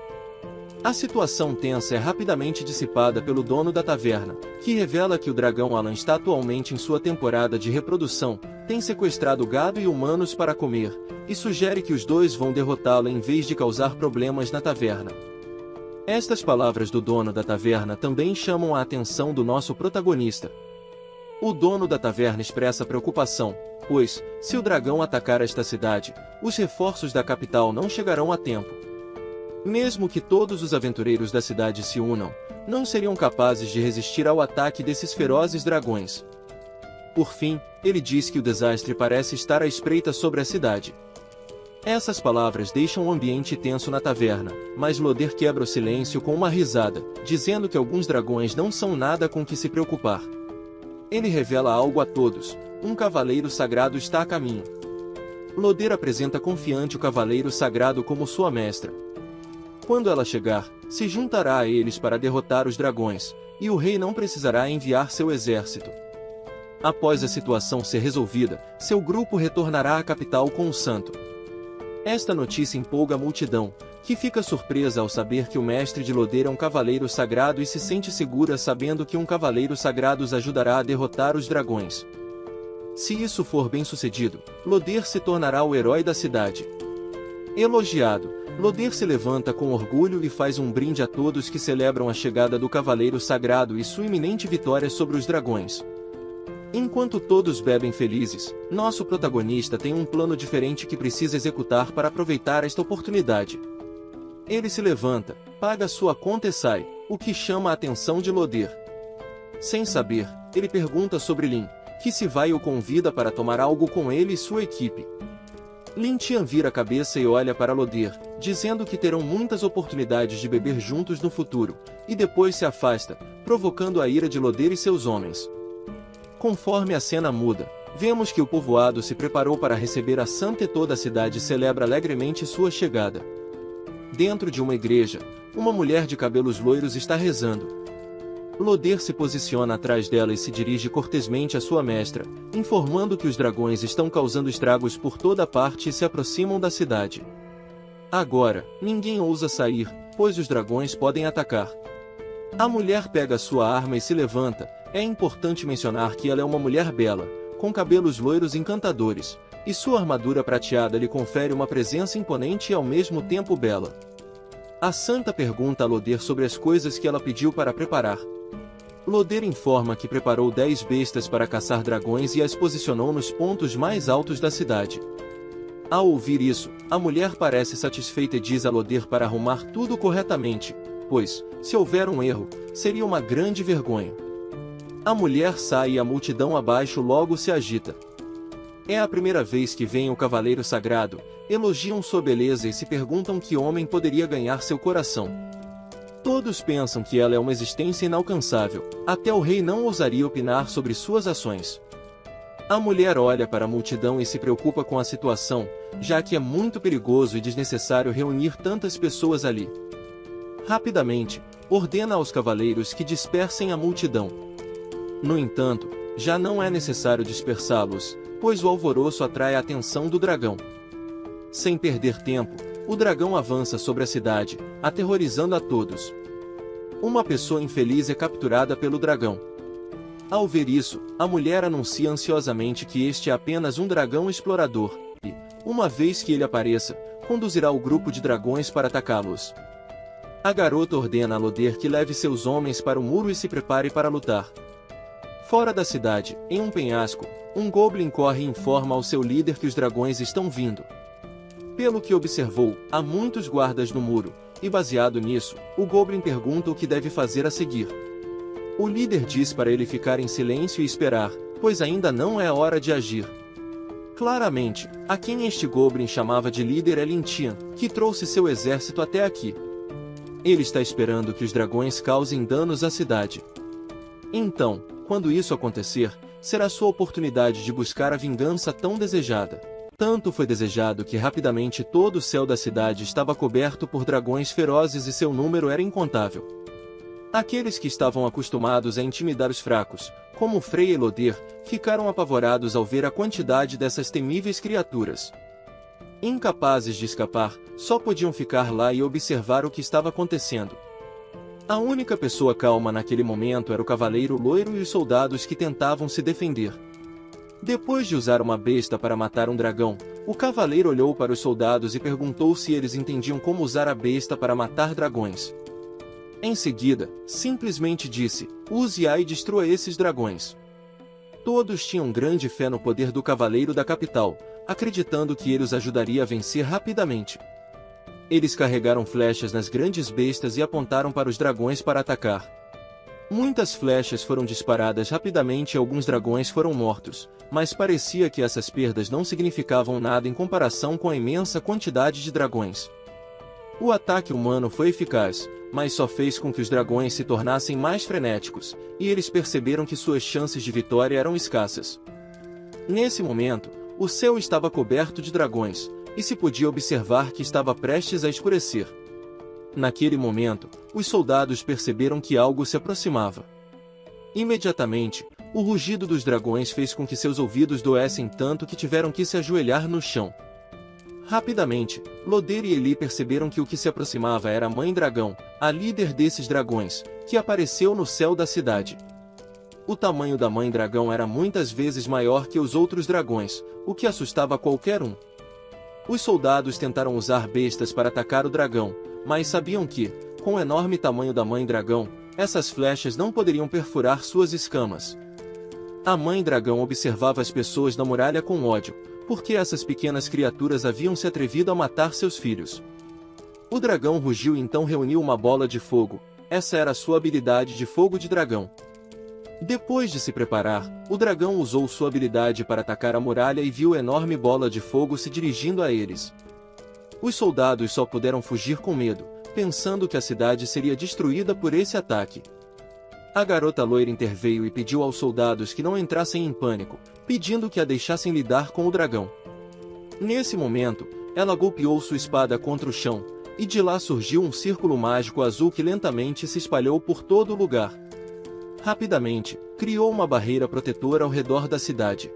A situação tensa é rapidamente dissipada pelo dono da taverna, que revela que o dragão Alan está atualmente em sua temporada de reprodução, tem sequestrado gado e humanos para comer, e sugere que os dois vão derrotá-lo em vez de causar problemas na taverna. Estas palavras do dono da taverna também chamam a atenção do nosso protagonista. O dono da taverna expressa preocupação, pois, se o dragão atacar esta cidade, os reforços da capital não chegarão a tempo. Mesmo que todos os aventureiros da cidade se unam, não seriam capazes de resistir ao ataque desses ferozes dragões. Por fim, ele diz que o desastre parece estar à espreita sobre a cidade. Essas palavras deixam o ambiente tenso na taverna, mas Loder quebra o silêncio com uma risada, dizendo que alguns dragões não são nada com que se preocupar. Ele revela algo a todos: um cavaleiro sagrado está a caminho. Loder apresenta confiante o cavaleiro sagrado como sua mestra. Quando ela chegar, se juntará a eles para derrotar os dragões, e o rei não precisará enviar seu exército. Após a situação ser resolvida, seu grupo retornará à capital com o santo. Esta notícia empolga a multidão, que fica surpresa ao saber que o mestre de Loder é um cavaleiro sagrado e se sente segura sabendo que um cavaleiro sagrado os ajudará a derrotar os dragões. Se isso for bem sucedido, Loder se tornará o herói da cidade. Elogiado, Loder se levanta com orgulho e faz um brinde a todos que celebram a chegada do cavaleiro sagrado e sua iminente vitória sobre os dragões. Enquanto todos bebem felizes, nosso protagonista tem um plano diferente que precisa executar para aproveitar esta oportunidade. Ele se levanta, paga sua conta e sai, o que chama a atenção de Loder. Sem saber, ele pergunta sobre Lin, que se vai e o convida para tomar algo com ele e sua equipe. Lin Tian vira a cabeça e olha para Loder, dizendo que terão muitas oportunidades de beber juntos no futuro, e depois se afasta, provocando a ira de Loder e seus homens. Conforme a cena muda, vemos que o povoado se preparou para receber a santa e toda a cidade celebra alegremente sua chegada. Dentro de uma igreja, uma mulher de cabelos loiros está rezando. Loder se posiciona atrás dela e se dirige cortesmente à sua mestra, informando que os dragões estão causando estragos por toda parte e se aproximam da cidade. Agora, ninguém ousa sair, pois os dragões podem atacar. A mulher pega sua arma e se levanta. É importante mencionar que ela é uma mulher bela, com cabelos loiros encantadores, e sua armadura prateada lhe confere uma presença imponente e ao mesmo tempo bela. A santa pergunta a Loder sobre as coisas que ela pediu para preparar. Loder informa que preparou 10 bestas para caçar dragões e as posicionou nos pontos mais altos da cidade. Ao ouvir isso, a mulher parece satisfeita e diz a Loder para arrumar tudo corretamente, pois, se houver um erro, seria uma grande vergonha. A mulher sai e a multidão abaixo logo se agita. É a primeira vez que vem o cavaleiro sagrado, elogiam sua beleza e se perguntam que homem poderia ganhar seu coração. Todos pensam que ela é uma existência inalcançável, até o rei não ousaria opinar sobre suas ações. A mulher olha para a multidão e se preocupa com a situação, já que é muito perigoso e desnecessário reunir tantas pessoas ali. Rapidamente, ordena aos cavaleiros que dispersem a multidão. No entanto, já não é necessário dispersá-los, pois o alvoroço atrai a atenção do dragão. Sem perder tempo, o dragão avança sobre a cidade, aterrorizando a todos. Uma pessoa infeliz é capturada pelo dragão. Ao ver isso, a mulher anuncia ansiosamente que este é apenas um dragão explorador, e, uma vez que ele apareça, conduzirá o grupo de dragões para atacá-los. A garota ordena a Loder que leve seus homens para o muro e se prepare para lutar. Fora da cidade, em um penhasco, um goblin corre e informa ao seu líder que os dragões estão vindo. Pelo que observou, há muitos guardas no muro, e baseado nisso, o goblin pergunta o que deve fazer a seguir. O líder diz para ele ficar em silêncio e esperar, pois ainda não é a hora de agir. Claramente, a quem este goblin chamava de líder é Lintian, que trouxe seu exército até aqui. Ele está esperando que os dragões causem danos à cidade. Então, quando isso acontecer, será sua oportunidade de buscar a vingança tão desejada. Tanto foi desejado que rapidamente todo o céu da cidade estava coberto por dragões ferozes e seu número era incontável. Aqueles que estavam acostumados a intimidar os fracos, como Frey e Loder, ficaram apavorados ao ver a quantidade dessas temíveis criaturas. Incapazes de escapar, só podiam ficar lá e observar o que estava acontecendo. A única pessoa calma naquele momento era o cavaleiro loiro e os soldados que tentavam se defender. Depois de usar uma besta para matar um dragão, o cavaleiro olhou para os soldados e perguntou se eles entendiam como usar a besta para matar dragões. Em seguida, simplesmente disse, use-a e destrua esses dragões. Todos tinham grande fé no poder do cavaleiro da capital, acreditando que ele os ajudaria a vencer rapidamente. Eles carregaram flechas nas grandes bestas e apontaram para os dragões para atacar. Muitas flechas foram disparadas rapidamente e alguns dragões foram mortos, mas parecia que essas perdas não significavam nada em comparação com a imensa quantidade de dragões. O ataque humano foi eficaz, mas só fez com que os dragões se tornassem mais frenéticos, e eles perceberam que suas chances de vitória eram escassas. Nesse momento, o céu estava coberto de dragões, e se podia observar que estava prestes a escurecer. Naquele momento, os soldados perceberam que algo se aproximava. Imediatamente, o rugido dos dragões fez com que seus ouvidos doessem tanto que tiveram que se ajoelhar no chão. Rapidamente, Loder e Eli perceberam que o que se aproximava era a Mãe Dragão, a líder desses dragões, que apareceu no céu da cidade. O tamanho da Mãe Dragão era muitas vezes maior que os outros dragões, o que assustava qualquer um. Os soldados tentaram usar bestas para atacar o dragão, mas sabiam que, com o enorme tamanho da Mãe Dragão, essas flechas não poderiam perfurar suas escamas. A Mãe Dragão observava as pessoas da muralha com ódio, porque essas pequenas criaturas haviam se atrevido a matar seus filhos. O dragão rugiu e então reuniu uma bola de fogo. Essa era a sua habilidade de fogo de dragão. Depois de se preparar, o dragão usou sua habilidade para atacar a muralha e viu a enorme bola de fogo se dirigindo a eles. Os soldados só puderam fugir com medo, pensando que a cidade seria destruída por esse ataque. A garota loira interveio e pediu aos soldados que não entrassem em pânico, pedindo que a deixassem lidar com o dragão. Nesse momento, ela golpeou sua espada contra o chão, e de lá surgiu um círculo mágico azul que lentamente se espalhou por todo o lugar. Rapidamente, criou uma barreira protetora ao redor da cidade.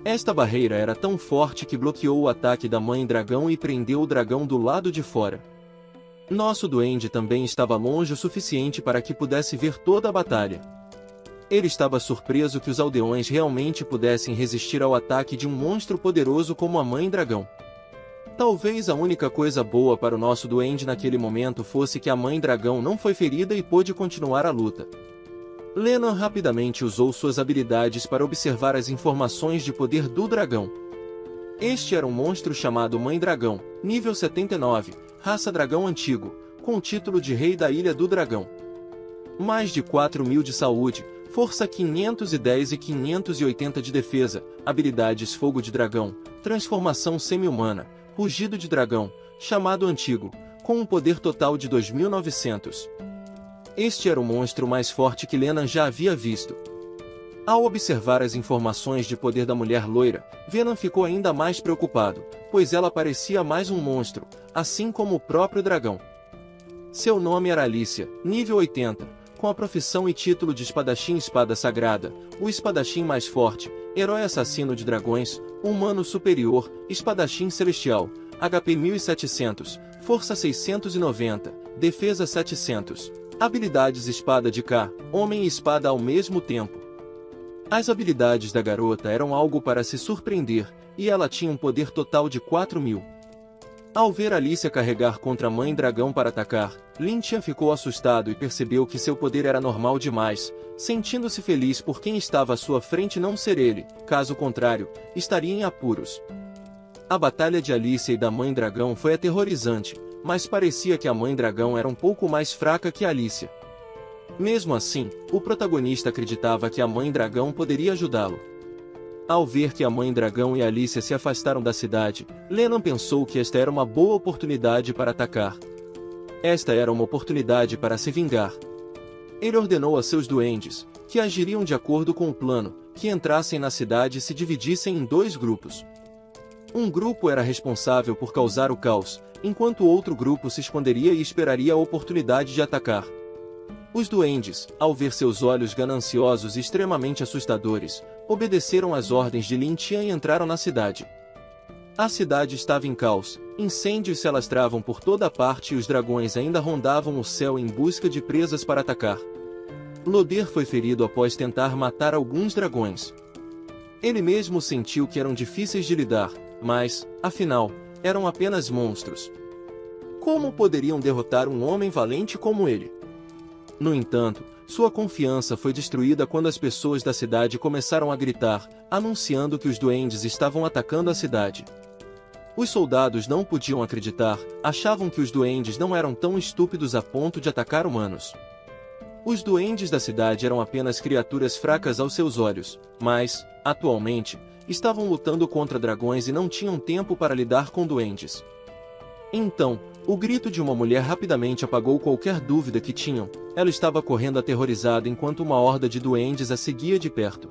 Esta barreira era tão forte que bloqueou o ataque da Mãe Dragão e prendeu o dragão do lado de fora. Nosso duende também estava longe o suficiente para que pudesse ver toda a batalha. Ele estava surpreso que os aldeões realmente pudessem resistir ao ataque de um monstro poderoso como a Mãe Dragão. Talvez a única coisa boa para o nosso duende naquele momento fosse que a Mãe Dragão não foi ferida e pôde continuar a luta. Lennon rapidamente usou suas habilidades para observar as informações de poder do dragão. Este era um monstro chamado Mãe Dragão, nível 79, raça dragão antigo, com o título de Rei da Ilha do Dragão. Mais de 4.000 de saúde, força 510 e 580 de defesa, habilidades Fogo de Dragão, transformação semi-humana, Rugido de Dragão, chamado Antigo, com um poder total de 2.900. Este era o monstro mais forte que Lennon já havia visto. Ao observar as informações de poder da mulher loira, Venom ficou ainda mais preocupado, pois ela parecia mais um monstro, assim como o próprio dragão. Seu nome era Alicia, nível 80, com a profissão e título de espadachim espada sagrada, o espadachim mais forte, herói assassino de dragões, humano superior, espadachim celestial, HP 1700, força 690, defesa 700. Habilidades espada de K, homem e espada ao mesmo tempo. As habilidades da garota eram algo para se surpreender, e ela tinha um poder total de 4.000. Ao ver Alicia carregar contra a Mãe Dragão para atacar, Lyntia ficou assustado e percebeu que seu poder era normal demais, sentindo-se feliz por quem estava à sua frente não ser ele, caso contrário, estaria em apuros. A batalha de Alicia e da Mãe Dragão foi aterrorizante, mas parecia que a Mãe Dragão era um pouco mais fraca que Alicia. Mesmo assim, o protagonista acreditava que a Mãe Dragão poderia ajudá-lo. Ao ver que a Mãe Dragão e Alicia se afastaram da cidade, Lennon pensou que esta era uma boa oportunidade para atacar. Esta era uma oportunidade para se vingar. Ele ordenou a seus duendes, que agiriam de acordo com o plano, que entrassem na cidade e se dividissem em dois grupos. Um grupo era responsável por causar o caos, enquanto o outro grupo se esconderia e esperaria a oportunidade de atacar. Os duendes, ao ver seus olhos gananciosos e extremamente assustadores, obedeceram às ordens de Lin Tian e entraram na cidade. A cidade estava em caos, incêndios se alastravam por toda parte e os dragões ainda rondavam o céu em busca de presas para atacar. Loder foi ferido após tentar matar alguns dragões. Ele mesmo sentiu que eram difíceis de lidar, mas, afinal, eram apenas monstros. Como poderiam derrotar um homem valente como ele? No entanto, sua confiança foi destruída quando as pessoas da cidade começaram a gritar, anunciando que os duendes estavam atacando a cidade. Os soldados não podiam acreditar, achavam que os duendes não eram tão estúpidos a ponto de atacar humanos. Os duendes da cidade eram apenas criaturas fracas aos seus olhos, mas, atualmente, estavam lutando contra dragões e não tinham tempo para lidar com duendes. Então, o grito de uma mulher rapidamente apagou qualquer dúvida que tinham. Ela estava correndo aterrorizada enquanto uma horda de duendes a seguia de perto.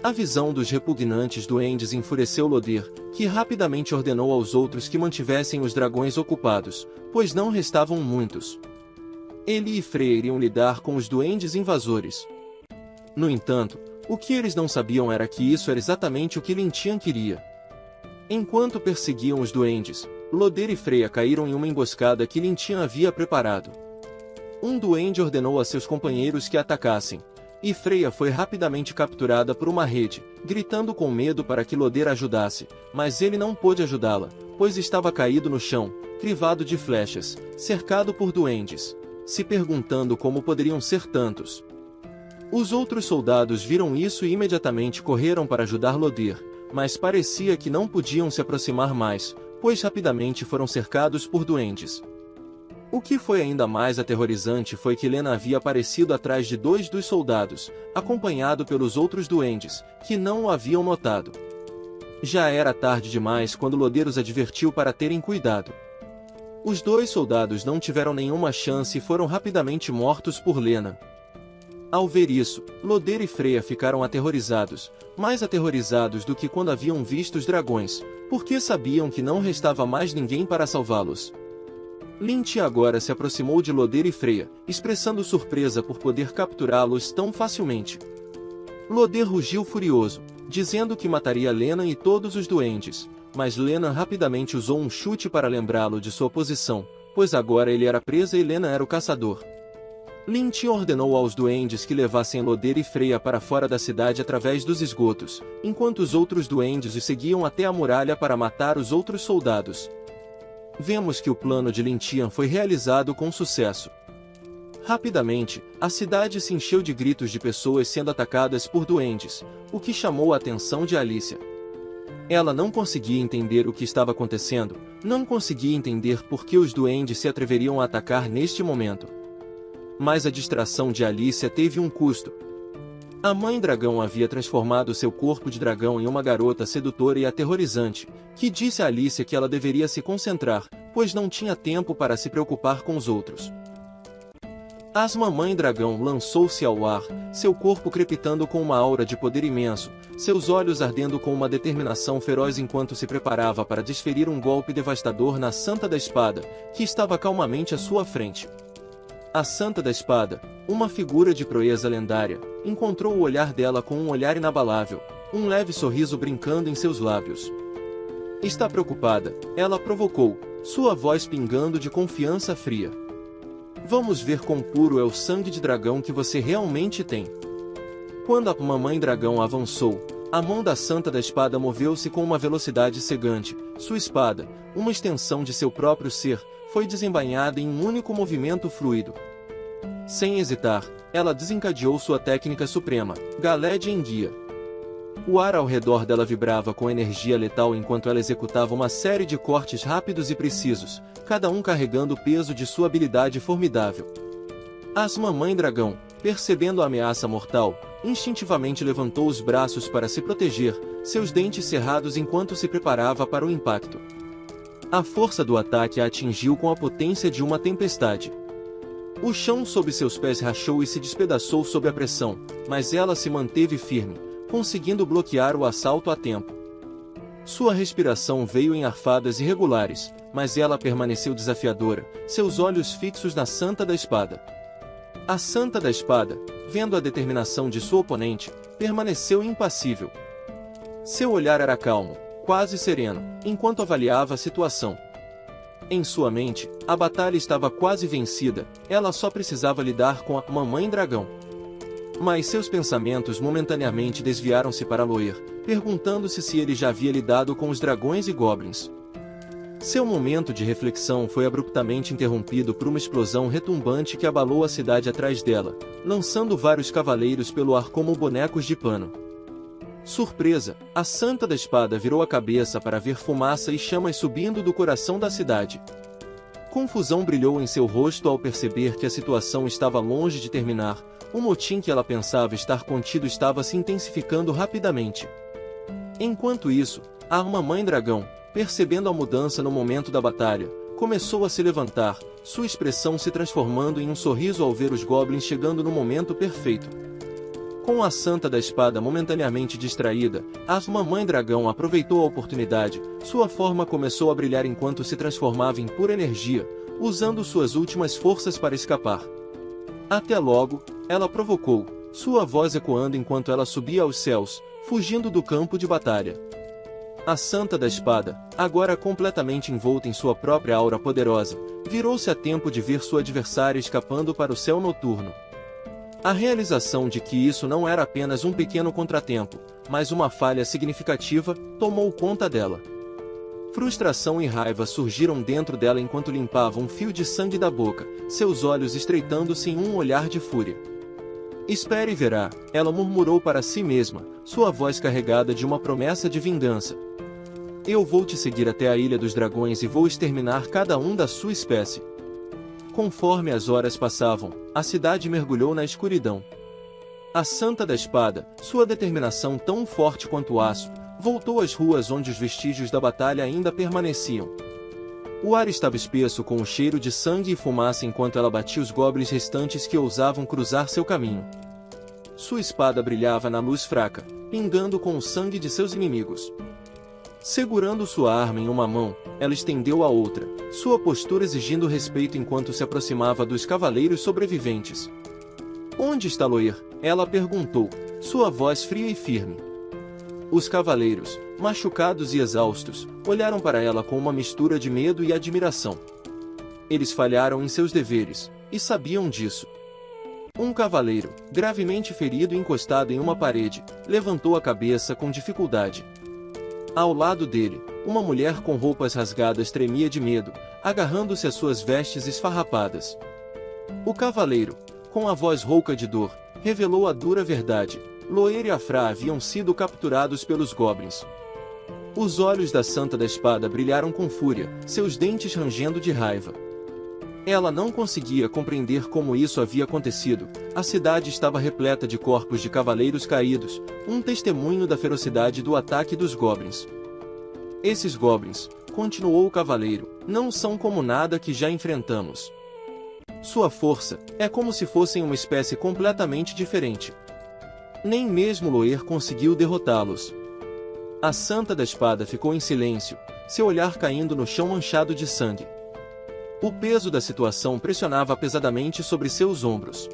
A visão dos repugnantes duendes enfureceu Loder, que rapidamente ordenou aos outros que mantivessem os dragões ocupados, pois não restavam muitos. Ele e Freya iriam lidar com os duendes invasores. No entanto, o que eles não sabiam era que isso era exatamente o que Lin Tian queria. Enquanto perseguiam os duendes, Loder e Freya caíram em uma emboscada que Lin Tian havia preparado. Um duende ordenou a seus companheiros que atacassem, e Freya foi rapidamente capturada por uma rede, gritando com medo para que Loder ajudasse, mas ele não pôde ajudá-la, pois estava caído no chão, crivado de flechas, cercado por duendes, se perguntando como poderiam ser tantos. Os outros soldados viram isso e imediatamente correram para ajudar Loder, mas parecia que não podiam se aproximar mais, pois rapidamente foram cercados por duendes. O que foi ainda mais aterrorizante foi que Lena havia aparecido atrás de dois dos soldados, acompanhado pelos outros duendes, que não o haviam notado. Já era tarde demais quando Loder os advertiu para terem cuidado. Os dois soldados não tiveram nenhuma chance e foram rapidamente mortos por Lena. Ao ver isso, Loder e Freya ficaram aterrorizados, mais aterrorizados do que quando haviam visto os dragões, porque sabiam que não restava mais ninguém para salvá-los. Lin Tian agora se aproximou de Loder e Freya, expressando surpresa por poder capturá-los tão facilmente. Loder rugiu furioso, dizendo que mataria Lennon e todos os duendes, mas Lennon rapidamente usou um chute para lembrá-lo de sua posição, pois agora ele era presa e Lennon era o caçador. Lynch ordenou aos duendes que levassem Loder e Freya para fora da cidade através dos esgotos, enquanto os outros duendes os seguiam até a muralha para matar os outros soldados. Vemos que o plano de Lynchian foi realizado com sucesso. Rapidamente, a cidade se encheu de gritos de pessoas sendo atacadas por duendes, o que chamou a atenção de Alicia. Ela não conseguia entender o que estava acontecendo, não conseguia entender por que os duendes se atreveriam a atacar neste momento. Mas a distração de Alicia teve um custo. A mãe dragão havia transformado seu corpo de dragão em uma garota sedutora e aterrorizante, que disse a Alicia que ela deveria se concentrar, pois não tinha tempo para se preocupar com os outros. Asma Mãe Dragão lançou-se ao ar, seu corpo crepitando com uma aura de poder imenso, seus olhos ardendo com uma determinação feroz enquanto se preparava para desferir um golpe devastador na Santa da Espada, que estava calmamente à sua frente. A Santa da Espada, uma figura de proeza lendária, encontrou o olhar dela com um olhar inabalável, um leve sorriso brincando em seus lábios. Está preocupada, ela provocou, sua voz pingando de confiança fria. Vamos ver quão puro é o sangue de dragão que você realmente tem. Quando a Mamãe Dragão avançou, a mão da Santa da Espada moveu-se com uma velocidade cegante, sua espada, uma extensão de seu próprio ser, foi desembainhada em um único movimento fluido. Sem hesitar, ela desencadeou sua técnica suprema, Galed em Guia. O ar ao redor dela vibrava com energia letal enquanto ela executava uma série de cortes rápidos e precisos, cada um carregando o peso de sua habilidade formidável. Asma Mãe Dragão, percebendo a ameaça mortal, instintivamente levantou os braços para se proteger, seus dentes cerrados enquanto se preparava para o impacto. A força do ataque a atingiu com a potência de uma tempestade. O chão sob seus pés rachou e se despedaçou sob a pressão, mas ela se manteve firme, conseguindo bloquear o assalto a tempo. Sua respiração veio em arfadas irregulares, mas ela permaneceu desafiadora, seus olhos fixos na Santa da Espada. A Santa da Espada, vendo a determinação de sua oponente, permaneceu impassível. Seu olhar era calmo, quase sereno, enquanto avaliava a situação. Em sua mente, a batalha estava quase vencida, ela só precisava lidar com a Mamãe Dragão. Mas seus pensamentos momentaneamente desviaram-se para Loer, perguntando-se se ele já havia lidado com os dragões e goblins. Seu momento de reflexão foi abruptamente interrompido por uma explosão retumbante que abalou a cidade atrás dela, lançando vários cavaleiros pelo ar como bonecos de pano. Surpresa, a Santa da Espada virou a cabeça para ver fumaça e chamas subindo do coração da cidade. Confusão brilhou em seu rosto ao perceber que a situação estava longe de terminar, o motim que ela pensava estar contido estava se intensificando rapidamente. Enquanto isso, a Mamãe Dragão, percebendo a mudança no momento da batalha, começou a se levantar, sua expressão se transformando em um sorriso ao ver os goblins chegando no momento perfeito. Com a Santa da Espada momentaneamente distraída, a Mamãe Dragão aproveitou a oportunidade, sua forma começou a brilhar enquanto se transformava em pura energia, usando suas últimas forças para escapar. Até logo, ela provocou, sua voz ecoando enquanto ela subia aos céus, fugindo do campo de batalha. A Santa da Espada, agora completamente envolta em sua própria aura poderosa, virou-se a tempo de ver sua adversária escapando para o céu noturno. A realização de que isso não era apenas um pequeno contratempo, mas uma falha significativa, tomou conta dela. Frustração e raiva surgiram dentro dela enquanto limpava um fio de sangue da boca, seus olhos estreitando-se em um olhar de fúria. Espere e verá, ela murmurou para si mesma, sua voz carregada de uma promessa de vingança. Eu vou te seguir até a Ilha dos Dragões e vou exterminar cada um da sua espécie. Conforme as horas passavam, a cidade mergulhou na escuridão. A Santa da Espada, sua determinação tão forte quanto o aço, voltou às ruas onde os vestígios da batalha ainda permaneciam. O ar estava espesso com o cheiro de sangue e fumaça enquanto ela batia os goblins restantes que ousavam cruzar seu caminho. Sua espada brilhava na luz fraca, pingando com o sangue de seus inimigos. Segurando sua arma em uma mão, ela estendeu a outra, sua postura exigindo respeito enquanto se aproximava dos cavaleiros sobreviventes. Onde está Loer? Ela perguntou, sua voz fria e firme. Os cavaleiros, machucados e exaustos, olharam para ela com uma mistura de medo e admiração. Eles falharam em seus deveres, e sabiam disso. Um cavaleiro, gravemente ferido e encostado em uma parede, levantou a cabeça com dificuldade. Ao lado dele, uma mulher com roupas rasgadas tremia de medo, agarrando-se às suas vestes esfarrapadas. O cavaleiro, com a voz rouca de dor, revelou a dura verdade: Loer e Afra haviam sido capturados pelos goblins. Os olhos da Santa da Espada brilharam com fúria, seus dentes rangendo de raiva. Ela não conseguia compreender como isso havia acontecido. A cidade estava repleta de corpos de cavaleiros caídos, um testemunho da ferocidade do ataque dos goblins. Esses goblins, continuou o cavaleiro, não são como nada que já enfrentamos. Sua força é como se fossem uma espécie completamente diferente. Nem mesmo Loer conseguiu derrotá-los. A Santa da Espada ficou em silêncio, seu olhar caindo no chão manchado de sangue. O peso da situação pressionava pesadamente sobre seus ombros.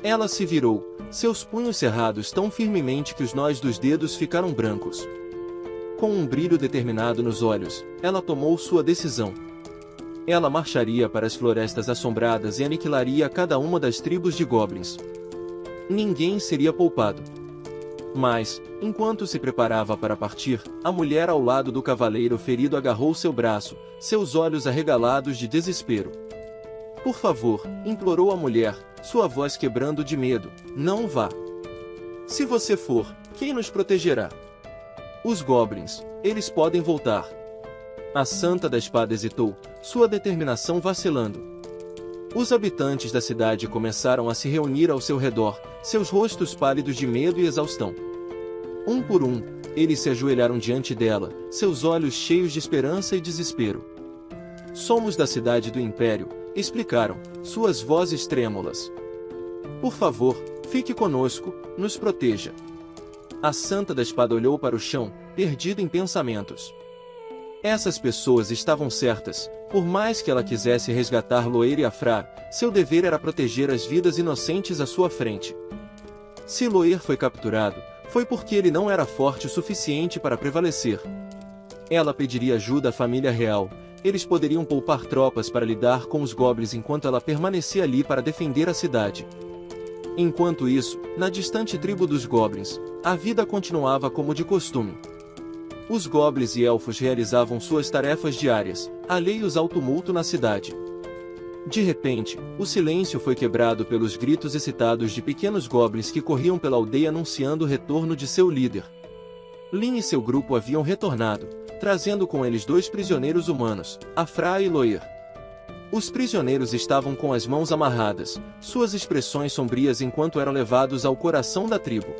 Ela se virou, seus punhos cerrados tão firmemente que os nós dos dedos ficaram brancos. Com um brilho determinado nos olhos, ela tomou sua decisão. Ela marcharia para as florestas assombradas e aniquilaria cada uma das tribos de goblins. Ninguém seria poupado. Mas, enquanto se preparava para partir, a mulher ao lado do cavaleiro ferido agarrou seu braço, seus olhos arregalados de desespero. Por favor, implorou a mulher, sua voz quebrando de medo, não vá. Se você for, quem nos protegerá? Os goblins, eles podem voltar. A Santa da Espada hesitou, sua determinação vacilando. Os habitantes da cidade começaram a se reunir ao seu redor, seus rostos pálidos de medo e exaustão. Um por um, eles se ajoelharam diante dela, seus olhos cheios de esperança e desespero. Somos da cidade do Império, explicaram, suas vozes trêmulas. Por favor, fique conosco, nos proteja. A Santa da Espada olhou para o chão, perdida em pensamentos. Essas pessoas estavam certas, por mais que ela quisesse resgatar Loer e Afra, seu dever era proteger as vidas inocentes à sua frente. Se Loer foi capturado, foi porque ele não era forte o suficiente para prevalecer. Ela pediria ajuda à família real, eles poderiam poupar tropas para lidar com os goblins enquanto ela permanecia ali para defender a cidade. Enquanto isso, na distante tribo dos goblins, a vida continuava como de costume. Os goblins e elfos realizavam suas tarefas diárias, alheios ao tumulto na cidade. De repente, o silêncio foi quebrado pelos gritos excitados de pequenos goblins que corriam pela aldeia anunciando o retorno de seu líder. Lin e seu grupo haviam retornado, trazendo com eles 2 prisioneiros humanos, Afra e Loer. Os prisioneiros estavam com as mãos amarradas, suas expressões sombrias enquanto eram levados ao coração da tribo.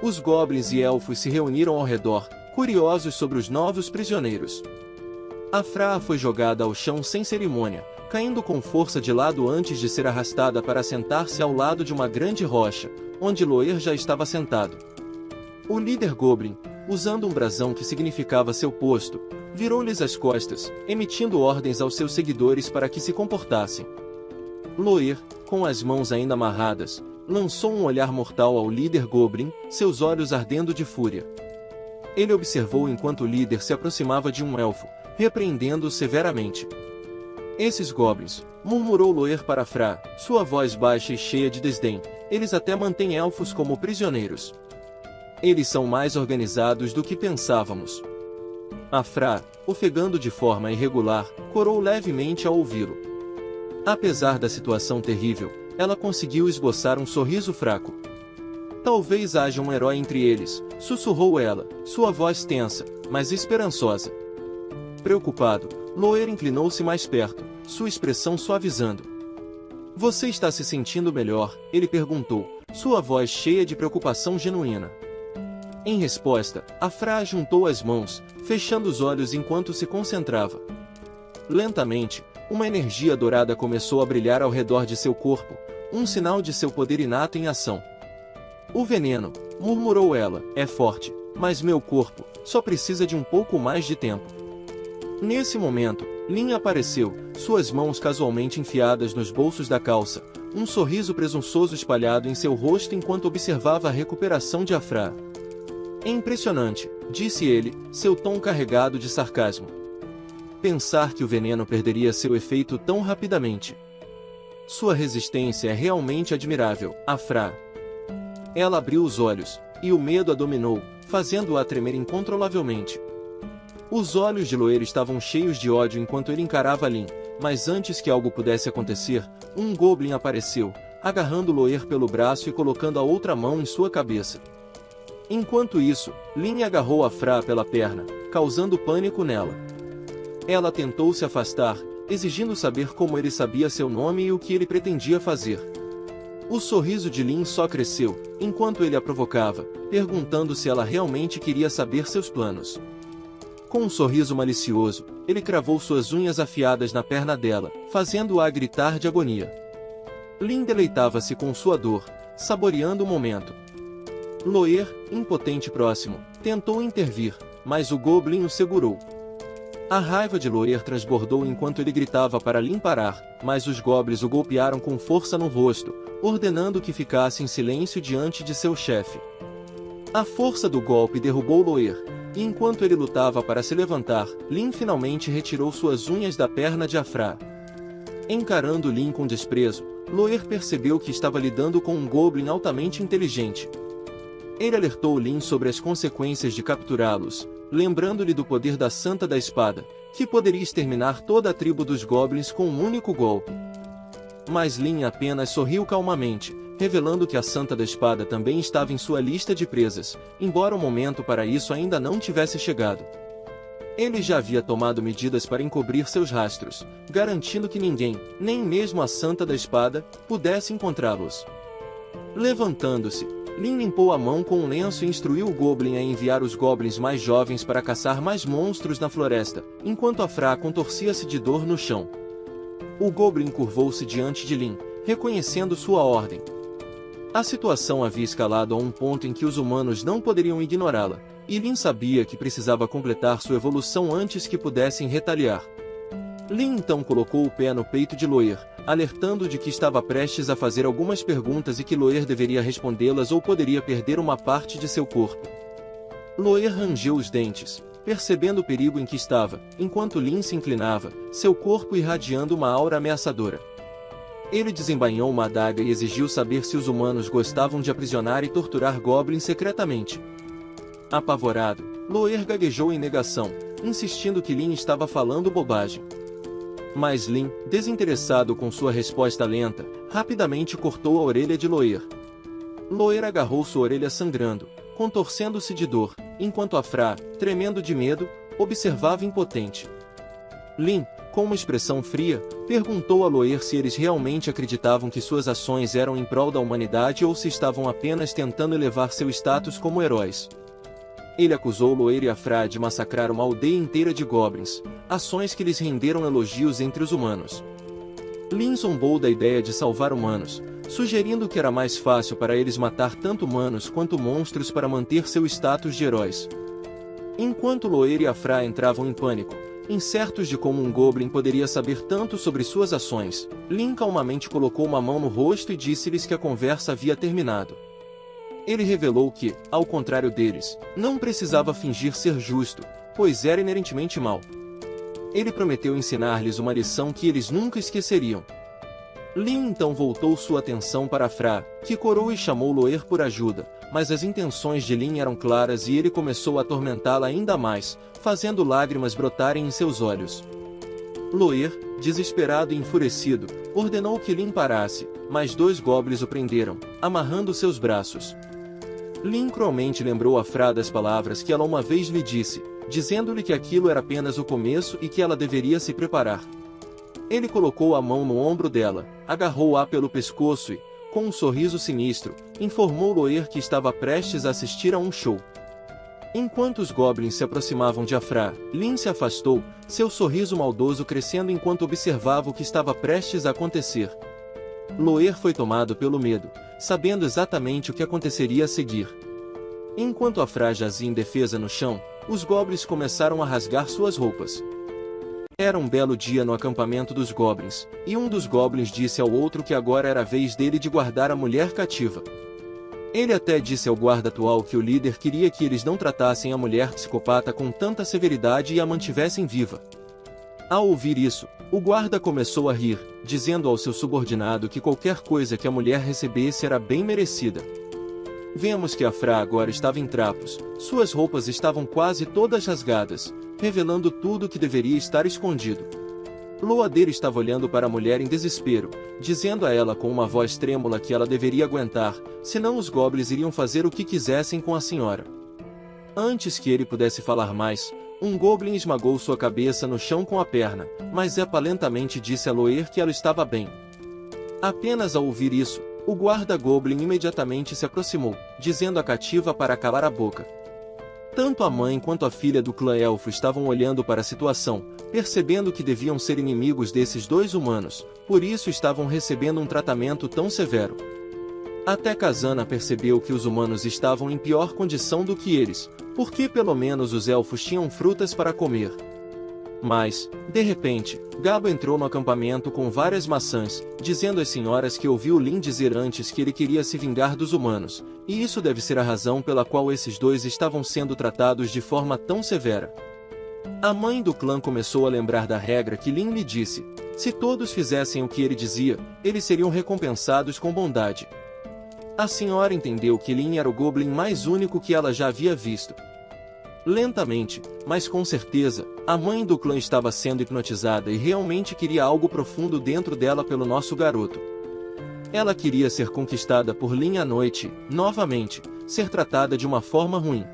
Os goblins e elfos se reuniram ao redor, curiosos sobre os novos prisioneiros. Afra foi jogada ao chão sem cerimônia, caindo com força de lado antes de ser arrastada para sentar-se ao lado de uma grande rocha, onde Loer já estava sentado. O líder goblin, usando um brasão que significava seu posto, virou-lhes as costas, emitindo ordens aos seus seguidores para que se comportassem. Loer, com as mãos ainda amarradas, lançou um olhar mortal ao líder goblin, seus olhos ardendo de fúria. Ele observou enquanto o líder se aproximava de um elfo, repreendendo-o severamente. Esses goblins, murmurou Loer para Afra, sua voz baixa e cheia de desdém, eles até mantêm elfos como prisioneiros. Eles são mais organizados do que pensávamos. Afra, ofegando de forma irregular, corou levemente ao ouvi-lo. Apesar da situação terrível, ela conseguiu esboçar um sorriso fraco. Talvez haja um herói entre eles, sussurrou ela, sua voz tensa, mas esperançosa. Preocupado, Loer inclinou-se mais perto, sua expressão suavizando. Você está se sentindo melhor? Ele perguntou, sua voz cheia de preocupação genuína. Em resposta, Afra juntou as mãos, fechando os olhos enquanto se concentrava. Lentamente, uma energia dourada começou a brilhar ao redor de seu corpo, um sinal de seu poder inato em ação. O veneno, murmurou ela, é forte, mas meu corpo só precisa de um pouco mais de tempo. Nesse momento, Lin apareceu, suas mãos casualmente enfiadas nos bolsos da calça, um sorriso presunçoso espalhado em seu rosto enquanto observava a recuperação de Afra. É impressionante, disse ele, seu tom carregado de sarcasmo. Pensar que o veneno perderia seu efeito tão rapidamente. Sua resistência é realmente admirável, Afra. Ela abriu os olhos, e o medo a dominou, fazendo-a tremer incontrolavelmente. Os olhos de Loer estavam cheios de ódio enquanto ele encarava Lin, mas antes que algo pudesse acontecer, um goblin apareceu, agarrando Loer pelo braço e colocando a outra mão em sua cabeça. Enquanto isso, Lin agarrou Afra pela perna, causando pânico nela. Ela tentou se afastar, exigindo saber como ele sabia seu nome e o que ele pretendia fazer. O sorriso de Lin só cresceu, enquanto ele a provocava, perguntando se ela realmente queria saber seus planos. Com um sorriso malicioso, ele cravou suas unhas afiadas na perna dela, fazendo-a gritar de agonia. Lin deleitava-se com sua dor, saboreando o momento. Loer, impotente próximo, tentou intervir, mas o Goblin o segurou. A raiva de Loer transbordou enquanto ele gritava para Lin parar, mas os Goblins o golpearam com força no rosto, ordenando que ficasse em silêncio diante de seu chefe. A força do golpe derrubou Loer, e enquanto ele lutava para se levantar, Lin finalmente retirou suas unhas da perna de Afra. Encarando Lin com desprezo, Loer percebeu que estava lidando com um Goblin altamente inteligente. Ele alertou Lin sobre as consequências de capturá-los, lembrando-lhe do poder da Santa da Espada, que poderia exterminar toda a tribo dos Goblins com um único golpe. Mas Lin apenas sorriu calmamente, revelando que a Santa da Espada também estava em sua lista de presas, embora o momento para isso ainda não tivesse chegado. Ele já havia tomado medidas para encobrir seus rastros, garantindo que ninguém, nem mesmo a Santa da Espada, pudesse encontrá-los. Levantando-se, Lin limpou a mão com um lenço e instruiu o Goblin a enviar os Goblins mais jovens para caçar mais monstros na floresta, enquanto Afra contorcia-se de dor no chão. O Goblin curvou-se diante de Lin, reconhecendo sua ordem. A situação havia escalado a um ponto em que os humanos não poderiam ignorá-la, e Lin sabia que precisava completar sua evolução antes que pudessem retaliar. Lin então colocou o pé no peito de Loer, alertando de que estava prestes a fazer algumas perguntas e que Loer deveria respondê-las ou poderia perder uma parte de seu corpo. Loer rangeu os dentes, percebendo o perigo em que estava, enquanto Lin se inclinava, seu corpo irradiando uma aura ameaçadora. Ele desembainhou uma adaga e exigiu saber se os humanos gostavam de aprisionar e torturar goblins secretamente. Apavorado, Loer gaguejou em negação, insistindo que Lin estava falando bobagem. Mas Lin, desinteressado com sua resposta lenta, rapidamente cortou a orelha de Loer. Loer agarrou sua orelha sangrando, contorcendo-se de dor, enquanto Afra, tremendo de medo, observava impotente. Lin, com uma expressão fria, perguntou a Loer se eles realmente acreditavam que suas ações eram em prol da humanidade ou se estavam apenas tentando elevar seu status como heróis. Ele acusou Loer e Afra de massacrar uma aldeia inteira de goblins, ações que lhes renderam elogios entre os humanos. Lin zombou da ideia de salvar humanos, sugerindo que era mais fácil para eles matar tanto humanos quanto monstros para manter seu status de heróis. Enquanto Loer e Afra entravam em pânico, incertos de como um goblin poderia saber tanto sobre suas ações, Lin calmamente colocou uma mão no rosto e disse-lhes que a conversa havia terminado. Ele revelou que, ao contrário deles, não precisava fingir ser justo, pois era inerentemente mau. Ele prometeu ensinar-lhes uma lição que eles nunca esqueceriam. Lin então voltou sua atenção para Afra, que corou e chamou Loer por ajuda, mas as intenções de Lin eram claras e ele começou a atormentá-la ainda mais, fazendo lágrimas brotarem em seus olhos. Loer, desesperado e enfurecido, ordenou que Lin parasse, mas dois goblins o prenderam, amarrando seus braços. Lin cruelmente lembrou Afra das palavras que ela uma vez lhe disse, dizendo-lhe que aquilo era apenas o começo e que ela deveria se preparar. Ele colocou a mão no ombro dela, agarrou-a pelo pescoço e, com um sorriso sinistro, informou Loer que estava prestes a assistir a um show. Enquanto os goblins se aproximavam de Afra, Lin se afastou, seu sorriso maldoso crescendo enquanto observava o que estava prestes a acontecer. Loer foi tomado pelo medo, sabendo exatamente o que aconteceria a seguir. Enquanto Afra jazia indefesa no chão, os goblins começaram a rasgar suas roupas. Era um belo dia no acampamento dos goblins, e um dos goblins disse ao outro que agora era a vez dele de guardar a mulher cativa. Ele até disse ao guarda atual que o líder queria que eles não tratassem a mulher psicopata com tanta severidade e a mantivessem viva. Ao ouvir isso, o guarda começou a rir, dizendo ao seu subordinado que qualquer coisa que a mulher recebesse era bem merecida. Vemos que a Fra agora estava em trapos, suas roupas estavam quase todas rasgadas, revelando tudo que deveria estar escondido. Loader estava olhando para a mulher em desespero, dizendo a ela com uma voz trêmula que ela deveria aguentar, senão os goblins iriam fazer o que quisessem com a senhora. Antes que ele pudesse falar mais, um goblin esmagou sua cabeça no chão com a perna, mas Epa lentamente disse a Loer que ela estava bem. Apenas ao ouvir isso, o guarda-goblin imediatamente se aproximou, dizendo à cativa para calar a boca. Tanto a mãe quanto a filha do clã elfo estavam olhando para a situação, percebendo que deviam ser inimigos desses dois humanos, por isso estavam recebendo um tratamento tão severo. Até Kazana percebeu que os humanos estavam em pior condição do que eles, porque pelo menos os elfos tinham frutas para comer. Mas, de repente, Gabo entrou no acampamento com várias maçãs, dizendo às senhoras que ouviu Lin dizer antes que ele queria se vingar dos humanos, e isso deve ser a razão pela qual esses dois estavam sendo tratados de forma tão severa. A mãe do clã começou a lembrar da regra que Lin lhe disse: se todos fizessem o que ele dizia, eles seriam recompensados com bondade. A senhora entendeu que Lin era o goblin mais único que ela já havia visto. Lentamente, mas com certeza, a mãe do clã estava sendo hipnotizada e realmente queria algo profundo dentro dela pelo nosso garoto. Ela queria ser conquistada por Lin à noite, novamente, ser tratada de uma forma ruim.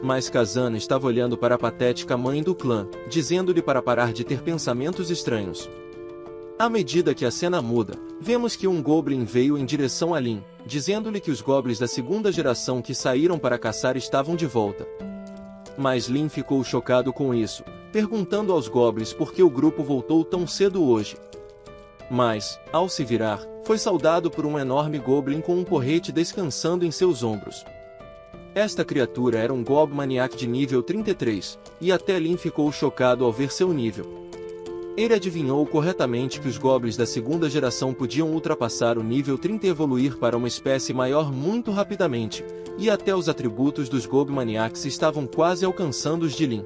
Mas Kazana estava olhando para a patética mãe do clã, dizendo-lhe para parar de ter pensamentos estranhos. À medida que a cena muda, vemos que um goblin veio em direção a Lin, dizendo-lhe que os goblins da segunda geração que saíram para caçar estavam de volta. Mas Lin ficou chocado com isso, perguntando aos goblins por que o grupo voltou tão cedo hoje. Mas, ao se virar, foi saudado por um enorme goblin com um porrete descansando em seus ombros. Esta criatura era um Gob Maniac de nível 33, e até Lin ficou chocado ao ver seu nível. Ele adivinhou corretamente que os goblins da segunda geração podiam ultrapassar o nível 30 e evoluir para uma espécie maior muito rapidamente, e até os atributos dos Gob Maniacs estavam quase alcançando os de Lin.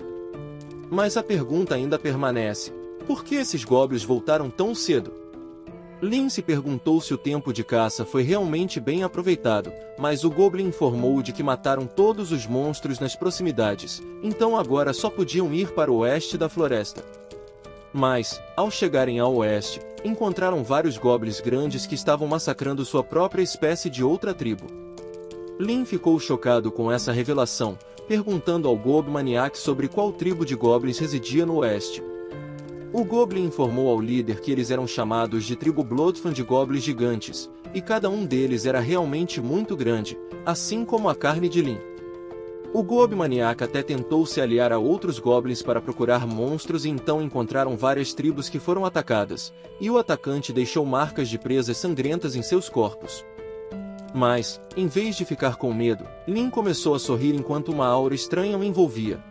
Mas a pergunta ainda permanece: por que esses goblins voltaram tão cedo? Lin se perguntou se o tempo de caça foi realmente bem aproveitado, mas o Goblin informou de que mataram todos os monstros nas proximidades, então agora só podiam ir para o oeste da floresta. Mas, ao chegarem ao oeste, encontraram vários goblins grandes que estavam massacrando sua própria espécie de outra tribo. Lin ficou chocado com essa revelação, perguntando ao Gob Maniac sobre qual tribo de goblins residia no oeste. O Goblin informou ao líder que eles eram chamados de tribo Bloodfang de goblins gigantes, e cada um deles era realmente muito grande, assim como a carne de Lin. O Gob Maniac até tentou se aliar a outros goblins para procurar monstros e então encontraram várias tribos que foram atacadas, e o atacante deixou marcas de presas sangrentas em seus corpos. Mas, em vez de ficar com medo, Lin começou a sorrir enquanto uma aura estranha o envolvia.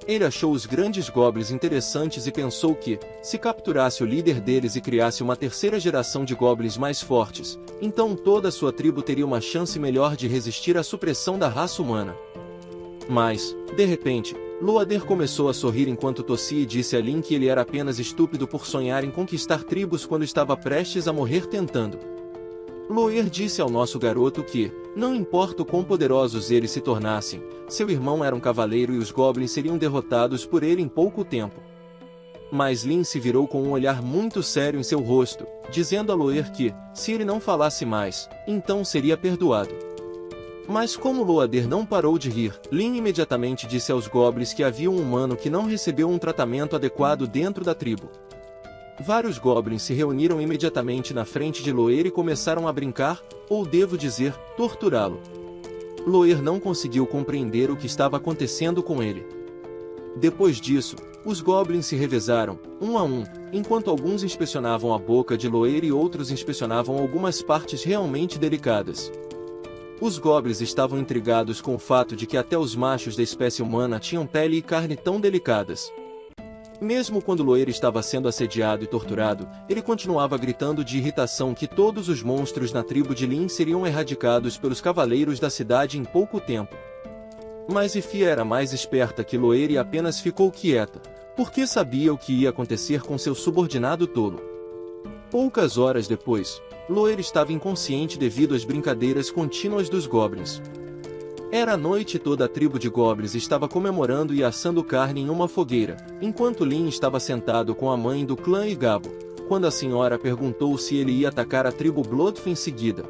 Ele achou os grandes goblins interessantes e pensou que, se capturasse o líder deles e criasse uma terceira geração de goblins mais fortes, então toda a sua tribo teria uma chance melhor de resistir à supressão da raça humana. Mas, de repente, Loader começou a sorrir enquanto tossia e disse a Lin que ele era apenas estúpido por sonhar em conquistar tribos quando estava prestes a morrer tentando. Loer disse ao nosso garoto que, não importa o quão poderosos eles se tornassem, seu irmão era um cavaleiro e os goblins seriam derrotados por ele em pouco tempo. Mas Lin se virou com um olhar muito sério em seu rosto, dizendo a Loer que, se ele não falasse mais, então seria perdoado. Mas como Loader não parou de rir, Lin imediatamente disse aos goblins que havia um humano que não recebeu um tratamento adequado dentro da tribo. Vários goblins se reuniram imediatamente na frente de Loer e começaram a brincar, ou devo dizer, torturá-lo. Loer não conseguiu compreender o que estava acontecendo com ele. Depois disso, os goblins se revezaram, um a um, enquanto alguns inspecionavam a boca de Loer e outros inspecionavam algumas partes realmente delicadas. Os goblins estavam intrigados com o fato de que até os machos da espécie humana tinham pele e carne tão delicadas. Mesmo quando Loer estava sendo assediado e torturado, ele continuava gritando de irritação que todos os monstros na tribo de Lin seriam erradicados pelos cavaleiros da cidade em pouco tempo. Mas Ifia era mais esperta que Loer e apenas ficou quieta, porque sabia o que ia acontecer com seu subordinado tolo. Poucas horas depois, Loer estava inconsciente devido às brincadeiras contínuas dos goblins. Era a noite e toda a tribo de goblins estava comemorando e assando carne em uma fogueira, enquanto Lin estava sentado com a mãe do clã e Gabo, quando a senhora perguntou se ele ia atacar a tribo Bloodfang em seguida.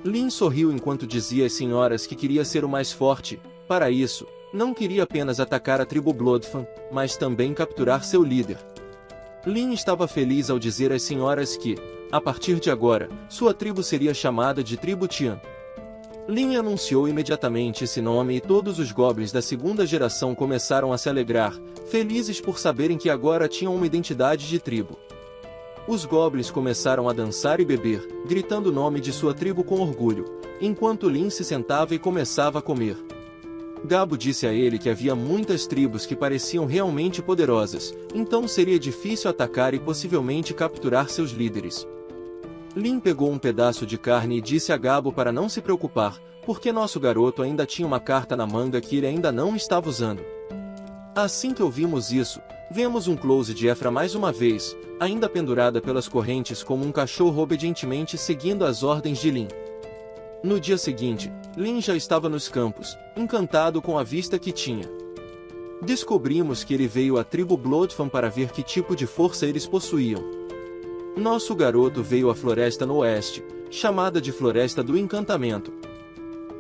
Lin sorriu enquanto dizia às senhoras que queria ser o mais forte. Para isso, não queria apenas atacar a tribo Bloodfang, mas também capturar seu líder. Lin estava feliz ao dizer às senhoras que, a partir de agora, sua tribo seria chamada de Tribo Tian. Lin anunciou imediatamente esse nome e todos os goblins da segunda geração começaram a se alegrar, felizes por saberem que agora tinham uma identidade de tribo. Os goblins começaram a dançar e beber, gritando o nome de sua tribo com orgulho, enquanto Lin se sentava e começava a comer. Gabo disse a ele que havia muitas tribos que pareciam realmente poderosas, então seria difícil atacar e possivelmente capturar seus líderes. Lin pegou um pedaço de carne e disse a Gabo para não se preocupar, porque nosso garoto ainda tinha uma carta na manga que ele ainda não estava usando. Assim que ouvimos isso, vemos um close de Efra mais uma vez, ainda pendurada pelas correntes como um cachorro obedientemente seguindo as ordens de Lin. No dia seguinte, Lin já estava nos campos, encantado com a vista que tinha. Descobrimos que ele veio à tribo Bloodfang para ver que tipo de força eles possuíam. Nosso garoto veio à floresta no oeste, chamada de Floresta do Encantamento.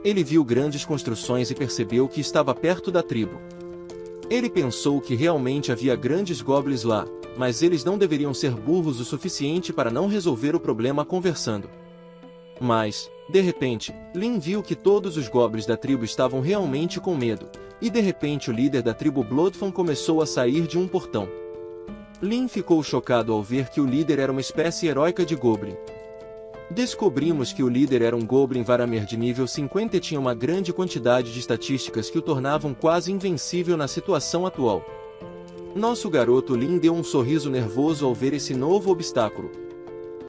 Ele viu grandes construções e percebeu que estava perto da tribo. Ele pensou que realmente havia grandes goblins lá, mas eles não deveriam ser burros o suficiente para não resolver o problema conversando. Mas, de repente, Lin viu que todos os goblins da tribo estavam realmente com medo, e de repente o líder da tribo Bloodfang começou a sair de um portão. Lin ficou chocado ao ver que o líder era uma espécie heróica de goblin. Descobrimos que o líder era um goblin Varamer de nível 50 e tinha uma grande quantidade de estatísticas que o tornavam quase invencível na situação atual. Nosso garoto Lin deu um sorriso nervoso ao ver esse novo obstáculo,